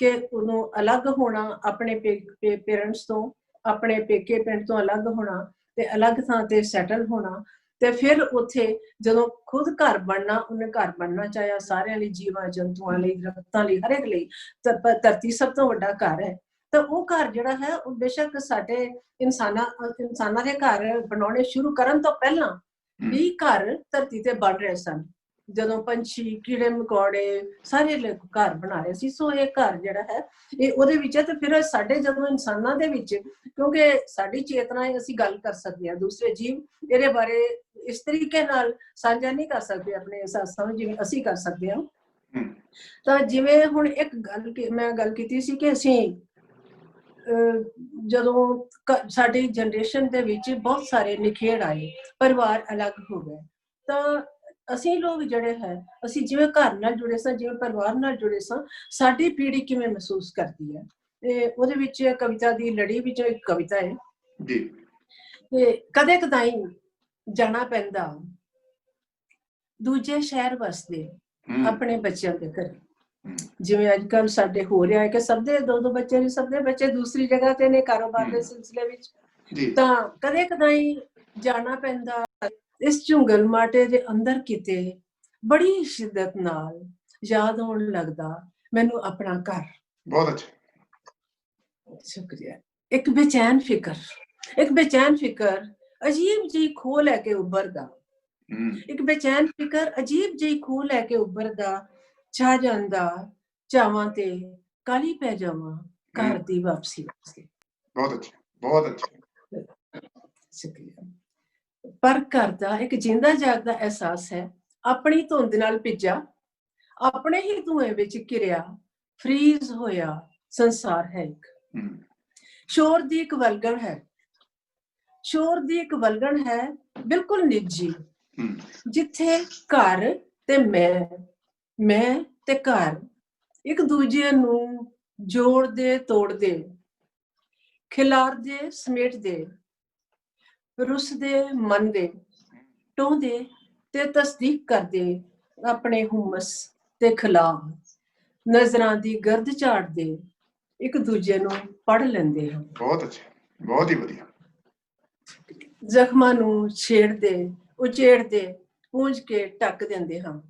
ਕਿ ਉਦੋਂ ਅਲੱਗ ਹੋਣਾ, ਆਪਣੇ ਪੇਰੈਂਟਸ ਤੋਂ, ਆਪਣੇ ਪੇਕੇ ਪਿੰਡ ਤੋਂ ਅਲੱਗ ਹੋਣਾ ਤੇ ਅਲੱਗ ਥਾਂ ਤੇ ਸੈਟਲ ਹੋਣਾ। ਤੇ ਫਿਰ ਉੱਥੇ ਜਦੋਂ ਖੁਦ ਘਰ ਬਣਨਾ, ਉਹਨੇ ਘਰ ਬਣਨਾ ਚਾਹਿਆ ਸਾਰਿਆਂ ਲਈ, ਜੀਵਾਂ ਜੰਤੂਆਂ ਲਈ, ਦਰਖਤਾਂ ਲਈ, ਹਰੇਕ ਲਈ। ਧਰਤੀ ਸਭ ਤੋਂ ਵੱਡਾ ਘਰ ਹੈ। ਤਾਂ ਉਹ ਘਰ ਜਿਹੜਾ ਹੈ ਉਹ ਬੇਸ਼ੱਕ ਸਾਡੇ ਇਨਸਾਨਾਂ ਦੇ ਘਰ ਬਣਾਉਣੇ ਸ਼ੁਰੂ ਕਰਨ ਤੋਂ ਪਹਿਲਾਂ ਵੀ ਘਰ ਧਰਤੀ ਤੇ ਬਣ ਰਹੇ ਸਨ। ਜਦੋਂ ਪੰਛੀ, ਕੀੜੇ ਮਕੌੜੇ ਸਾਰੇ ਘਰ ਬਣਾ ਰਹੇ ਸੀ। ਸੋ ਇਹ ਘਰ ਜਿਹੜਾ ਹੈ ਇਹ ਉਹਦੇ ਵਿੱਚ ਹੈ। ਤੇ ਫਿਰ ਸਾਡੇ ਜਦੋਂ ਇਨਸਾਨਾਂ ਦੇ ਵਿੱਚ, ਕਿਉਂਕਿ ਸਾਡੀ ਚੇਤਨਾ ਹੈ, ਅਸੀਂ ਗੱਲ ਕਰ ਸਕਦੇ ਹਾਂ, ਦੂਸਰੇ ਜੀਵ ਇਹਦੇ ਬਾਰੇ ਇਸ ਤਰੀਕੇ ਨਾਲ ਸਾਂਝਾ ਨਹੀਂ ਕਰ ਸਕਦੇ ਆਪਣੇ ਅਹਿਸਾਸਾਂ ਨੂੰ ਜਿਵੇਂ ਅਸੀਂ ਕਰ ਸਕਦੇ ਹਾਂ। ਤਾਂ ਜਿਵੇਂ ਹੁਣ ਇੱਕ ਮੈਂ ਗੱਲ ਕੀਤੀ ਸੀ ਕਿ ਅਸੀਂ ਜਦੋਂ ਸਾਡੀ ਜਨਰੇਸ਼ਨ ਦੇ ਵਿੱਚ ਬਹੁਤ ਸਾਰੇ ਨਿਖੇੜ ਆਏ, ਪਰਿਵਾਰ ਅਲੱਗ ਹੋ ਗਏ, ਤਾਂ ਅਸੀਂ ਲੋਕ ਜਿਹੜੇ ਹੈ, ਅਸੀਂ ਜਿਵੇਂ ਘਰ ਨਾਲ ਜੁੜੇ ਸਾਂ, ਜਿਵੇਂ ਪਰਿਵਾਰ ਨਾਲ ਜੁੜੇ ਸਾਂ, ਸਾਡੀ ਪੀੜ੍ਹੀ ਕਿਵੇਂ ਮਹਿਸੂਸ ਕਰਦੀ ਹੈ। ਤੇ ਉਹਦੇ ਵਿੱਚ ਕਵਿਤਾ ਦੀ ਲੜੀ ਵਿੱਚੋਂ ਇੱਕ ਕਵਿਤਾ ਹੈ ਜੀ, ਤੇ ਕਦੇ ਕਦਾਈ ਜਾਣਾ ਪੈਂਦਾ ਦੂਜੇ ਸ਼ਹਿਰ ਵਸਦੇ ਆਪਣੇ ਬੱਚਿਆਂ ਦੇ ਘਰ। ਜਿਵੇਂ ਅੱਜ ਕੱਲ੍ਹ ਸਾਡੇ ਹੋ ਰਿਹਾ ਹੈ ਕਿ ਸਭ ਦੇ ਦੋ ਬੱਚੇ ਨੇ, ਸਭ ਦੇ ਬੱਚੇ ਦੂਸਰੀ ਜਗ੍ਹਾ ਤੇ ਨੇ ਕਾਰੋਬਾਰ ਦੇ ਸਿਲਸਿਲੇ ਵਿੱਚ। ਤਾਂ ਕਦੇ ਕਦਾਈ ਜਾਣਾ ਪੈਂਦਾ ਇਸ ਝੁੰਗਲ ਮਾਟੇ ਦੇ ਅੰਦਰ ਕਿਤੇ, ਬੜੀ ਸ਼ਿੱਦਤ ਨਾਲ ਯਾਦ ਆਉਣ ਲੱਗਦਾ ਮੈਨੂੰ ਆਪਣਾ ਘਰ। ਬਹੁਤ ਅੱਛਾ, ਸ਼ੁਕਰੀਆ। ਇੱਕ ਬੇਚੈਨ ਫਿਕਰ ਅਜੀਬ ਜਿਹੀ ਖੋਹ ਲੈ ਕੇ ਉੱਭਰਦਾ। ਇੱਕ ਬੇਚੈਨ ਫਿਕਰ ਅਜੀਬ ਜਿਹੀ ਖੋਹ ਲੈ ਕੇ ਉੱਭਰਦਾ, ਛਾ ਜਾਂਦਾ ਚਾਵਾਂ ਤੇ ਕਾਲੀ ਪੈ ਜਾਵਾਂ ਘਰ ਦੀ ਵਾਪਸੀ ਵਾਸਤੇ। ਬਹੁਤ ਅੱਛਾ, ਬਹੁਤ ਅੱਛਾ, ਸ਼ੁਕਰੀਆ। ਪਰ ਘਰ ਦਾ ਇੱਕ ਜਿੰਦਾ ਜਾਗਦਾ ਅਹਿਸਾਸ ਹੈ, ਆਪਣੀ ਧੁੰਦ ਨਾਲ ਭਿੱਜਾ, ਆਪਣੇ ਹੀ ਧੂਏ ਵਿੱਚ ਘਿਰਿਆ, ਫਰੀਜ਼ ਹੋਇਆ ਸੰਸਾਰ ਹੈ ਇੱਕ। ਸ਼ੋਰ ਦੀ ਇੱਕ ਵਲਗਣ ਹੈ ਬਿਲਕੁਲ ਨਿੱਜੀ, ਜਿੱਥੇ ਘਰ ਤੇ ਮੈਂ ਤੇ ਘਰ ਇੱਕ ਦੂਜੇ ਨੂੰ ਜੋੜਦੇ ਤੋੜਦੇ, ਖਿਲਾਰਦੇ ਸਮੇਟਦੇ, ਰੁੱਸਦੇ ਮੰਨਦੇ, ਟੋਹਦੇ ਤੇ ਤਸਦੀਕ ਕਰਦੇ, ਆਪਣੇ ਹੁਮਸ ਤੇ ਖਿਲਾਫ ਨਜ਼ਰਾਂ ਦੀ ਗਰਦ ਝਾੜਦੇ, ਇੱਕ ਦੂਜੇ ਨੂੰ ਪੜ੍ਹ ਲੈਂਦੇ ਹਨ। ਬਹੁਤ ਅੱਛਾ, ਬਹੁਤ ਹੀ ਵਧੀਆ। ਜ਼ਖਮਾਂ ਨੂੰ ਛੇੜਦੇ, ਉਚੇੜਦੇ, ਪੂੰਝ ਕੇ ਢੱਕ ਦਿੰਦੇ ਹਾਂ।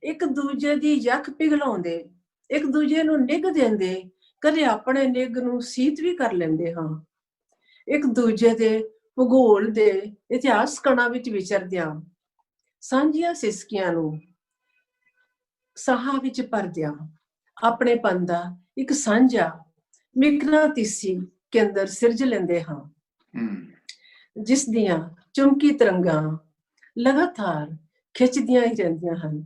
ਇੱਕ ਦੂਜੇ ਦੀ ਯੱਖ ਪਿਘਲਾਉਂਦੇ, ਇੱਕ ਦੂਜੇ ਨੂੰ ਨਿੱਘ ਦਿੰਦੇ, ਕਦੇ ਆਪਣੇ ਨਿੱਘ ਨੂੰ ਸੀਤ ਵੀ ਕਰ ਲੈਂਦੇ ਹਾਂ। ਇੱਕ ਦੂਜੇ ਦੇ ਭੂਗੋਲ ਦੇ ਇਤਿਹਾਸ ਕਣਾਂ ਵਿੱਚ ਵਿਚਰਦਿਆਂ, ਸਾਂਝੀਆਂ ਸਿਸਕੀਆਂ ਨੂੰ ਸਾਹਾਂ ਵਿੱਚ ਭਰਦਿਆਂ, ਆਪਣੇਪਨ ਦਾ ਇੱਕ ਸਾਂਝਾ ਮਿਕਨਾਤੀਸੀ ਕੇਂਦਰ ਸਿਰਜ ਲੈਂਦੇ ਹਾਂ, ਜਿਸ ਦੀਆਂ ਚੁੰਬਕੀ ਤਰੰਗਾਂ ਲਗਾਤਾਰ ਖਿੱਚਦੀਆਂ ਹੀ ਰਹਿੰਦੀਆਂ ਹਨ।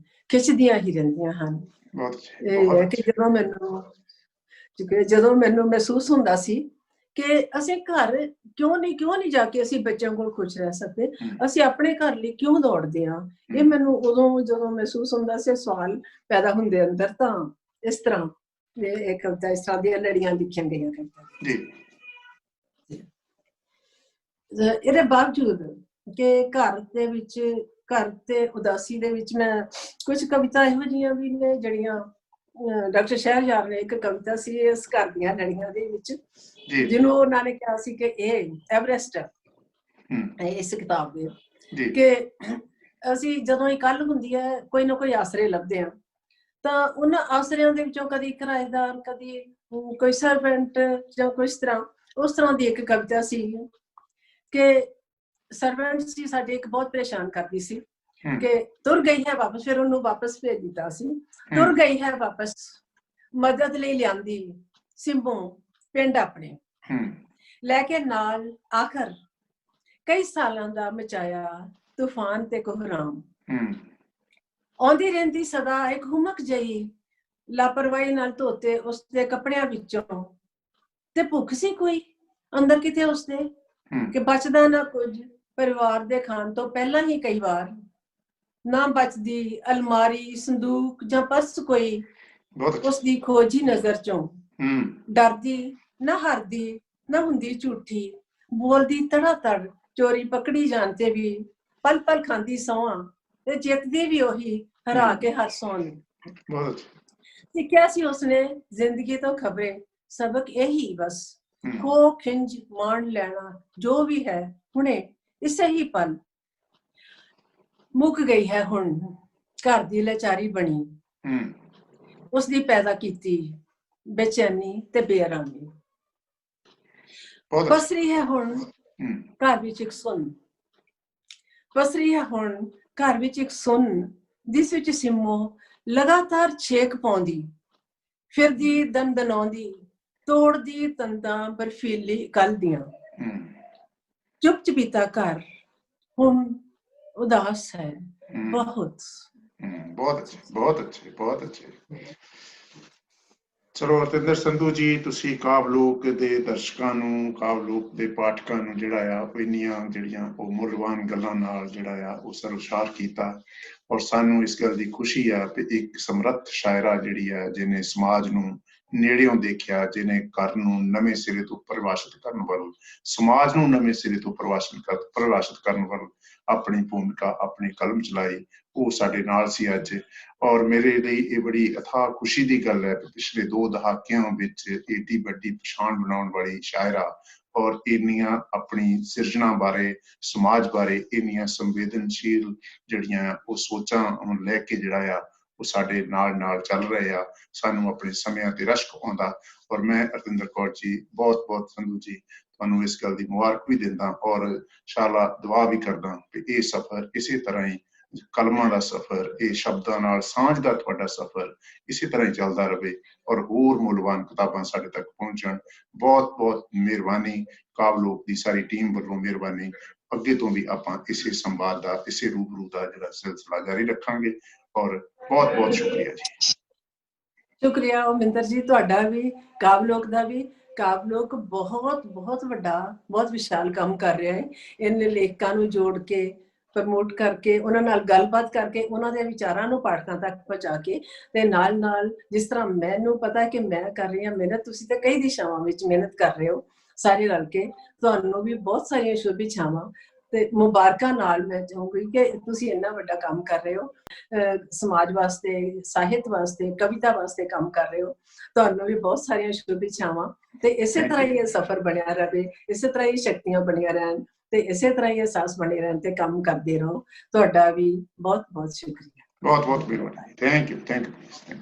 ਕਿ ਜਦੋਂ ਮੈਨੂੰ ਮਹਿਸੂਸ ਹੁੰਦਾ ਸੀ ਕਿ ਅਸੀਂ ਘਰ ਕਿਉਂ ਨਹੀਂ ਜਾ ਕੇ ਅਸੀਂ ਬੱਚਿਆਂ ਕੋਲ ਖੁਸ਼ ਰਹਿ ਸਕਦੇ, ਅਸੀਂ ਆਪਣੇ ਘਰ ਲਈ ਕਿਉਂ ਦੌੜਦੇ ਹਾਂ। ਇਹ ਮੈਨੂੰ ਉਦੋਂ ਜਦੋਂ ਮਹਿਸੂਸ ਹੁੰਦਾ ਸੀ, ਸਵਾਲ ਪੈਦਾ ਹੁੰਦੇ ਅੰਦਰ। ਤਾਂ ਇਸ ਤਰ੍ਹਾਂ ਇਹ ਕਵਿਤਾ, ਇਸ ਤਰ੍ਹਾਂ ਦੀਆਂ ਲੜੀਆਂ ਲਿਖੀਆਂ ਗਈਆਂ ਜੀ। ਇਹਦੇ ਬਾਵਜੂਦ ਕਿ ਘਰ ਤੇ ਉਦਾਸੀ ਦੇ ਵਿੱਚ, ਮੈਂ ਕੁਝ ਕਵਿਤਾ ਇਹੋ ਜਿਹੀਆਂ ਵੀ ਨੇ ਜਿਹੜੀਆਂ ਡਾਕਟਰ ਸ਼ਹਿਰਯਾਰ ਨੇ, ਇੱਕ ਕਵਿਤਾ ਸੀ ਇਸ ਘਰ ਦੀਆਂ ਲੜੀਆਂ ਦੇ ਵਿੱਚ, ਜਿਹਨੂੰ ਉਹਨਾਂ ਨੇ ਕਿਹਾ ਸੀ ਕਿ ਇਹ ਐਵਰੈਸਟ ਹੈ ਇਸ ਕਿਤਾਬ ਦੇ। ਜੀ ਕਿ ਅਸੀਂ ਜਦੋਂ ਇਕੱਲ ਹੁੰਦੀ ਹੈ ਕੋਈ ਨਾ ਕੋਈ ਆਸਰੇ ਲੱਭਦੇ ਹਾਂ, ਤਾਂ ਉਹਨਾਂ ਆਸਰਿਆਂ ਦੇ ਵਿੱਚੋਂ ਕਦੀ ਕਿਰਾਏਦਾਰ, ਕਦੀ ਕੋਈ ਸਰਵੈਂਟ ਜਾਂ ਕੋਈ ਇਸ ਤਰ੍ਹਾਂ, ਉਸ ਤਰ੍ਹਾਂ ਦੀ ਇੱਕ ਕਵਿਤਾ ਸੀ ਕਿ ਸਰਵੈਂਟ ਸੀ ਸਾਡੇ ਇੱਕ ਬਹੁਤ ਪਰੇਸ਼ਾਨ ਕਰਦੀ ਸੀ ਕਿ ਤੁਰ ਗਈ ਹੈ ਵਾਪਸ, ਫਿਰ ਉਹਨੂੰ ਵਾਪਸ ਭੇਜ ਦਿੱਤਾ ਸੀ। ਤੁਰ ਗਈ ਹੈ ਵਾਪਸ, ਮਦਦ ਲਈ ਲਿਆਂਦੀ ਸਿੰਬੋਂ ਪਿੰਡ ਆਪਣੇ, ਲੈ ਕੇ ਨਾਲ ਆਖਰ ਕਈ ਸਾਲਾਂ ਦਾ ਮਚਾਇਆ ਤੂਫਾਨ ਤੇ ਕੋਹਰਾਮ। ਆਉਂਦੀ ਰਹਿੰਦੀ ਸਦਾ ਇੱਕ ਹੁਮਕ ਜਿਹੀ ਲਾਪਰਵਾਹੀ ਨਾਲ ਧੋਤੇ ਉਸਦੇ ਕੱਪੜਿਆਂ ਵਿੱਚੋਂ, ਤੇ ਭੁੱਖ ਸੀ ਕੋਈ ਅੰਦਰ ਕਿਤੇ ਉਸਦੇ ਕਿ ਬਚਦਾ ਨਾ ਕੁਝ ਪਰਿਵਾਰ ਦੇ ਖਾਣ ਤੋਂ ਪਹਿਲਾਂ ਹੀ ਕਈ ਵਾਰ, ਨਾ ਬਚਦੀ ਅਲਮਾਰੀ ਸੰਦੂਕ ਜਾਂ ਪਰਸ ਕੋਈ ਉਸਦੀ ਖੋਜੀ ਨਜ਼ਰ ਚੋਂ, ਡਰਦੀ ਨਾ ਹਾਰਦੀ ਨਾ ਹੁੰਦੀ ਝੂਠੀ, ਬੋਲਦੀ ਤੜਾ ਤੜ ਚੋਰੀ ਪਕੜੀ ਜਾਣ ਤੇ ਵੀ, ਪਲ ਪਲ ਖਾਂਦੀ ਸੌਆਂ ਤੇ ਜਿੱਤਦੀ ਵੀ ਉਹੀ ਹਰਾ ਕੇ ਹਰ ਸੌਣ। ਸਿੱਖਿਆ ਸੀ ਉਸਨੇ ਜ਼ਿੰਦਗੀ ਤੋਂ ਖਬਰੇ ਸਬਕ ਇਹੀ ਬਸ, ਖੋ ਖਿੰਜ ਮਾਣ ਲੈਣਾ ਜੋ ਵੀ ਹੈ ਹੁਣੇ ਇਸੇ ਹੀ ਪਲ, ਮੁੱਕ ਗਈ ਹੈ ਹੁਣ ਘਰ ਦੀ ਲਾਚਾਰੀ ਬਣੀ, ਉਸਦੀ ਪੈਦਾ ਕੀਤੀ ਬੇਚੈਨੀ ਤੇ ਬੇਆਰਾਮੀ। ਪਸਰੀ ਹੈ ਹੁਣ ਘਰ ਵਿੱਚ ਇੱਕ ਸੁੰਨ, ਪਸਰੀ ਹੈ ਹੁਣ ਘਰ ਵਿੱਚ ਇੱਕ ਸੁੰਨ, ਜਿਸ ਵਿੱਚ ਸਿੰਮੋ ਲਗਾਤਾਰ ਛੇਕ ਪਾਉਂਦੀ ਫਿਰਦੀ, ਦਨਦਨਾਉਂਦੀ ਤੋੜਦੀ ਤੰਦਾਂ ਬਰਫੀਲੀ ਕੱਲ ਦੀਆਂ। ਚੁੱਪ ਚਪੀਤਾ ਘਰ ਹੁਣ ਉਦਾਸ ਹੈ ਬਹੁਤ। ਬਹੁਤ ਅੱਛੇ, ਬਹੁਤ ਅੱਛੇ, ਬਹੁਤ ਅੱਛੇ। ਚਲੋ ਰਤਿੰਦਰ ਸੰਧੂ ਜੀ, ਤੁਸੀਂ ਕਾਵਿ ਲੋਕ ਦੇ ਦਰਸ਼ਕਾਂ ਨੂੰ, ਕਾਵਿ ਲੋਕ ਦੇ ਪਾਠਕਾਂ ਨੂੰ ਜਿਹੜਾ ਆ ਉਹ ਇੰਨੀਆਂ ਜਿਹੜੀਆਂ ਉਹ ਮੁੱਲਵਾਨ ਗੱਲਾਂ ਨਾਲ ਜਿਹੜਾ ਆ ਉਹ ਸਰਵਸ਼ਾਰ ਕੀਤਾ, ਔਰ ਸਾਨੂੰ ਇਸ ਗੱਲ ਦੀ ਖੁਸ਼ੀ ਆ ਕਿ ਇੱਕ ਸਮਰੱਥ ਸ਼ਾਇਰਾ ਜਿਹੜੀ ਆ ਜਿਹਨੇ ਸਮਾਜ ਨੂੰ ਨੇੜਿਓਂ ਦੇਖਿਆ, ਜਿਹਨੇ ਘਰ ਨੂੰ ਨਵੇਂ ਸਿਰੇ ਤੋਂ ਪਰਿਭਾਸ਼ਿਤ ਕਰਨ ਵੱਲ, ਸਮਾਜ ਨੂੰ ਨਵੇਂ ਸਿਰੇ ਤੋਂ ਪਰਿਭਾਸ਼ਿਤ ਕਰਨ ਵੱਲ ਆਪਣੀ ਭੂਮਿਕਾ, ਆਪਣੀ ਕਲਮ ਚਲਾਈ, ਉਹ ਸਾਡੇ ਨਾਲ ਸੀ ਅੱਜ। ਔਰ ਮੇਰੇ ਲਈ ਇਹ ਬੜੀ ਅਥਾਹ ਖੁਸ਼ੀ ਦੀ ਗੱਲ ਹੈ ਕਿ ਪਿਛਲੇ 2 ਦਹਾਕਿਆਂ ਵਿੱਚ ਏਡੀ ਵੱਡੀ ਪਛਾਣ ਬਣਾਉਣ ਵਾਲੀ ਸ਼ਾਇਰਾ, ਔਰ ਇੰਨੀਆਂ ਆਪਣੀ ਸਿਰਜਣਾ ਬਾਰੇ, ਸਮਾਜ ਬਾਰੇ ਇੰਨੀਆਂ ਸੰਵੇਦਨਸ਼ੀਲ ਜਿਹੜੀਆਂ ਉਹ ਸੋਚਾਂ ਲੈ ਕੇ ਜਿਹੜਾ ਆ ਉਹ ਸਾਡੇ ਨਾਲ ਨਾਲ ਚੱਲ ਰਹੇ ਆ, ਸਾਨੂੰ ਆਪਣੇ ਸਮਿਆਂ ਤੇ ਰਸ਼ਕ ਆਉਂਦਾ। ਔਰ ਮੈਂ ਰਤਿੰਦਰ ਕੌਰ ਜੀ ਬਹੁਤ ਬਹੁਤ ਸੰਧੂ ਜੀ ਤੁਹਾਨੂੰ ਇਸ ਗੱਲ ਦੀ ਮੁਬਾਰਕ ਵੀ ਦਿੰਦਾ, ਔਰ ਸ਼ਾਲਾ ਦੁਆ ਵੀ ਕਰਦਾ ਕਿ ਇਹ ਸਫ਼ਰ ਇਸੇ ਤਰ੍ਹਾਂ ਹੀ, ਕਲਮਾਂ ਦਾ ਸਫ਼ਰ, ਇਹ ਸ਼ਬਦਾਂ ਨਾਲ ਸਾਂਝ ਦਾ ਤੁਹਾਡਾ ਸਫ਼ਰ ਇਸੇ ਤਰ੍ਹਾਂ ਹੀ ਚੱਲਦਾ ਰਹੇ, ਔਰ ਹੋਰ ਮੁੱਲਵਾਨ ਕਿਤਾਬਾਂ ਸਾਡੇ ਤੱਕ ਪਹੁੰਚਣ। ਬਹੁਤ ਬਹੁਤ ਮਿਹਰਬਾਨੀ, ਕਾਵਿ ਲੋਕ ਦੀ ਸਾਰੀ ਟੀਮ ਵੱਲੋਂ ਮਿਹਰਬਾਨੀ। ਅੱਗੇ ਤੋਂ ਵੀ ਆਪਾਂ ਇਸੇ ਸੰਵਾਦ ਦਾ, ਇਸੇ ਰੂਬਰੂ ਦਾ ਜਿਹੜਾ ਸਿਲਸਿਲਾ ਜਾਰੀ ਰੱਖਾਂਗੇ, ਔਰ ਬਹੁਤ ਬਹੁਤ ਸ਼ੁਕਰੀਆ ਜੀ। ਸ਼ੁਕਰੀਆ ਅਮਿੰਦਰ ਜੀ, ਤੁਹਾਡਾ ਵੀ, ਕਾਵਿ ਲੋਕ ਦਾ ਵੀ। ਕਾਵਿ ਲੋਕ ਬਹੁਤ ਬਹੁਤ ਵੱਡਾ, ਬਹੁਤ ਵਿਸ਼ਾਲ ਕੰਮ ਕਰ ਰਿਹਾ ਹੈ। ਇਹਨੇ ਲੇਖਕਾਂ ਨੂੰ ਜੋੜ ਕੇ, ਪ੍ਰਮੋਟ ਕਰਕੇ, ਉਹਨਾਂ ਨਾਲ ਗੱਲਬਾਤ ਕਰਕੇ, ਉਹਨਾਂ ਦੇ ਵਿਚਾਰਾਂ ਨੂੰ ਪਾਠਕਾਂ ਤੱਕ ਪਹੁੰਚਾ ਕੇ, ਤੇ ਨਾਲ ਨਾਲ ਜਿਸ ਤਰ੍ਹਾਂ ਮੈਨੂੰ ਪਤਾ ਕਿ ਮੈਂ ਕਰ ਰਹੀ ਹਾਂ ਮਿਹਨਤ, ਤੁਸੀਂ ਤਾਂ ਕਈ ਦਿਸ਼ਾਵਾਂ ਵਿੱਚ ਮਿਹਨਤ ਕਰ ਰਹੇ ਹੋ ਸਾਰੇ ਰਲ ਕੇ, ਤੁਹਾਨੂੰ ਵੀ ਬਹੁਤ ਸਾਰੀਆਂ ਸ਼ੁਭ ਇੱਛਾਵਾਂ ਤੇ ਮੁਬਾਰਕਾਂ ਨਾਲ ਮੈਂ ਚਾਹੂੰਗੀ ਕਿ ਤੁਸੀਂ ਇੰਨਾ ਵੱਡਾ ਕੰਮ ਕਰ ਰਹੇ ਹੋ, ਸਮਾਜ ਵਾਸਤੇ, ਸਾਹਿਤ ਵਾਸਤੇ, ਕਵਿਤਾ ਵਾਸਤੇ ਕੰਮ ਕਰ ਰਹੇ ਹੋ। ਤੁਹਾਨੂੰ ਵੀ ਬਹੁਤ ਸਾਰੀਆਂ ਸ਼ੁਭ ਇੱਛਾਵਾਂ, ਤੇ ਇਸੇ ਤਰ੍ਹਾਂ ਹੀ ਇਹ ਸਫ਼ਰ ਬਣਿਆ ਰਹੇ, ਇਸੇ ਤਰ੍ਹਾਂ ਹੀ ਸ਼ਕਤੀਆਂ ਬਣੀਆਂ ਰਹਿਣ, ਤੇ ਇਸੇ ਤਰ੍ਹਾਂ ਹੀ ਅਹਿਸਾਸ ਬਣੇ ਰਹਿਣ, ਤੇ ਕੰਮ ਕਰਦੇ ਰਹੋ। ਤੁਹਾਡਾ ਵੀ ਬਹੁਤ ਬਹੁਤ ਸ਼ੁਕਰੀਆ। ਬਹੁਤ ਬਹੁਤ ਮਿਹਰਬਾਨੀ। Thank you, thank you.